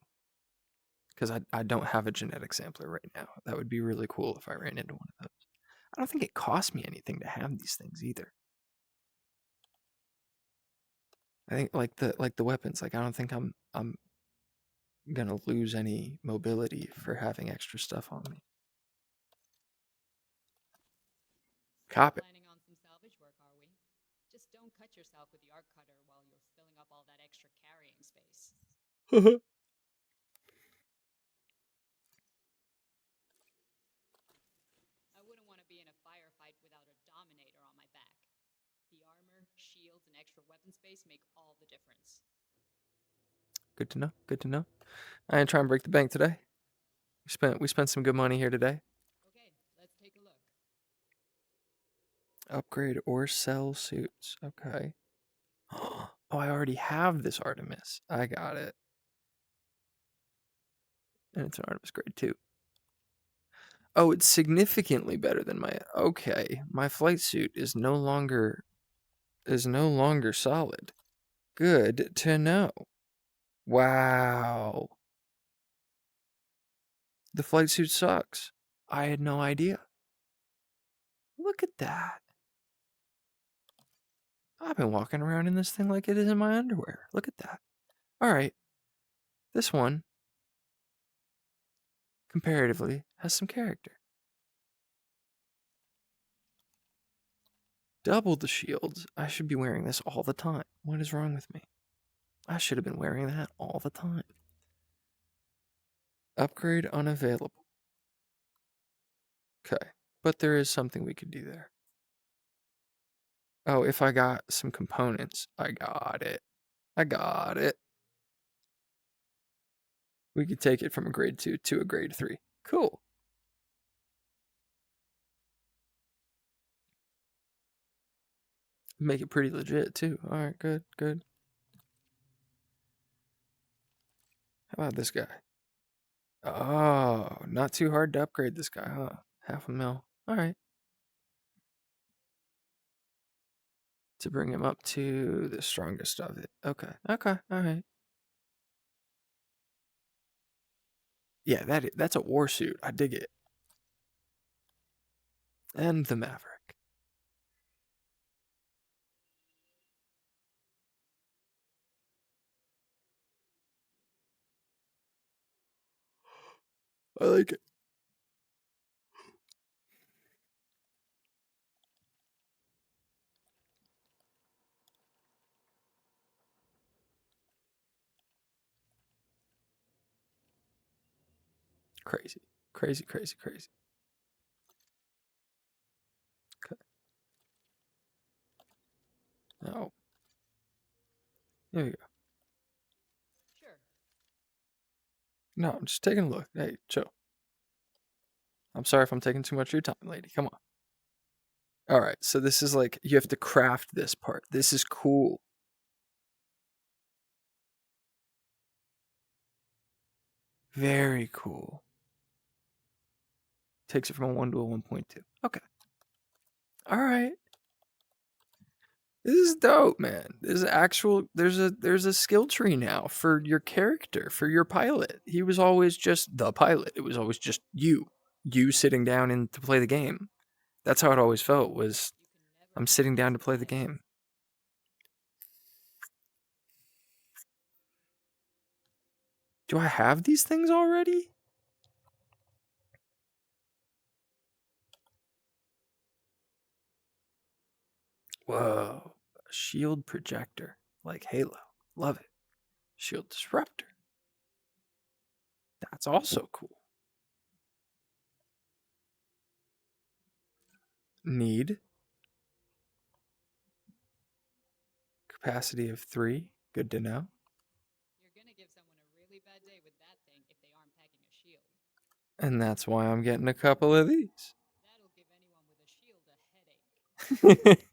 Because I don't have a genetic sampler right now. That would be really cool if I ran into one of those. I don't think it costs me anything to have these things either. I think like the weapons, like I don't think I'm gonna lose any mobility for having extra stuff on me. Cop it. Planning on some salvage work, are we? Just don't cut yourself with the arc cutter while you're filling up all that extra carrying space. I wouldn't want to be in a firefight without a Dominator on my back. The armor, shields, and extra weapon space make all the difference. Good to know. Good to know. I ain't trying to break the bank today. We spent some good money here today. Okay, let's take a look. Upgrade or sell suits. Okay. Oh, I already have this Artemis. I got it. And it's an Artemis grade 2. Oh, it's significantly better than my. Okay, my flight suit is no longer solid. Good to know. Wow. The flight suit sucks. I had no idea. Look at that. I've been walking around in this thing like it is in my underwear. Look at that. All right. This one, comparatively, has some character. Double the shields. I should be wearing this all the time. What is wrong with me? I should have been wearing that all the time. Upgrade unavailable. Okay. But there is something we could do there. Oh, if I got some components, I got it. I got it. We could take it from a grade 2 to a grade 3. Cool. Make it pretty legit, too. Alright, good, good. How about this guy? Oh, not too hard to upgrade this guy, huh? Half a mil. Alright. To bring him up to the strongest of it. Okay, okay, alright. Yeah, that's a war suit. I dig it. And the Maverick. I like it. Crazy. Crazy, crazy, crazy. Okay. Oh. Here you go. Sure. No, I'm just taking a look. Hey, chill. I'm sorry if I'm taking too much of your time, lady. Come on. All right, so this is like, you have to craft this part. This is cool. Very cool. Takes it from a 1 to a 1.2. Okay. All right. This is dope, man. There's actual there's a skill tree now for your character, for your pilot. He was always just the pilot. It was always just you sitting down and to play the game. That's how it always felt, was You can never I'm be sitting down to too play the fast. game. Do I have these things already? Whoa. A shield projector. Like Halo. Love it. Shield disruptor. That's also cool. Need. Capacity of 3. Good to know. You're gonna give someone a really bad day with that thing if they aren't packing a shield. And that's why I'm getting a couple of these. That'll give anyone with a shield a headache. Good choice.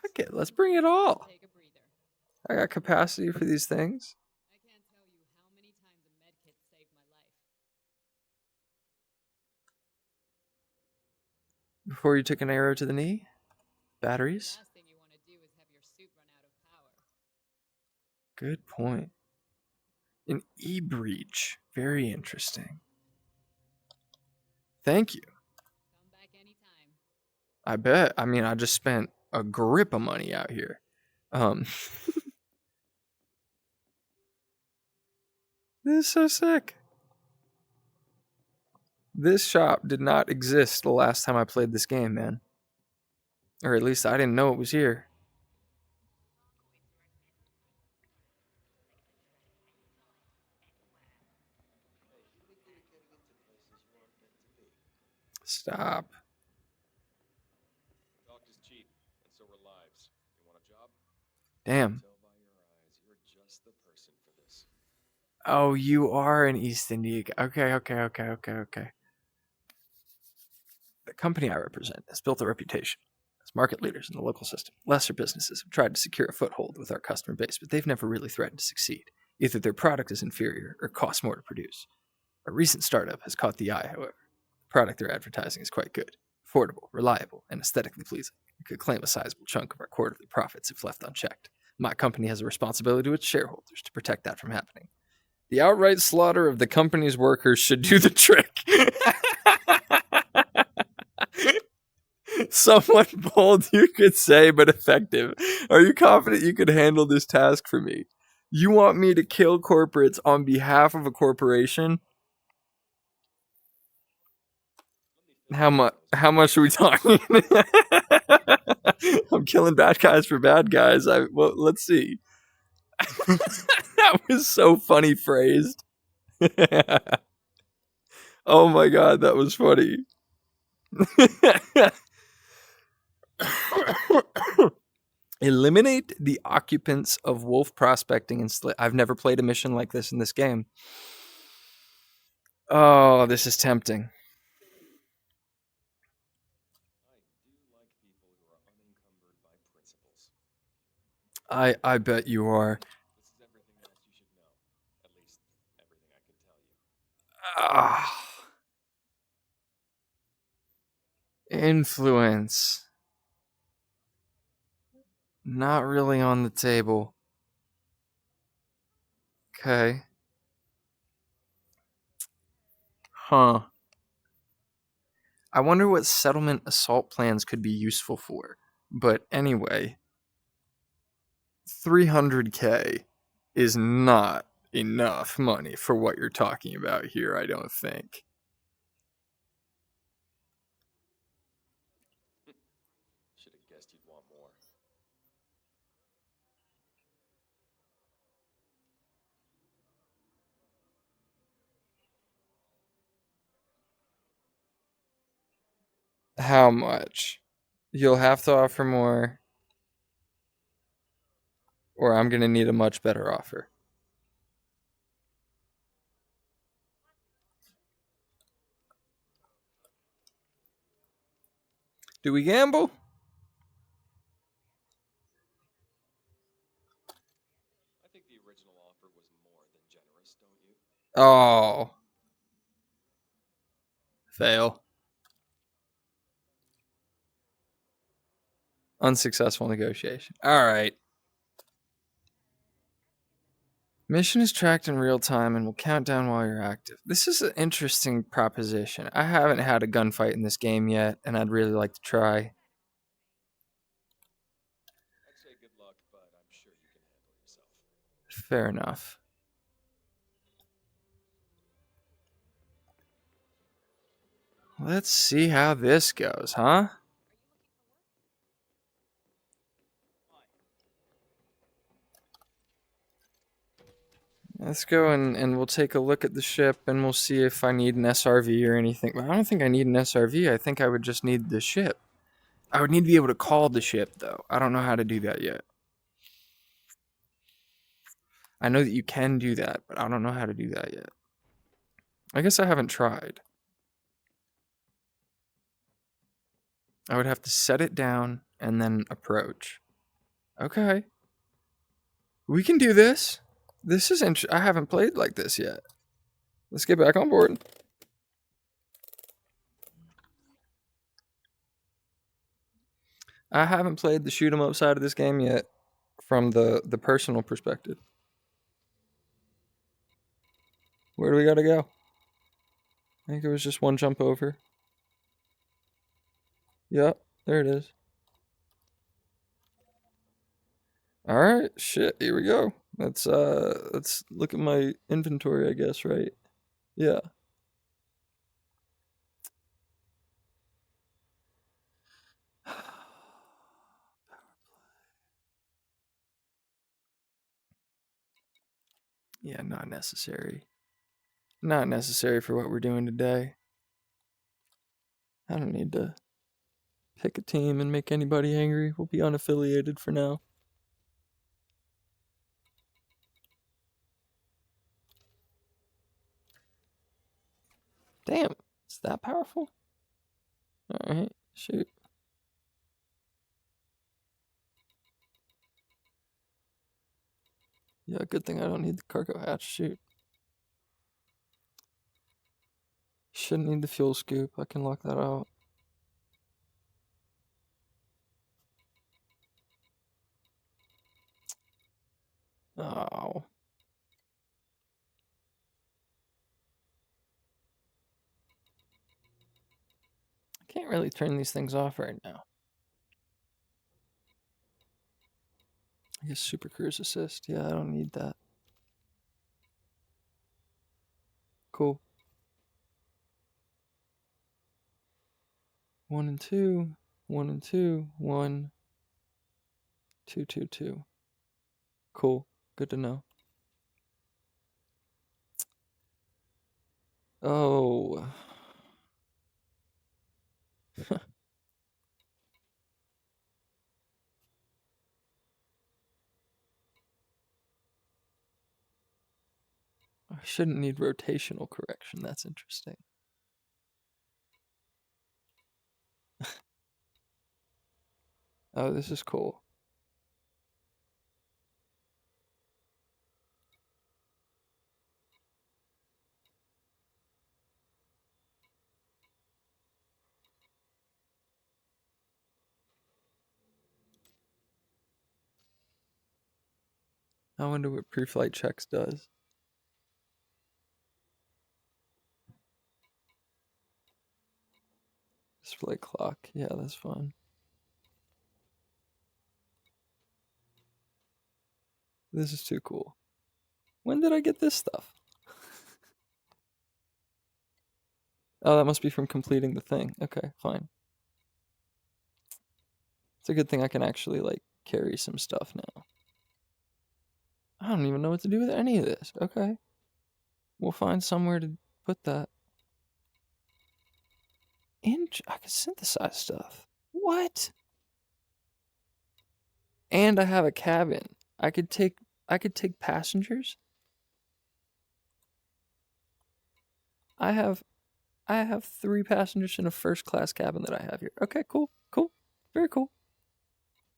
Fuck it, let's bring it all. Take a breather. I got capacity for these things. I can't tell you how many times a med kit saved my life. Before you took an arrow to the knee? The Batteries? last thing you want to do is have your suit run out of power. Good point. An e-breach. Very interesting. Thank you. Come back anytime. I bet. I mean, I just spent a grip of money out here. This is so sick. This shop did not exist the last time I played this game, man. Or at least I didn't know it was here. Stop. Talk is cheap, and so are lives. You want a job? Damn. Tell by your eyes, you're just the person for this. Oh, you are an East India guy. Okay. The company I represent has built a reputation as market leaders in the local system. Lesser businesses have tried to secure a foothold with our customer base, but they've never really threatened to succeed. Either their product is inferior or costs more to produce. A recent startup has caught the eye, however. The product they're advertising is quite good, affordable, reliable, and aesthetically pleasing. It could claim a sizable chunk of our quarterly profits if left unchecked. My company has a responsibility to its shareholders to protect that from happening. The outright slaughter of the company's workers should do the trick. Somewhat bold, you could say, but effective. Are you confident you could handle this task for me? You want me to kill corporates on behalf of a corporation? How much? How much are we talking? I'm killing bad guys for bad guys. Well, let's see. That was so funny phrased. Oh my god, that was funny. Eliminate the occupants of wolf prospecting and I've never played a mission like this in this game. Oh, this is tempting. I do like people who are unencumbered by principles. I bet you are. This is everything else you should know. At least, everything I can tell you. Ah, influence. Not really on the table. Okay. Huh. I wonder what settlement assault plans could be useful for. But anyway, 300k is not enough money for what you're talking about here, I don't think. Should have guessed you'd want more. How much? You'll have to offer more, or I'm going to need a much better offer. Do we gamble? I think the original offer was more than generous, don't you? Oh. Fail. Unsuccessful negotiation. All right. Mission is tracked in real time and will count down while you're active. This is an interesting proposition. I haven't had a gunfight in this game yet, and I'd really like to try. I'd say good luck, but I'm sure you can handle yourself. Fair enough. Let's see how this goes, huh? Let's go and we'll take a look at the ship and we'll see if I need an SRV or anything. But I don't think I need an SRV. I think I would just need the ship. I would need to be able to call the ship, though. I don't know how to do that yet. I know that you can do that, but I don't know how to do that yet. I guess I haven't tried. I would have to set it down and then approach. Okay. We can do this. This is I haven't played like this yet. Let's get back on board. I haven't played the shoot 'em up side of this game yet from the personal perspective. Where do we gotta go? I think it was just one jump over. Yep, there it is. Alright, shit, here we go. Let's look at my inventory, I guess, right? Yeah. Yeah, not necessary. Not necessary for what we're doing today. I don't need to pick a team and make anybody angry. We'll be unaffiliated for now. Damn, it's that powerful? Alright, shoot. Yeah, good thing I don't need the cargo hatch. Shoot. Shouldn't need the fuel scoop. I can lock that out. Oh. I can't really turn these things off right now. I guess super cruise assist. Yeah, I don't need that. Cool. 1 and 2. 1 and 2. 1. 2, 2, 2. Cool. Good to know. Oh. I shouldn't need rotational correction. That's interesting. Oh, this is cool. I wonder what pre-flight checks does. Display clock. Yeah, that's fine. This is too cool. When did I get this stuff? Oh, that must be from completing the thing. Okay, fine. It's a good thing I can actually, like, carry some stuff now. I don't even know what to do with any of this. Okay. We'll find somewhere to put that. I can synthesize stuff. What? And I have a cabin. I could take passengers. I have 3 passengers in a first class cabin that I have here. Okay, cool. Very cool.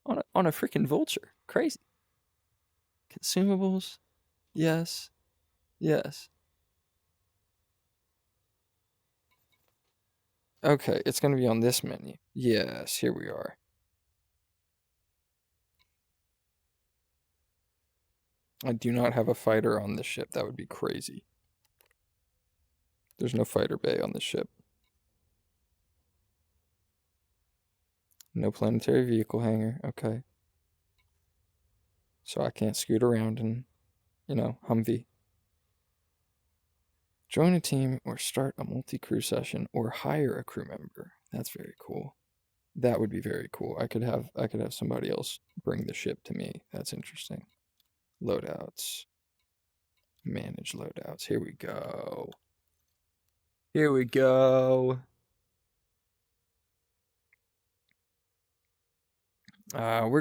On a freaking vulture. Crazy. Consumables. Yes. Okay, it's going to be on this menu. Yes, here we are. I do not have a fighter on this ship. That would be crazy. There's no fighter bay on this ship. No planetary vehicle hangar. Okay. So I can't scoot around in, Humvee. Join a team or start a multi-crew session or hire a crew member. That's very cool. That would be very cool. I could have somebody else bring the ship to me. That's interesting. Loadouts. Manage loadouts. Here we go. We're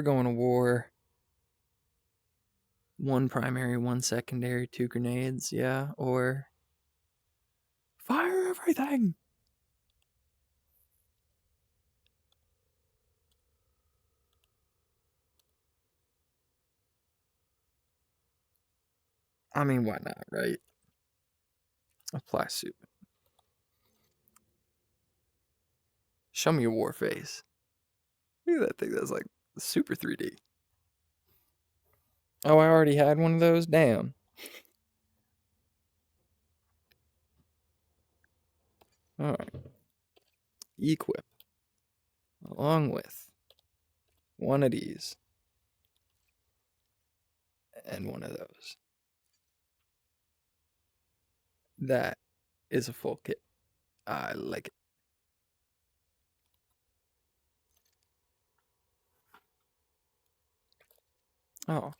going to war. 1 primary, 1 secondary, 2 grenades, yeah, or fire everything. I mean, why not, right? Apply suit. Show me a war face. Look at that thing. That's like super 3D. Oh, I already had one of those? Damn. Alright. Equip. Along with one of these. And one of those. That is a full kit. I like it. Oh.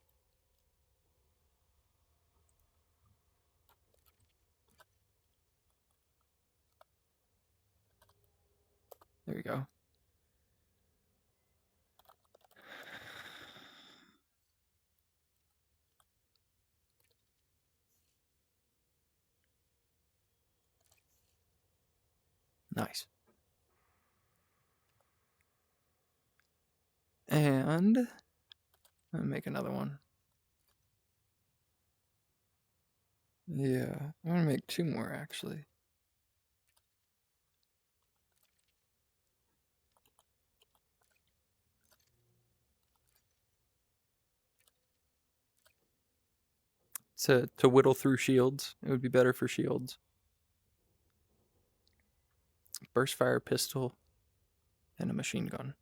There we go. Nice. And I'll make another one. Yeah, I'm gonna make 2 more actually. To whittle through shields. It would be better for shields. Burst fire pistol and a machine gun.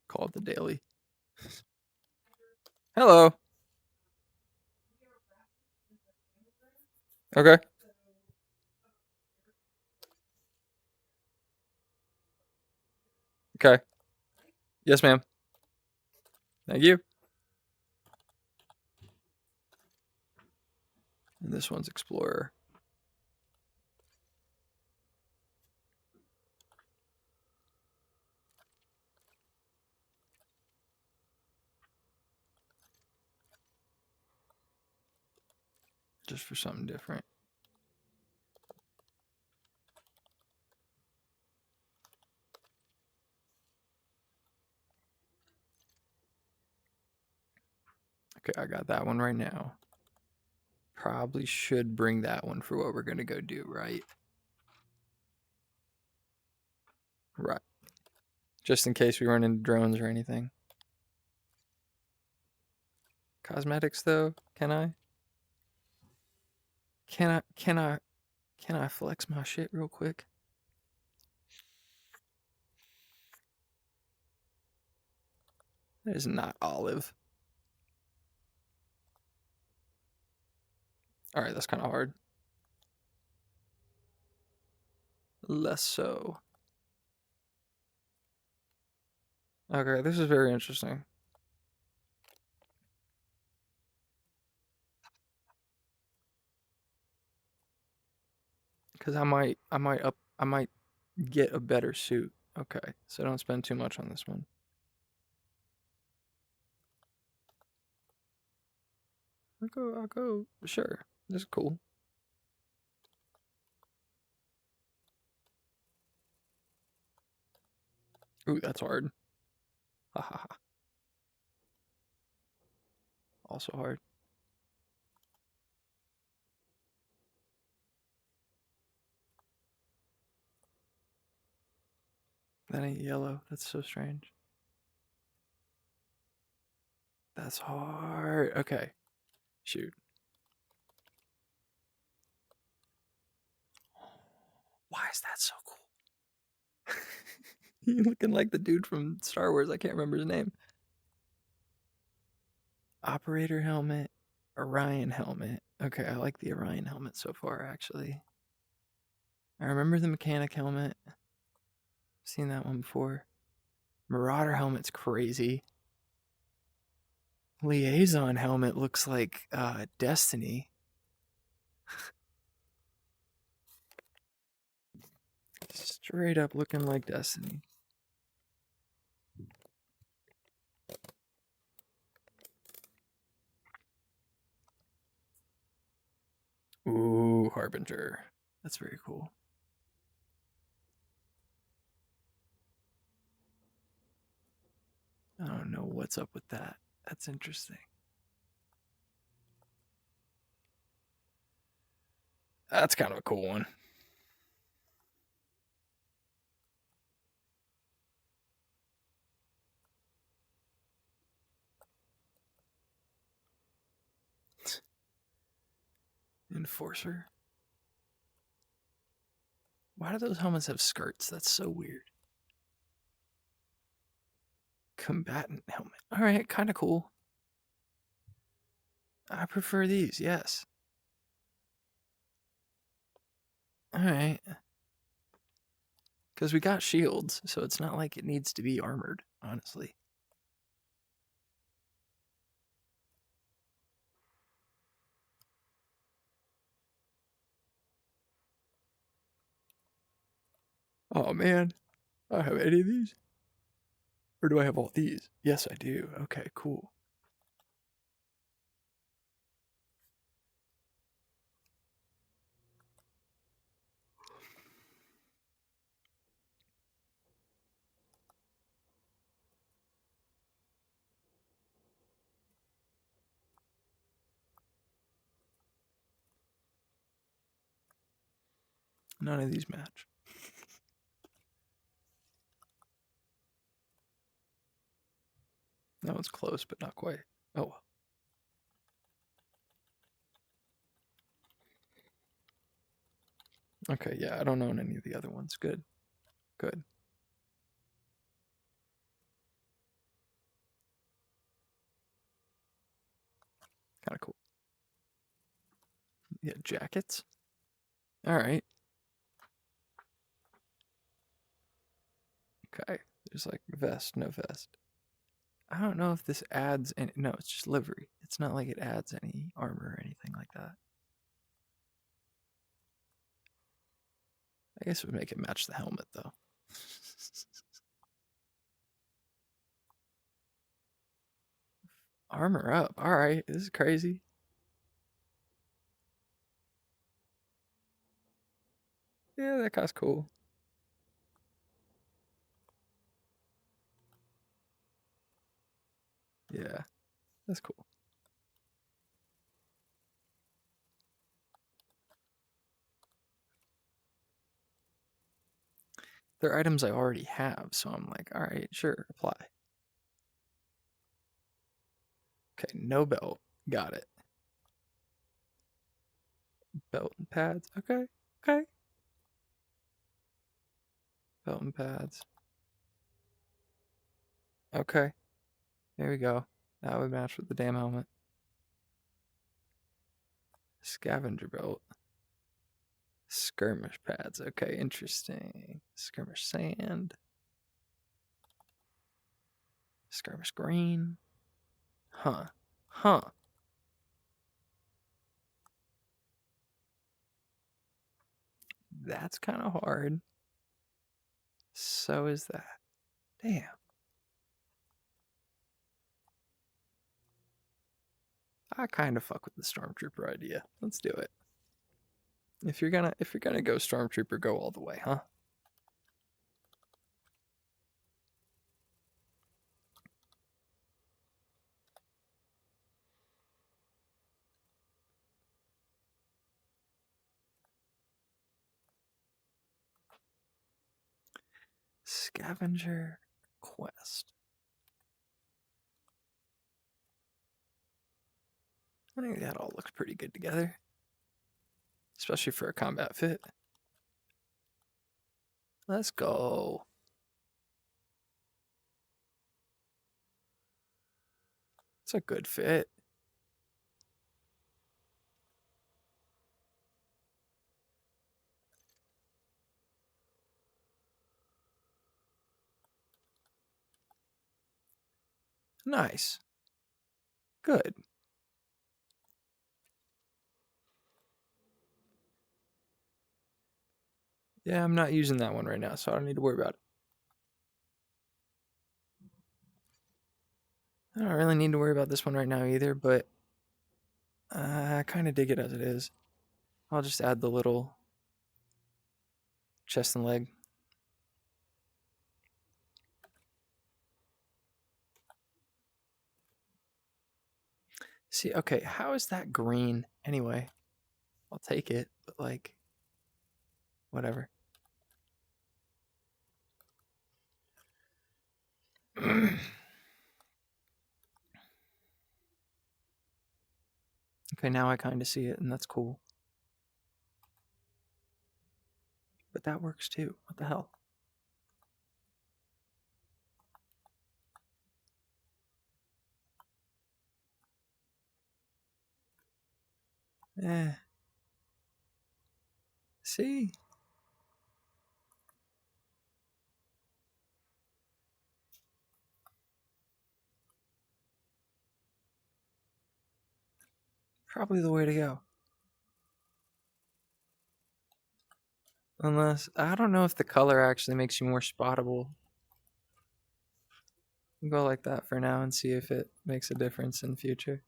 Called the daily. Hello. Okay. Okay. Yes, ma'am. Thank you. And this one's Explorer. Just for something different. Okay, I got that one right now. Probably should bring that one for what we're going to go do, right? Right. Just in case we run into drones or anything. Cosmetics, though, can I? Can I flex my shit real quick? That is not olive. Alright, that's kind of hard. Less so. Okay, this is very interesting. Because I might get a better suit. Okay, so don't spend too much on this one. I'll go. Sure, this is cool. Ooh, that's hard. Ha ha ha. Also hard. That ain't yellow. That's so strange. That's hard. Okay. Shoot. Why is that so cool? You're looking like the dude from Star Wars. I can't remember his name. Operator helmet. Orion helmet. Okay, I like the Orion helmet so far, actually. I remember the mechanic helmet. Seen that one before. Marauder helmet's crazy. Liaison helmet looks like Destiny. Straight up looking like Destiny. Ooh, Harbinger. That's very cool. I don't know what's up with that. That's interesting. That's kind of a cool one. Enforcer. Why do those helmets have skirts? That's so weird. Combatant helmet. All right, kind of cool. I prefer these, yes. All right. Because we got shields, so it's not like it needs to be armored, honestly. Oh man, I don't have any of these. Or do I have all these? Yes, I do. Okay, cool. None of these match. That one's close, but not quite. Oh well. Okay, yeah, I don't own any of the other ones. Good. Good. Kind of cool. Yeah, jackets. All right. Okay. There's like vest, no vest. I don't know if this adds any. No, it's just livery. It's not like it adds any armor or anything like that. I guess it would make it match the helmet, though. Armor up. All right. This is crazy. Yeah, that guy's cool. Yeah, that's cool. They're items I already have, so I'm like, all right, sure, apply. Okay, no belt. Got it. Belt and pads. Okay, okay. Belt and pads. Okay, there we go. That would match with the damn helmet. Scavenger belt. Skirmish pads. Okay, interesting. Skirmish sand. Skirmish green. Huh. Huh. That's kind of hard. So is that. Damn. I kind of fuck with the Stormtrooper idea. Let's do it. If you're gonna go Stormtrooper, go all the way, huh? Scavenger quest. I think that all looks pretty good together. Especially for a combat fit. Let's go. It's a good fit. Nice. Good. Yeah, I'm not using that one right now, so I don't need to worry about it. I don't really need to worry about this one right now either, but I kind of dig it as it is. I'll just add the little chest and leg. See, okay, how is that green anyway? I'll take it, but like, whatever. Okay, now I kind of see it, and that's cool. But that works too. What the hell? Eh. See? Probably the way to go. Unless, I don't know if the color actually makes you more spottable. We'll go like that for now and see if it makes a difference in the future.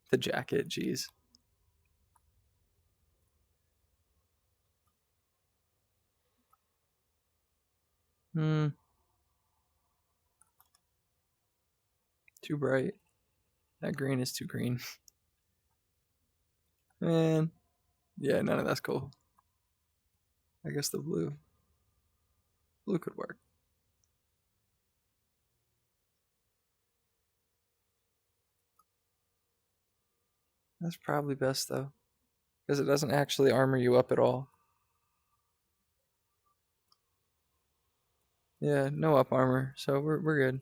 The jacket, jeez. Hmm. Too bright. That green is too green. Man. Yeah, none of that's cool. I guess the blue. Blue could work. That's probably best though. Because it doesn't actually armor you up at all. Yeah, no up armor, so we're good.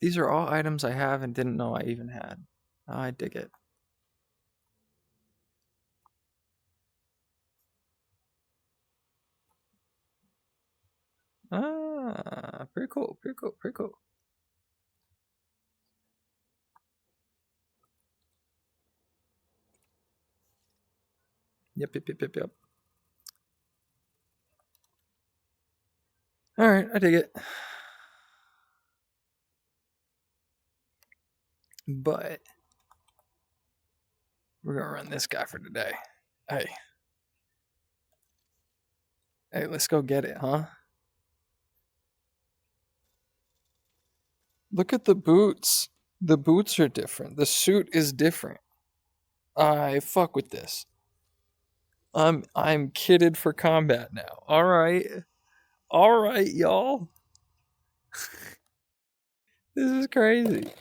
These are all items I have and didn't know I even had. I dig it. Ah, pretty cool, pretty cool, pretty cool. Yep. Alright, I dig it. But we're gonna run this guy for today. Hey. Hey, let's go get it, huh? Look at the boots. The boots are different. The suit is different. I fuck with this. I'm kitted for combat now. Alright. Alright, y'all. This is crazy.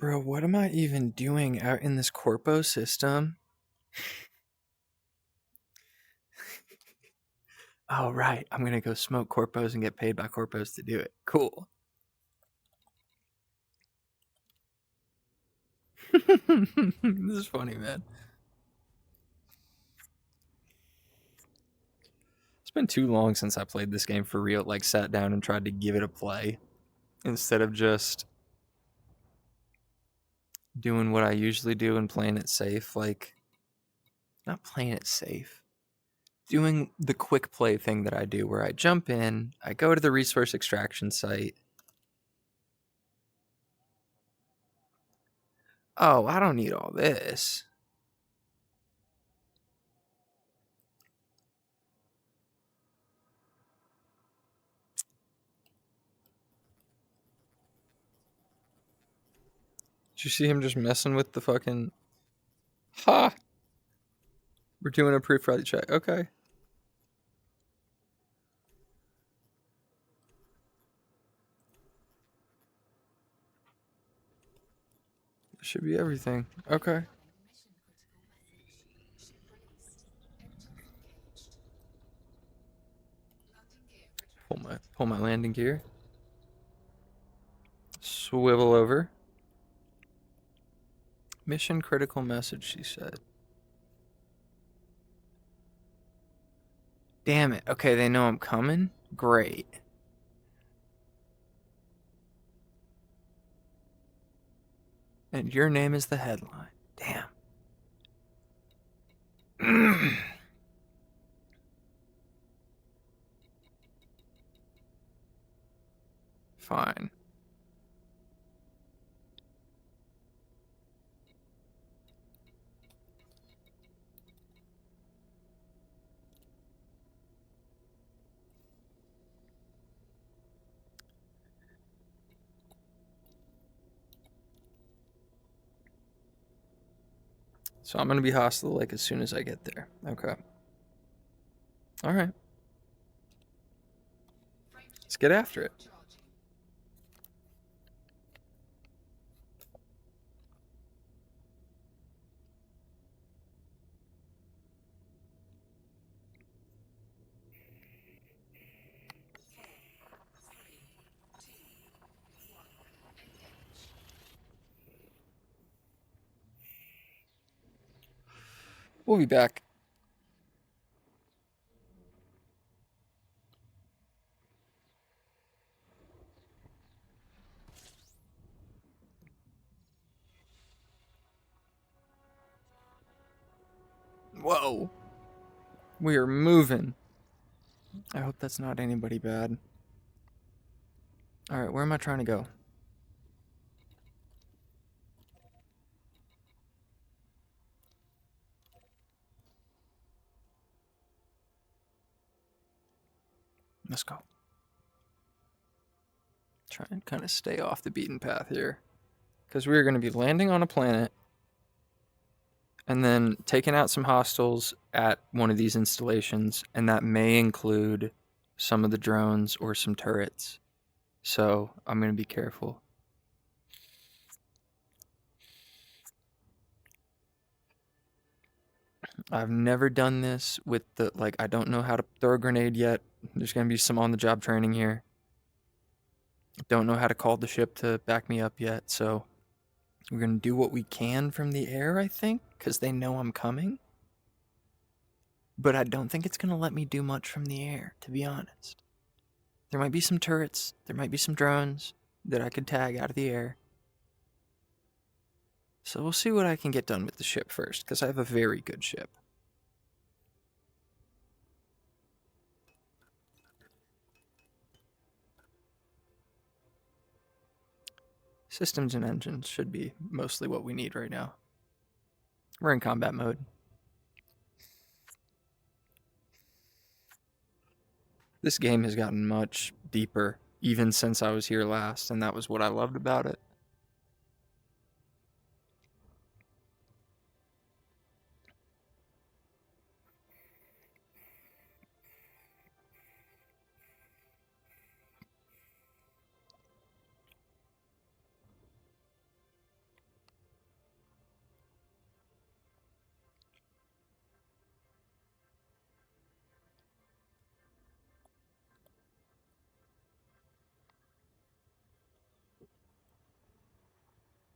Bro, what am I even doing out in this corpo system? Oh, right. I'm going to go smoke corpos and get paid by corpos to do it. Cool. This is funny, man. It's been too long since I played this game for real, like sat down and tried to give it a play instead of just doing what I usually do and playing it safe. Like, not playing it safe, doing the quick play thing that I do where I jump in, I go to the resource extraction site. Oh, I don't need all this. Did you see him just messing with the fucking... Ha! We're doing a pre-Friday check. Okay. That should be everything. Okay. Mission critical message. Ship released. Engines engaged. Landing gear retracted. Pull my landing gear. Swivel over. Mission critical message, she said. Damn it. Okay, they know I'm coming? Great. And your name is the headline. Damn. Fine. So I'm going to be hostile like as soon as I get there. Okay. All right. Let's get after it. Charging. Engage. We'll be back. Whoa. We are moving. I hope that's not anybody bad. All right, where am I trying to go? Let's go. Try and kind of stay off the beaten path here. Because we're going to be landing on a planet and then taking out some hostiles at one of these installations, and that may include some of the drones or some turrets. So I'm going to be careful. I've never done this with the, like, I don't know how to throw a grenade yet. There's going to be some on-the-job training here. Don't know how to call the ship to back me up yet, so we're going to do what we can from the air, I think, because they know I'm coming. But I don't think it's going to let me do much from the air, to be honest. There might be some turrets, there might be some drones that I could tag out of the air. So we'll see what I can get done with the ship first, because I have a very good ship. Systems and engines should be mostly what we need right now. We're in combat mode. This game has gotten much deeper, even since I was here last, and that was what I loved about it.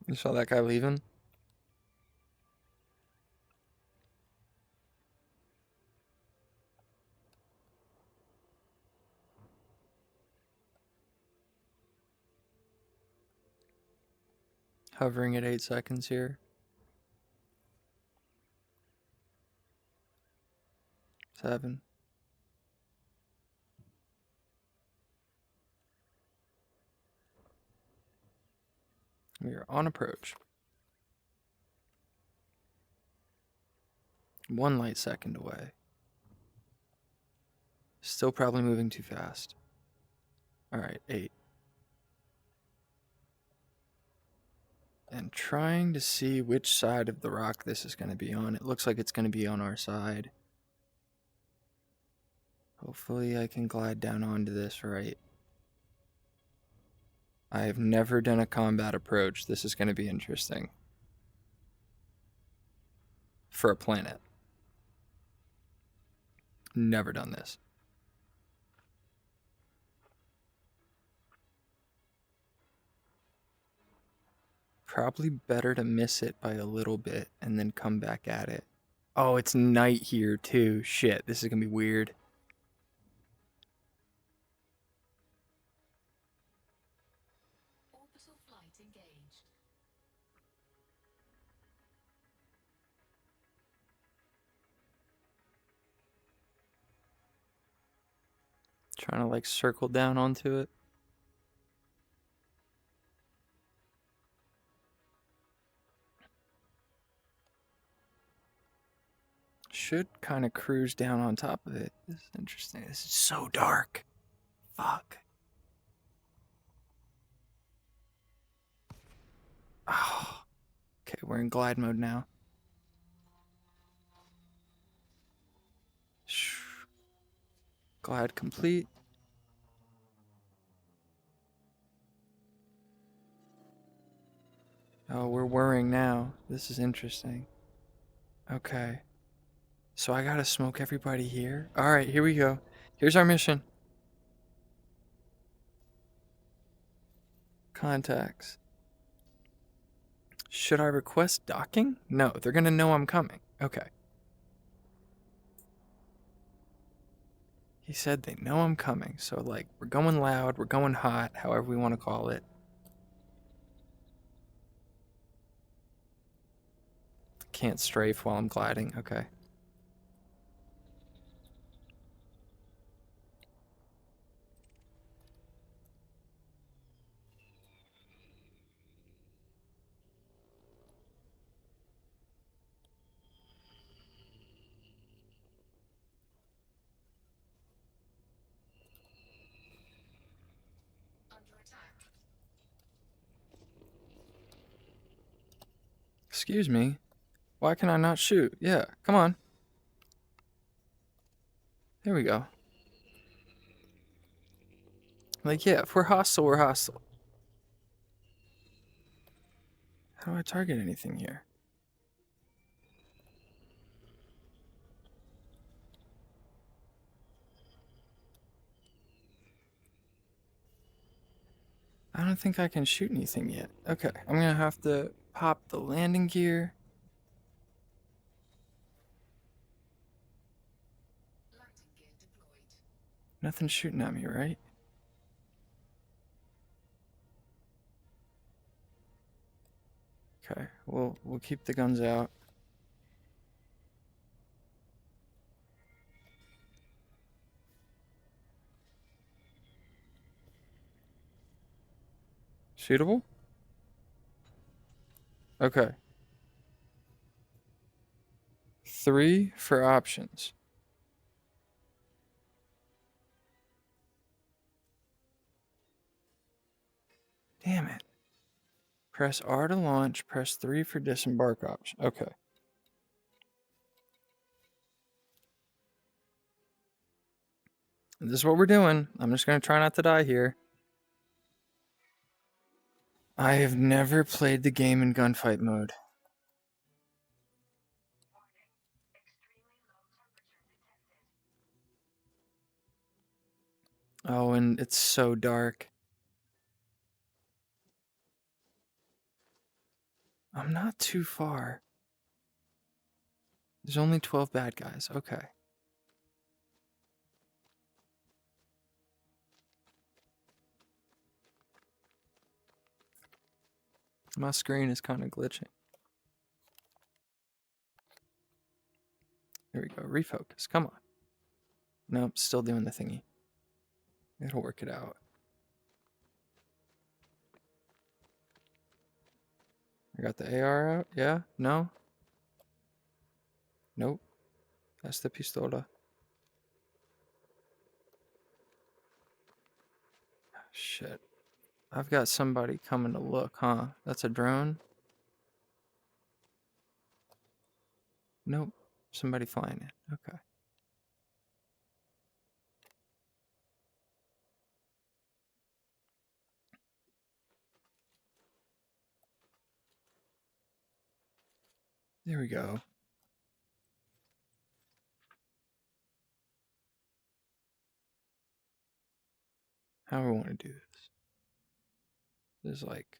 You saw that guy leaving? Hovering at 8 seconds here. 7. We are on approach. 1 light second away. Still probably moving too fast. Alright, 8. And trying to see which side of the rock this is going to be on. It looks like it's going to be on our side. Hopefully I can glide down onto this right. I have never done a combat approach. This is going to be interesting. For a planet. Never done this. Probably better to miss it by a little bit and then come back at it. Oh, it's night here too. Shit, this is going to be weird. Orbital flight engaged. Trying to like circle down onto it. Should kind of cruise down on top of it. This is interesting. This is so dark. Fuck. Oh. Okay, we're in glide mode now. Glide complete. Oh, we're whirring now. This is interesting. Okay. So I gotta smoke everybody here? Alright, here we go. Here's our mission. Contacts. Should I request docking? No, they're gonna know I'm coming. Okay. He said they know I'm coming, so like, we're going loud, we're going hot, however we want to call it. Can't strafe while I'm gliding, okay. Under attack. Excuse me. Why can I not shoot? Yeah, come on. There we go. Like, yeah, if we're hostile, we're hostile. How do I target anything here? I don't think I can shoot anything yet. Okay, I'm gonna have to pop the landing gear. Landing gear deployed. Nothing's shooting at me, right? Okay, we'll keep the guns out. Shootable? Okay. 3 for options. Damn it. Press R to launch, press 3 for disembark option. Okay. This is what we're doing. I'm just going to try not to die here. I have never played the game in gunfight mode. Oh, and it's so dark. I'm not too far. There's only 12 bad guys. Okay. My screen is kind of glitching. There we go. Refocus. Come on. Nope, still doing the thingy. It'll work it out. I got the AR out. Yeah? No? Nope. That's the pistola. Shit. I've got somebody coming to look, huh? That's a drone? Nope. Somebody flying it. Okay. There we go. How do I want to do this? There's like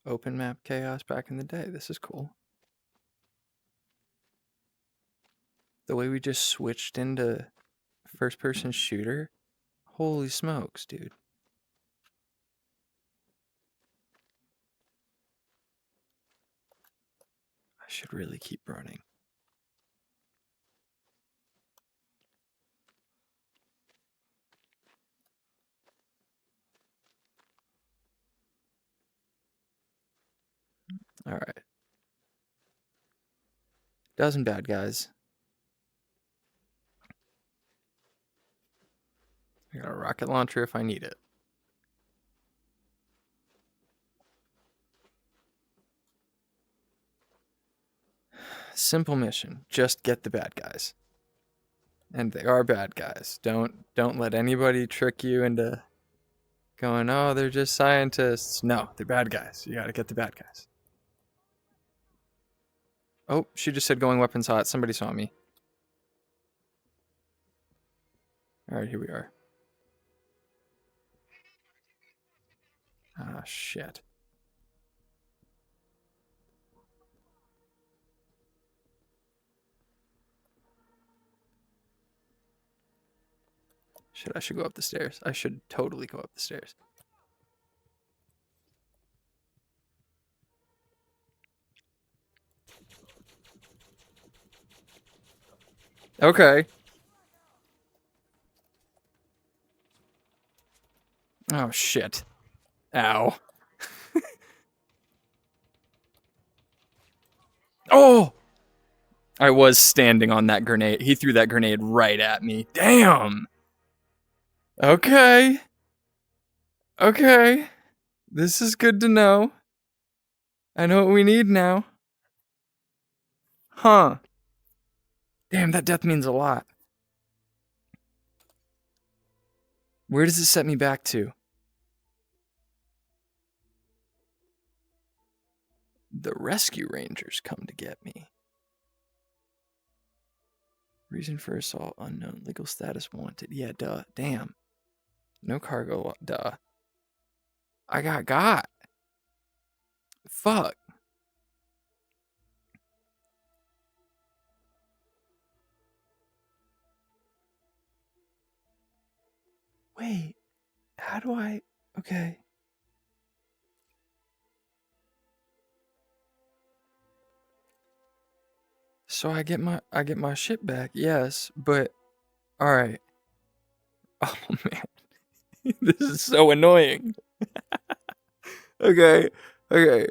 open map chaos back in the day. This is cool. The way we just switched into first person shooter. Holy smokes, dude. I should really keep running. All right. Dozen bad guys. I got a rocket launcher if I need it. Simple mission. Just get the bad guys. And they are bad guys. Don't let anybody trick you into going, "Oh, they're just scientists." No, they're bad guys. You got to get the bad guys. Oh, she just said going weapons hot. Somebody saw me. All right, here we are. Ah, shit. I should go up the stairs. I should totally go up the stairs. Okay. Oh, shit. Ow. Oh! I was standing on that grenade. He threw that grenade right at me. Damn! Okay. Okay. This is good to know. I know what we need now. Huh. Damn, that death means a lot. Where does it set me back to? The rescue rangers come to get me. Reason for assault unknown. Legal status wanted. Yeah, duh. Damn. No cargo. Duh. I got. Fuck. Wait. How do I... Okay. So I get my shit back, yes, but all right. Oh man, this is so annoying. Okay, okay.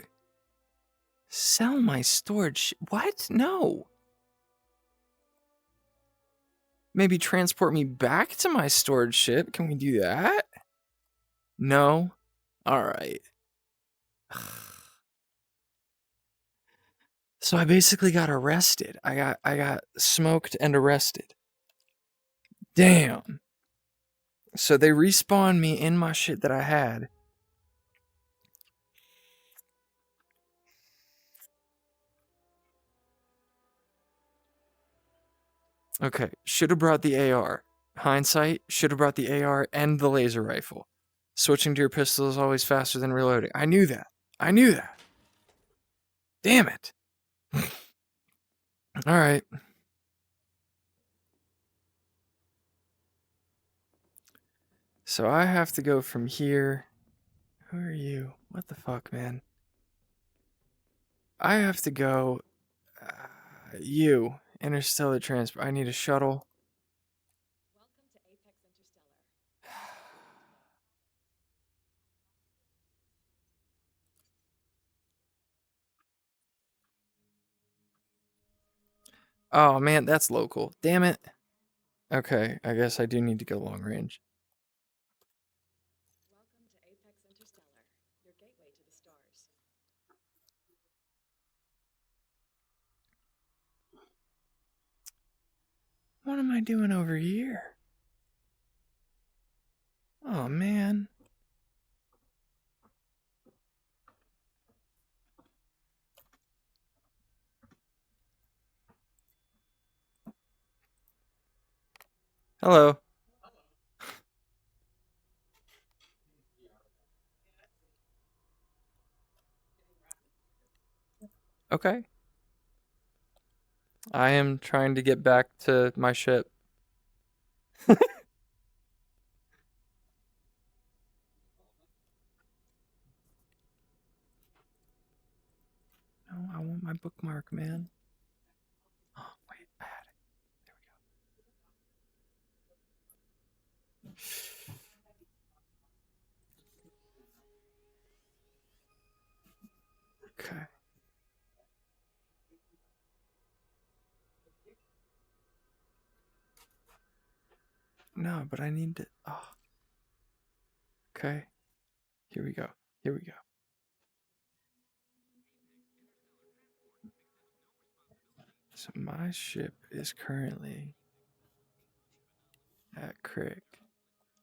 Sell my storage. What? No. Maybe transport me back to my storage ship. Can we do that? No. All right. So I basically got arrested. I got smoked and arrested. Damn. So they respawned me in my shit that I had. Okay, should have brought the AR. Hindsight, should have brought the AR and the laser rifle. Switching to your pistol is always faster than reloading. I knew that. Damn it. All right. So I have to go from here. Who are you? What the fuck, man? I have to go. You. Interstellar transport. I need a shuttle. Welcome to Apex Interstellar. Oh, man, that's local. Damn it. Okay, I guess I do need to go long range. Welcome to Apex Interstellar, your gateway to the stars. What am I doing over here? Oh, man. Hello. Okay. I am trying to get back to my ship. No, I want my bookmark, man. Oh, wait, I had it. There we go. Okay. No, but I need to. Oh. Okay. Here we go. Here we go. So my ship is currently at Crick.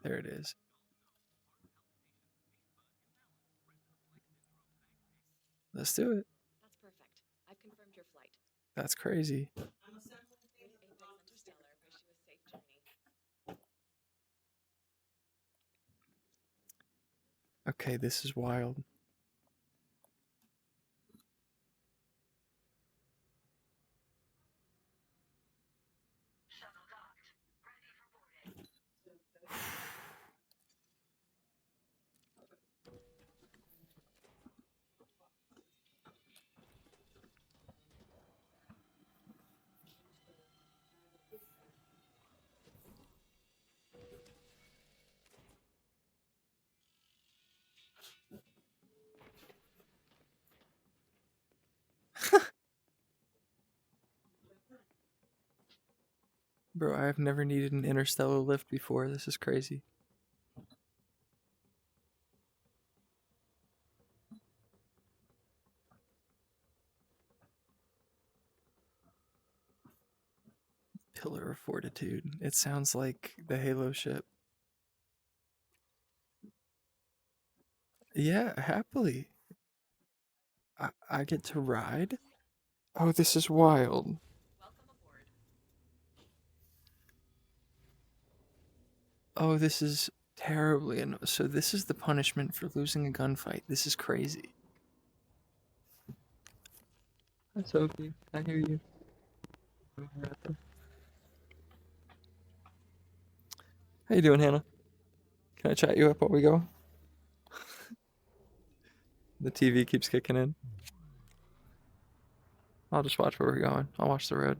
There it is. Let's do it. That's perfect. I've confirmed your flight. That's crazy. We at Apex Interstellar wish you a safe journey. Okay, this is wild. Bro, I have never needed an interstellar lift before. This is crazy. Pillar of Fortitude. It sounds like the Halo ship. Yeah, happily. I get to ride? Oh, this is wild. Welcome aboard. Oh, this is terribly so this is the punishment for losing a gunfight. This is crazy. That's okay. I hear you. How you doing, Hannah? Can I chat you up while we go? The TV keeps kicking in. I'll just watch where we're going. I'll watch the road.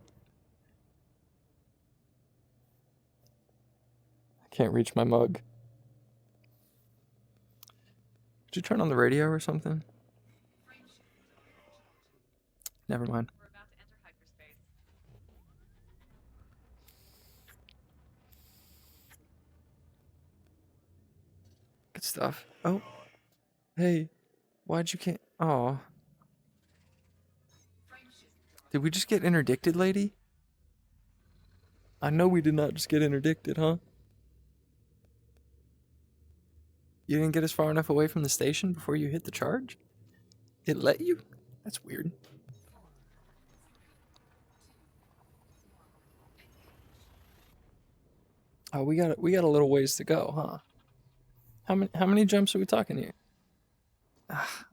I can't reach my mug. Did you turn on the radio or something? Never mind. We're about to enter hyperspace. Good stuff. Oh. Hey. Why'd you can't? Oh. Did we just get interdicted, lady? I know we did not just get interdicted, huh? You didn't get us far enough away from the station before you hit the charge? It let you? That's weird. Oh, we got a little ways to go, huh? How many jumps are we talking here?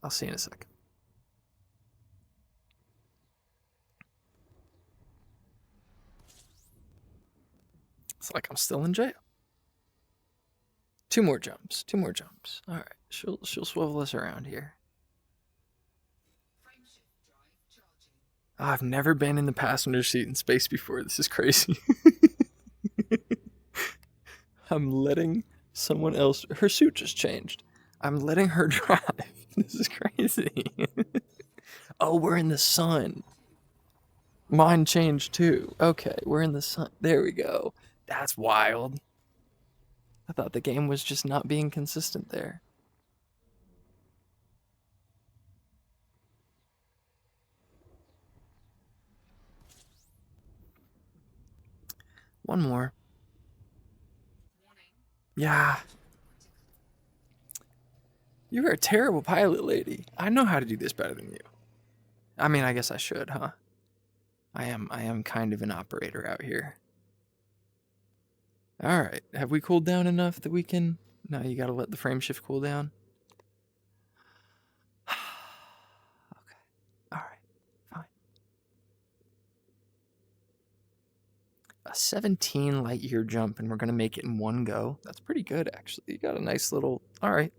I'll see you in a second. It's like I'm still in jail. 2 more jumps. 2 more jumps. All right. She'll swivel us around here. I've never been in the passenger seat in space before. This is crazy. I'm letting someone else. Her suit just changed. I'm letting her drive. This is crazy. Oh, we're in the sun. Mine changed too. Okay, we're in the sun. There we go. That's wild. I thought the game was just not being consistent there. One more. Yeah. You're a terrible pilot, lady. I know how to do this better than you. I mean, I guess I should, huh? I am kind of an operator out here. All right. Have we cooled down enough that we can... No, you gotta let the frame shift cool down. Okay. All right. Fine. A 17 light year jump, and we're gonna make it in one go. That's pretty good, actually. You got a nice little... All right.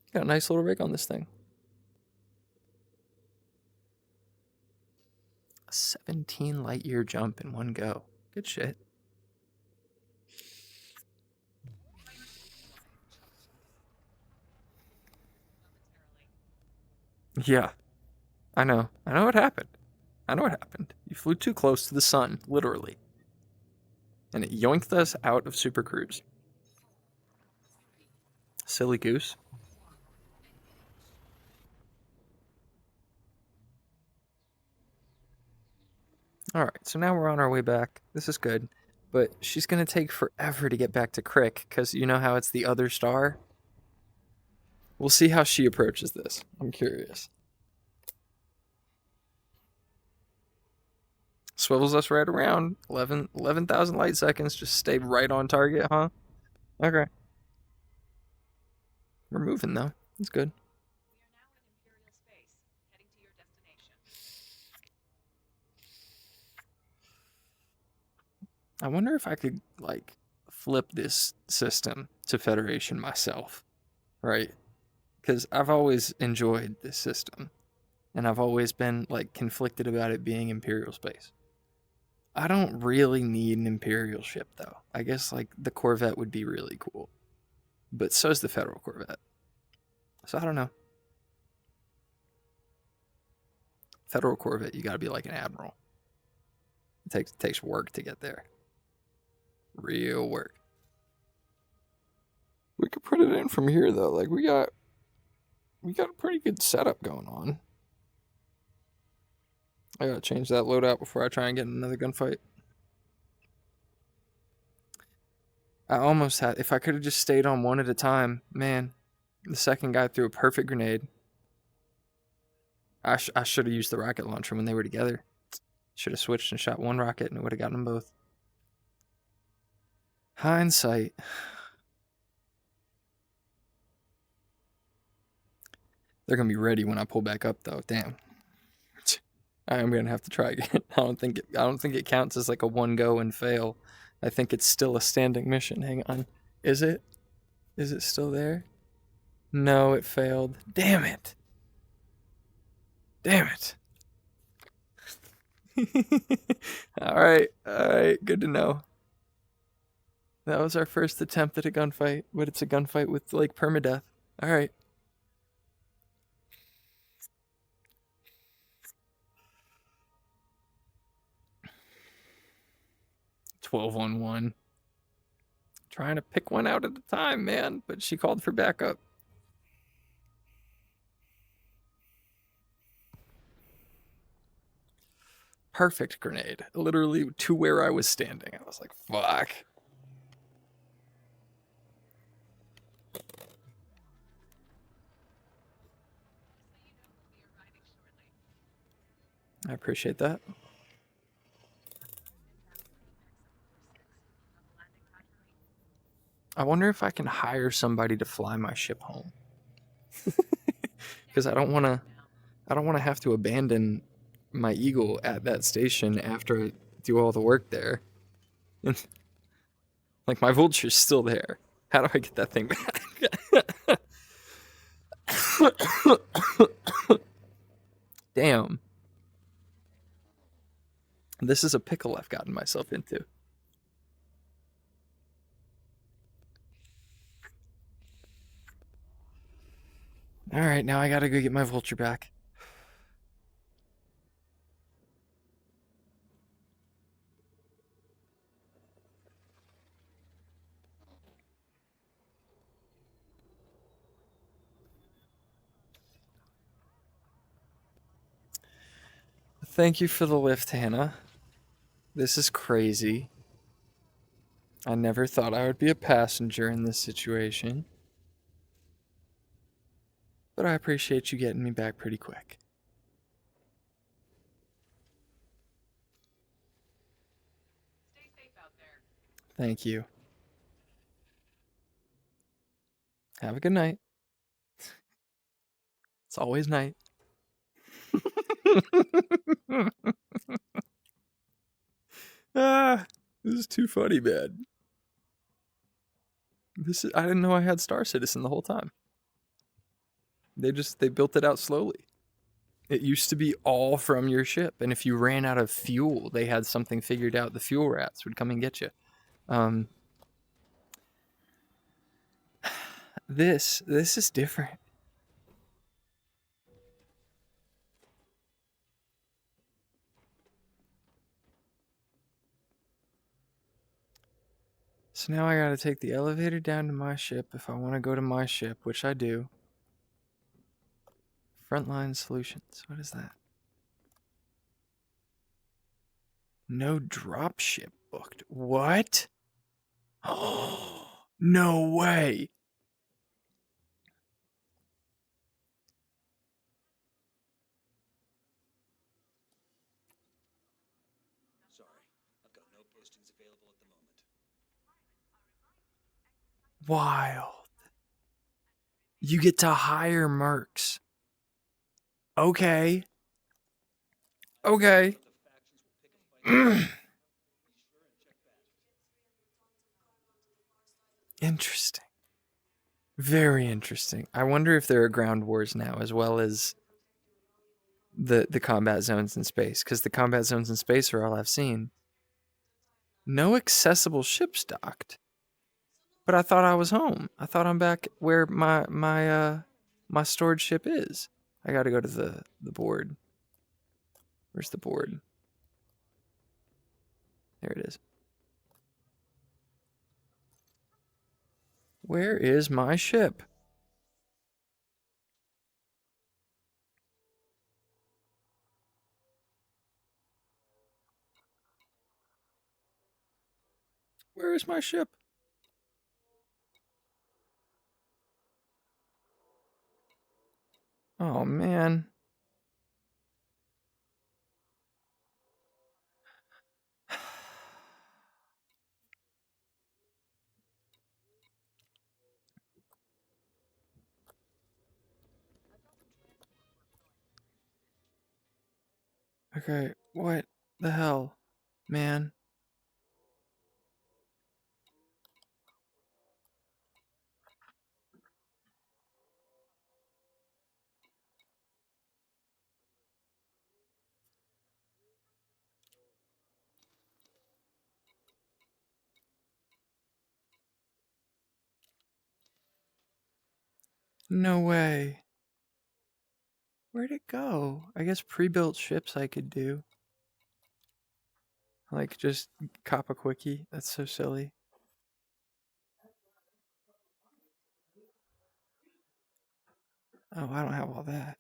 You got a nice little rig on this thing. A 17 light year jump in one go. Good shit. Yeah. I know. I know what happened. I know what happened. You flew too close to the sun, literally. And it yoinked us out of Super Cruise. Silly goose. Alright, so now we're on our way back. This is good. But she's going to take forever to get back to Crick, because you know how it's the other star? We'll see how she approaches this. I'm curious. Swivels us right around. 11,000 light seconds. Just stay right on target, huh? Okay. We're moving, though. That's good. We are now in Imperial space, heading to your destination. I wonder if I could, like, flip this system to Federation myself, right? Because I've always enjoyed this system, and I've always been, like, conflicted about it being Imperial space. I don't really need an Imperial ship, though. I guess, like, the Corvette would be really cool. But so's the Federal Corvette. So I don't know. Federal Corvette, you gotta be like an admiral. It takes work to get there. Real work. We could put it in from here, though. Like, we got a pretty good setup going on. I gotta change that loadout before I try and get in another gunfight. I almost had... If I could have just stayed on one at a time, man. The second guy threw a perfect grenade. I should have used the rocket launcher when they were together. Should have switched and shot one rocket and it would have gotten them both. Hindsight. They're gonna be ready when I pull back up, though. Damn. I am gonna have to try again. I don't think it counts as like a one go and fail. I think it's still a standing mission. Hang on. Is it? Is it still there? No, it failed. Damn it. Damn it. Alright, good to know. That was our first attempt at a gunfight, but it's a gunfight with, like, permadeath. Alright. $12 on 1. Trying to pick one out at a time, man, but she called for backup. Perfect grenade. Literally to where I was standing. I was like, fuck. I appreciate that. I wonder if I can hire somebody to fly my ship home. Because I don't want to have to abandon my Eagle at that station after I do all the work there. Like, my vulture's still there. How do I get that thing back? Damn. This is a pickle I've gotten myself into. Alright, now I gotta go get my vulture back. Thank you for the lift, Hannah. This is crazy. I never thought I would be a passenger in this situation. But I appreciate you getting me back pretty quick. Stay safe out there. Thank you. Have a good night. It's always night. Ah, this is too funny, man. I didn't know I had Star Citizen the whole time. They built it out slowly. It used to be all from your ship, and if you ran out of fuel, they had something figured out. The fuel rats would come and get you. This is different. So now I gotta take the elevator down to my ship if I want to go to my ship, which I do. Frontline Solutions. What is that? No dropship booked. What? Oh, no way. Sorry, I've got no postings available at the moment. Wild. You get to hire mercs. Okay. Okay. But the factions will pick a fight. Be sure and check back. Interesting. Very interesting. I wonder if there are ground wars now as well as the combat zones in space, because the combat zones in space are all I've seen. No accessible ships docked. But I thought I was home. I thought I'm back where my storage ship is. I got to go to the board. Where's the board? There it is. Where is my ship? Where is my ship? Oh man. Okay, what the hell, man? No way. Where'd it go? I guess pre-built ships I could do. Like, just cop a quickie. That's so silly. Oh, I don't have all that.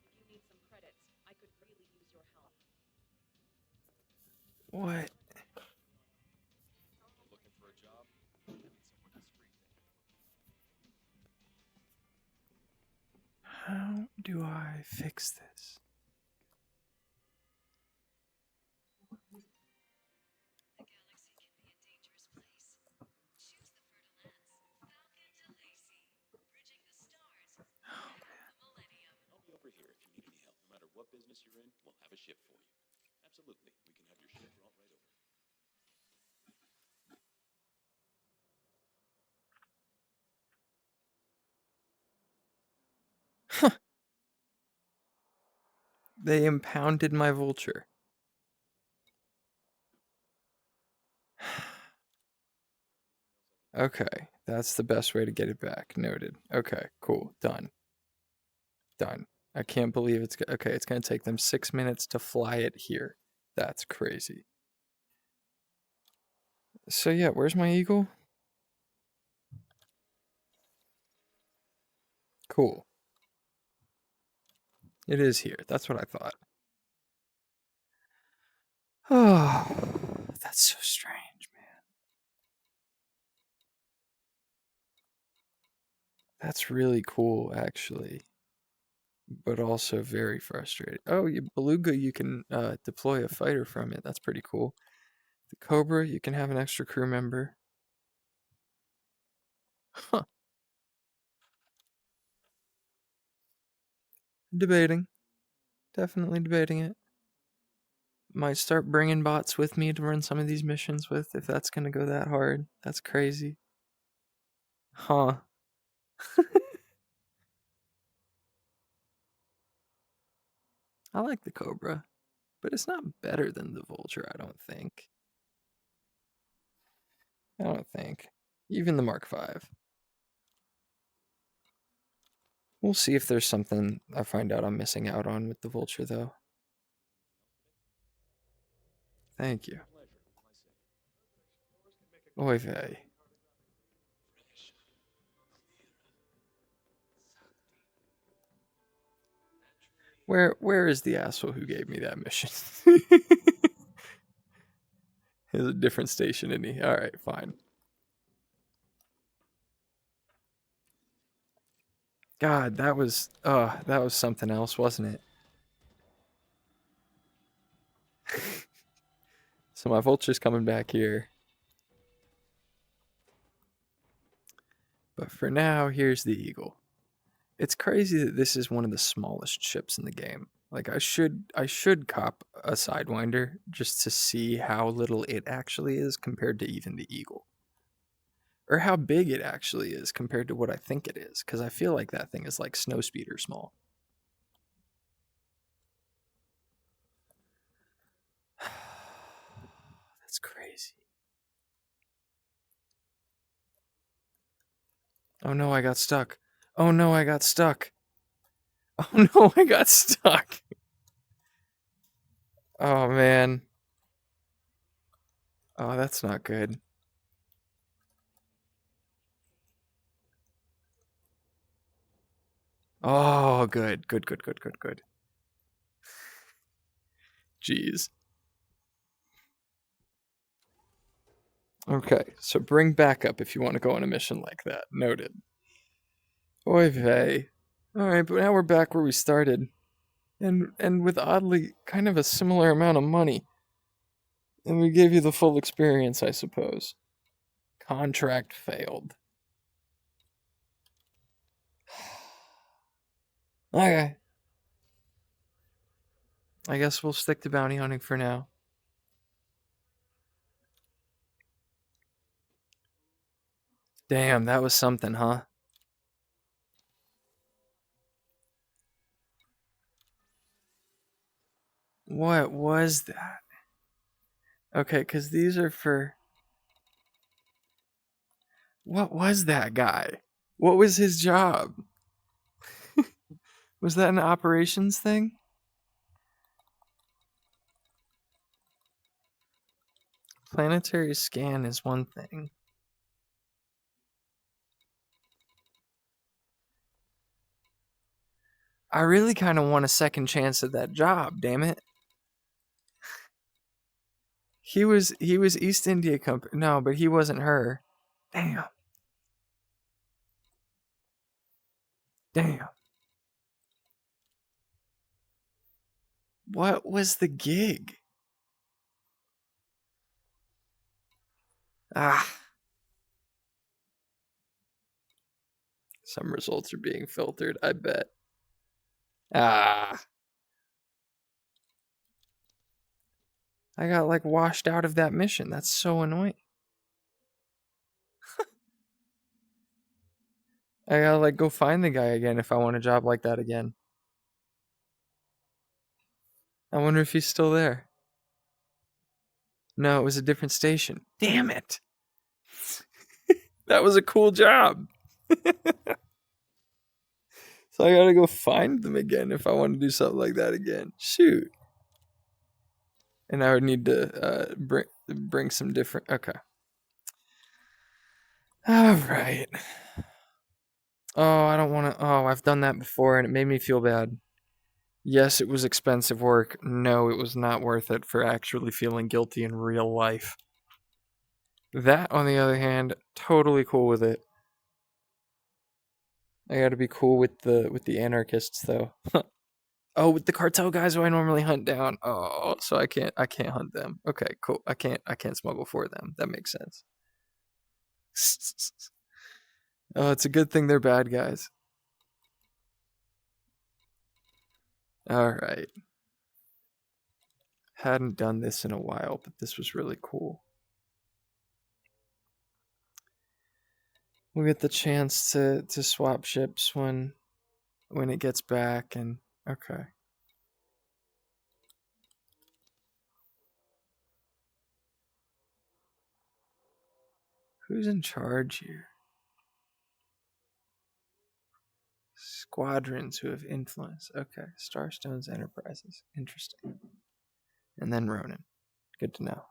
If you need some credits, I could really use your help. What? Looking for a job? I need someone discreet. How do I fix this? The galaxy can be a dangerous place. Choose the fertile lands. Falcon to Lacey. Bridging the stars. Half the millennium. I'll be over here if you need any help. No matter what business you're in, we'll have a ship for you. Absolutely. We can have your ship brought right over. They impounded my vulture. Okay, that's the best way to get it back. Noted. Okay, cool. Done. Done. I can't believe it's okay. It's gonna take them 6 minutes to fly it here. That's crazy. So yeah, where's my eagle? Cool. It is here. That's what I thought. Oh, that's so strange, man. That's really cool, actually, but also very frustrating. Oh, Beluga, you can deploy a fighter from it. That's pretty cool. The Cobra, you can have an extra crew member. Huh. Debating. Definitely debating it. Might start bringing bots with me to run some of these missions with if that's gonna go that hard. That's crazy. Huh. I like the Cobra, but it's not better than the Vulture, I don't think. I don't think. Even the Mark V. We'll see if there's something I find out I'm missing out on with the Vulture, though. Thank you. Pleasure. I say. Oy vey. Where is the asshole who gave me that mission? He's a different station, isn't he? Alright, fine. God, that was something else, wasn't it? So my vulture's coming back here. But for now, here's the eagle. It's crazy that this is one of the smallest ships in the game. Like I should cop a Sidewinder just to see how little it actually is compared to even the eagle. Or how big it actually is compared to what I think it is, because I feel like that thing is like Snowspeeder small. That's crazy. Oh no, I got stuck. Oh no, I got stuck. Oh no, I got stuck. Oh man. Oh, that's not good. Oh, good. Good, good, good, good, good. Jeez. Okay, so bring backup if you want to go on a mission like that. Noted. Oy vey. Alright, but now we're back where we started. And with oddly kind of a similar amount of money. And we gave you the full experience, I suppose. Contract failed. Okay. I guess we'll stick to bounty hunting for now. Damn, that was something, huh? What was that? Okay, because these are for... What was that guy? What was his job? Was that an operations thing? Planetary scan is one thing. I really kind of want a second chance at that job, damn it. He was East India Company. No, but he wasn't her. Damn. Damn. What was the gig? Ah. Some results are being filtered, I bet. Ah. I got like washed out of that mission. That's so annoying. I gotta like go find the guy again if I want a job like that again. I wonder if he's still there. No, it was a different station. Damn it. That was a cool job. So I gotta go find them again if I want to do something like that again. Shoot. And I would need to bring some different. Okay. All right. Oh, I don't want to. Oh, I've done that before and it made me feel bad. Yes, it was expensive work. No, it was not worth it for actually feeling guilty in real life. That, on the other hand, totally cool with it. I gotta be cool with the anarchists though. Oh, with the cartel guys who I normally hunt down. Oh, so I can't hunt them. Okay, cool. I can't smuggle for them. That makes sense. Oh, it's a good thing they're bad guys. All right. Hadn't done this in a while, but this was really cool. We get the chance to swap ships when it gets back, and okay. Who's in charge here? Squadrons who have influence. Okay, Starstone's Enterprises. Interesting. And then Ronan. Good to know.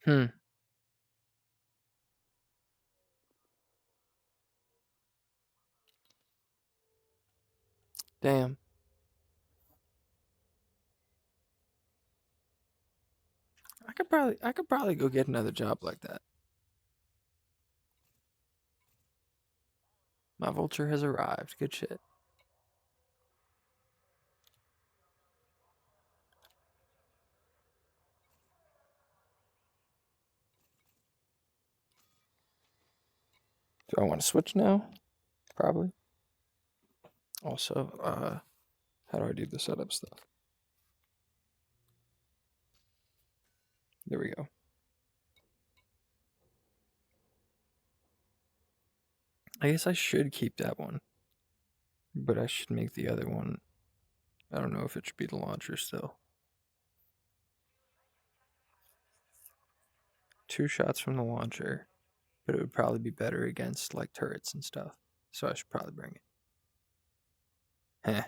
Hmm. Damn. I could probably go get another job like that. My vulture has arrived. Good shit. Do I want to switch now? Probably. Also, how do I do the setup stuff? There we go. I guess I should keep that one. But I should make the other one. I don't know if it should be the launcher still. 2 shots from the launcher. But it would probably be better against like turrets and stuff. So I should probably bring it. Heh.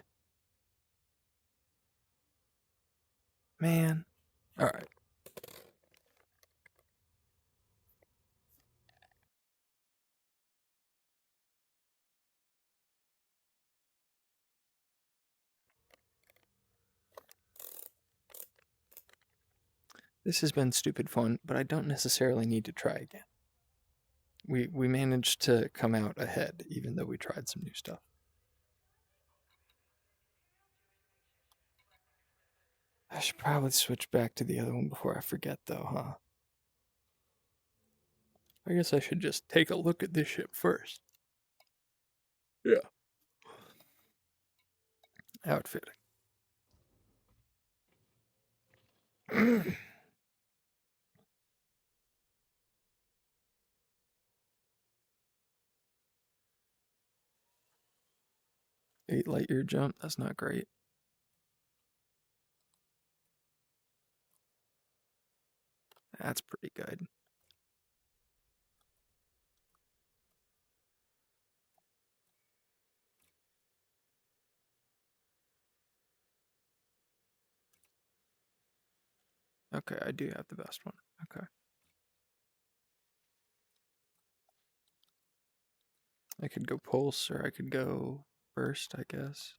Man. Alright. This has been stupid fun, but I don't necessarily need to try again. We managed to come out ahead, even though we tried some new stuff. I should probably switch back to the other one before I forget, though, huh? I guess I should just take a look at this ship first. Yeah. Outfitting. 8 light year jump. That's not great. That's pretty good. Okay, I do have the best one. Okay. I could go pulse or I could go burst, I guess.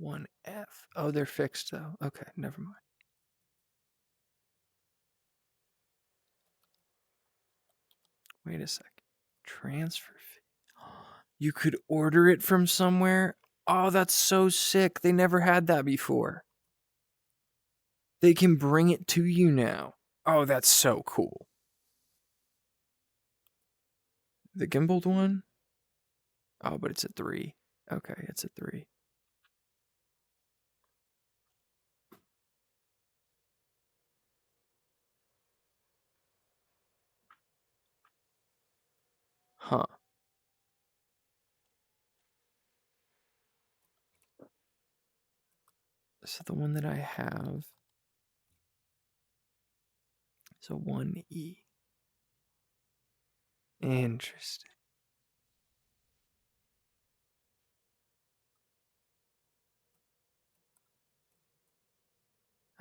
1F. Oh, they're fixed though. Okay, never mind. Wait a sec. Transfer fee. You could order it from somewhere? Oh, that's so sick. They never had that before. They can bring it to you now. Oh, that's so cool. The gimbaled one? Oh, but it's a 3. Okay, it's a 3. Huh. So the one that I have is a 1E. Interesting.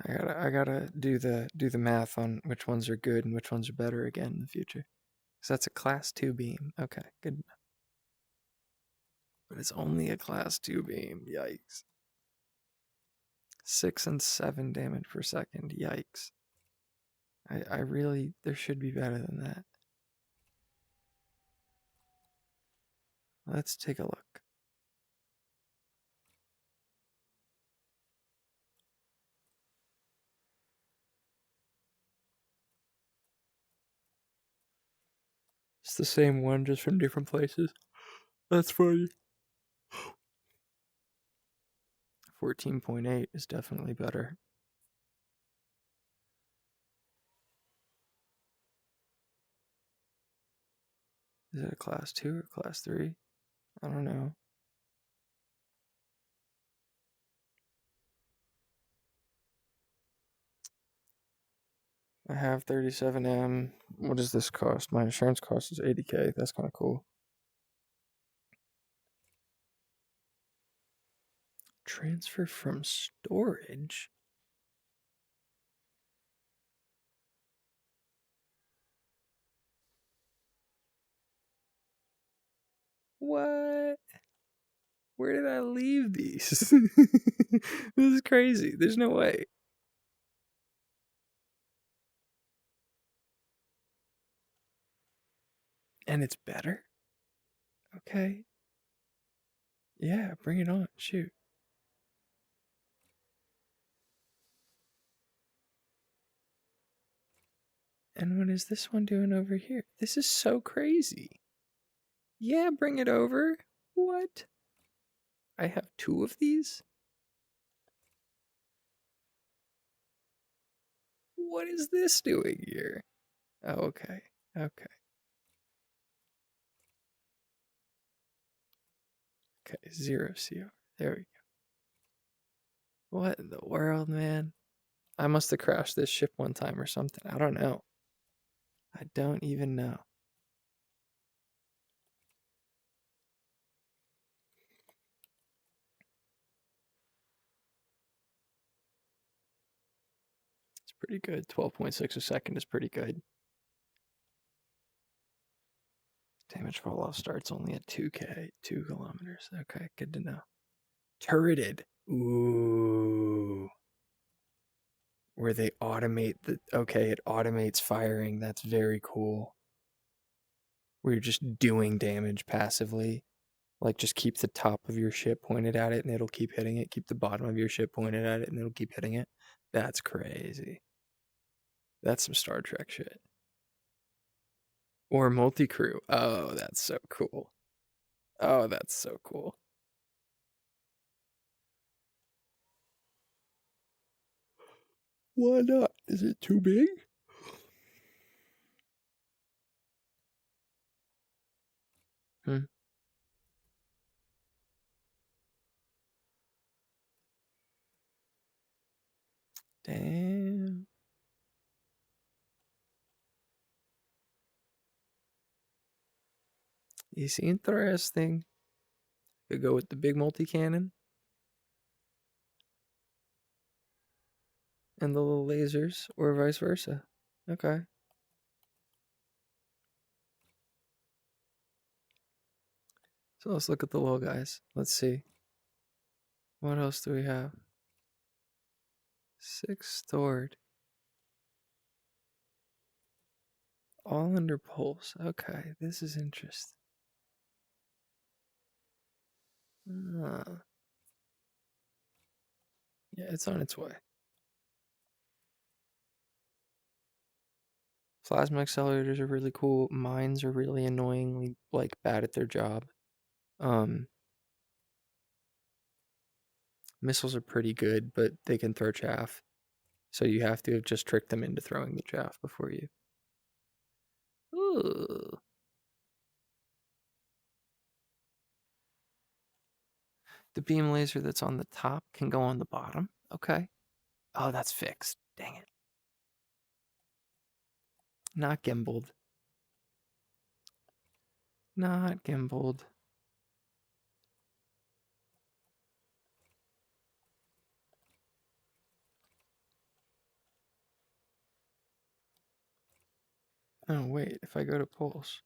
I gotta do the math on which ones are good and which ones are better again in the future. So that's a class 2 beam. Okay, good. But it's only a class 2 beam. Yikes. 6 and 7 damage per second. Yikes. I really, there should be better than that. Let's take a look. It's the same one, just from different places. That's funny. 14.8 is definitely better. Is it a class 2 or class 3? I don't know. I have 37M. What does this cost? My insurance cost is 80K. That's kind of cool. Transfer from storage? What? Where did I leave these? This is crazy. There's no way. And it's better? Okay. Yeah, bring it on. Shoot. And what is this one doing over here? This is so crazy. Yeah, bring it over. What? I have 2 of these? What is this doing here? Oh, okay. Okay. Okay, 0 CR. There we go. What in the world, man? I must have crashed this ship one time or something. I don't know. I don't even know. It's pretty good. 12.6 a second is pretty good. Damage fall off starts only at 2K, 2 kilometers. Okay, good to know. Turreted. Ooh. Where they automate the. Okay, it automates firing. That's very cool. Where you're just doing damage passively. Like, just keep the top of your ship pointed at it and it'll keep hitting it. Keep the bottom of your ship pointed at it and it'll keep hitting it. That's crazy. That's some Star Trek shit. Or multi-crew. Oh, that's so cool. Oh, that's so cool. Why not? Is it too big? Hmm. Damn. It's interesting. Could go with the big multi-cannon. And the little lasers, or vice versa. Okay. So let's look at the little guys. Let's see. What else do we have? 6 stored. All under pulse. Okay, this is interesting. Yeah, it's on its way. Plasma accelerators are really cool. Mines are really annoyingly bad at their job. Missiles are pretty good, but they can throw chaff. So you have to have just tricked them into throwing the chaff before you. Ooh. The beam laser that's on the top can go on the bottom. Okay. Oh, that's fixed. Dang it. Not gimbaled. Not gimbaled. Oh, wait. If I go to pulse.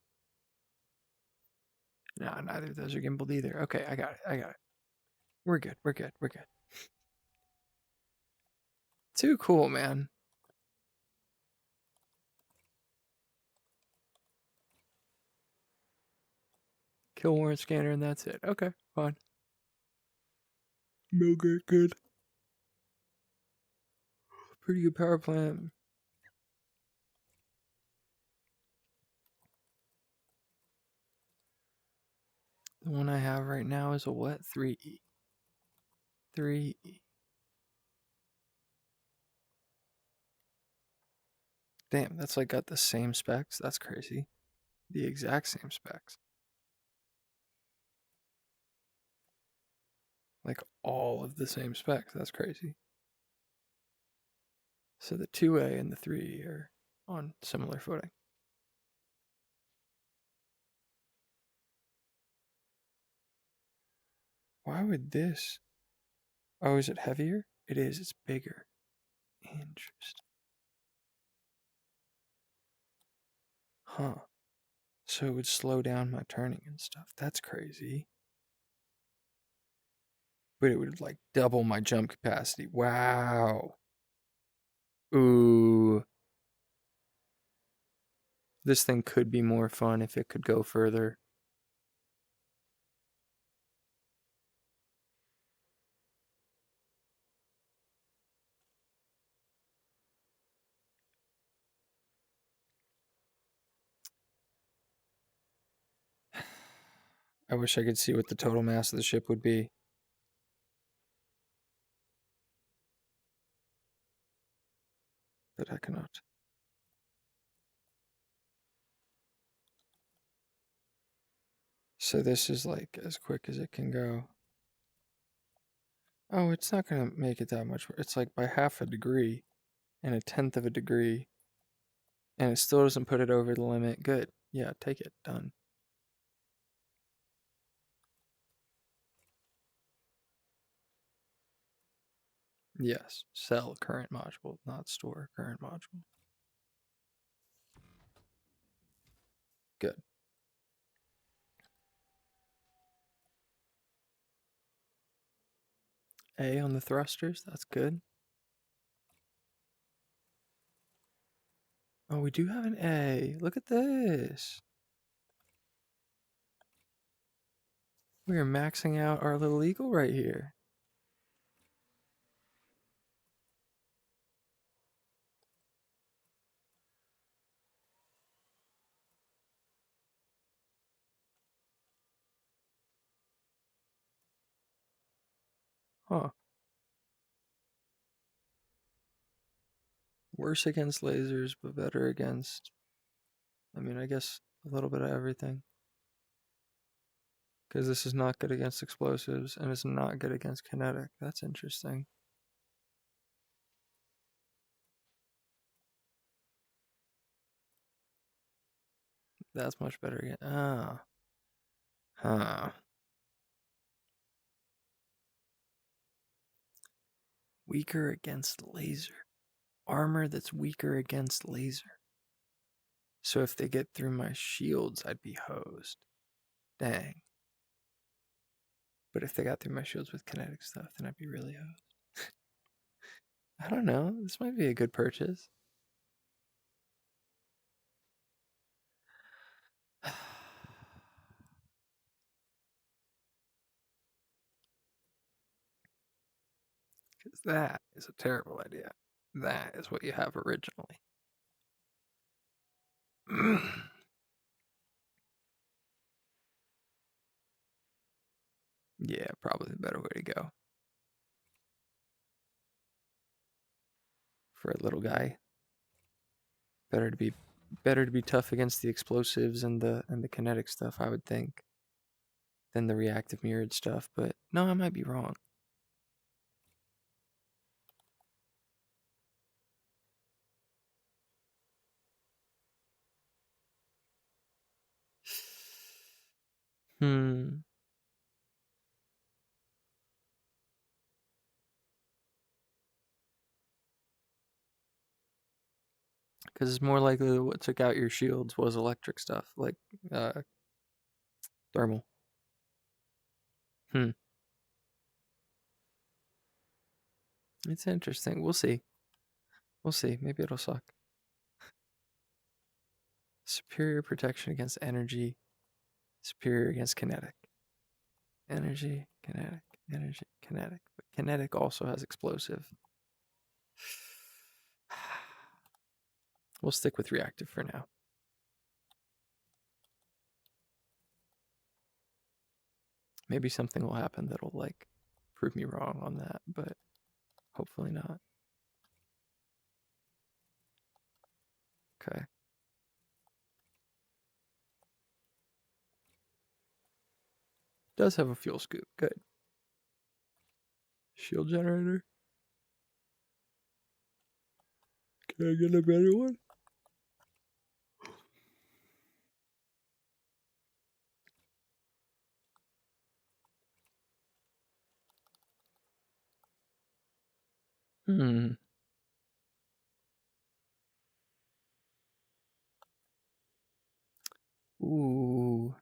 No, neither of those are gimbaled either. Okay, I got it. We're good. Too cool, man. Kill warrant scanner and that's it. Okay, fine. Good. Pretty good power plant. The one I have right now is a what? 3E. 3E. Damn, that's got the same specs. That's crazy. The exact same specs. All of the same specs. That's crazy. So the 2A and the 3E are on similar footing. Why would this? Oh, is it heavier? It is. It's bigger. Interesting. Huh. So it would slow down my turning and stuff. That's crazy. But it would double my jump capacity. Wow. Ooh. This thing could be more fun if it could go further. I wish I could see what the total mass of the ship would be. But I cannot. So this is as quick as it can go. Oh, it's not going to make it that much. It's by half a degree and a tenth of a degree. And it still doesn't put it over the limit. Good. Yeah, take it. Done. Yes. Sell current module, not store current module. Good. A on the thrusters. That's good. Oh, we do have an A. Look at this. We are maxing out our little eagle right here. Huh. Worse against lasers, but better against, I guess a little bit of everything. Because this is not good against explosives, and it's not good against kinetic. That's interesting. That's much better again. Ah. Huh. Weaker against laser. Armor that's weaker against laser. So if they get through my shields, I'd be hosed. Dang. But if they got through my shields with kinetic stuff, then I'd be really hosed. I don't know. This might be a good purchase. Because that is a terrible idea. That is what you have originally. Yeah, probably the better way to go. For a little guy. Better to be tough against the explosives and the kinetic stuff, I would think, than the reactive mirrored stuff, but no, I might be wrong. Hmm. Because it's more likely that what took out your shields was electric stuff, like thermal. Hmm. It's interesting. We'll see. We'll see. Maybe it'll suck. Superior protection against energy. Superior against kinetic. Energy, kinetic, energy, kinetic. But kinetic also has explosive. We'll stick with reactive for now. Maybe something will happen that'll like prove me wrong on that, but hopefully not. Okay. Does have a fuel scoop. Good. Shield generator. Can I get a better one? Hmm. Ooh.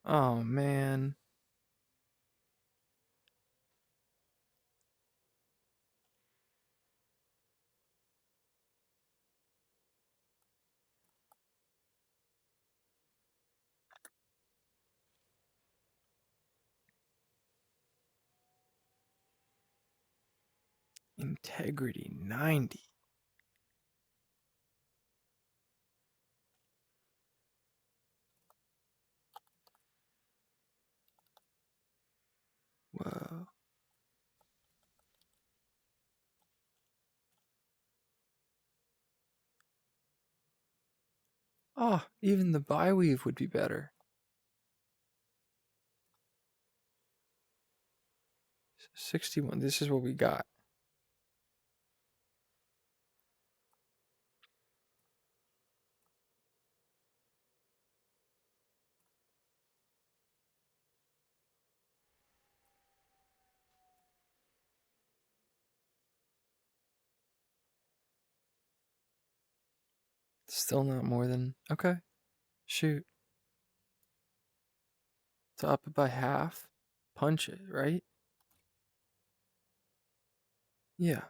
Oh man. Integrity 90. Whoa. Oh, even the bi-weave would be better. 61. This is what we got. Still not more than. Okay. Shoot. To up it by half. Punch it, right? Yeah.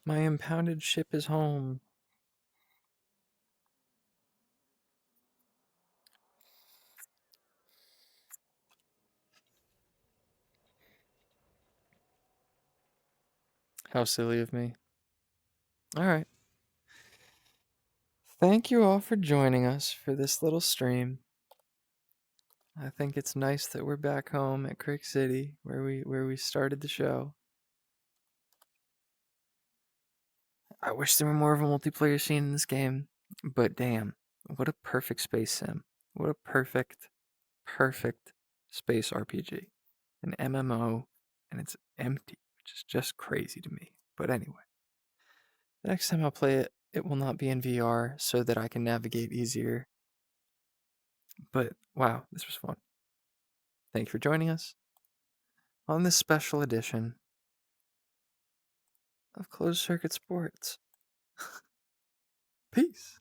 My impounded ship is home. How silly of me. Alright. Thank you all for joining us for this little stream. I think it's nice that we're back home at Creek City, where we started the show. I wish there were more of a multiplayer scene in this game, but damn, what a perfect space sim. What a perfect space RPG. An MMO, and it's empty, which is just crazy to me. But anyway, the next time I'll play it, it will not be in VR so that I can navigate easier. But wow, this was fun. Thank you for joining us on this special edition of Closed Circuit Sports. Peace.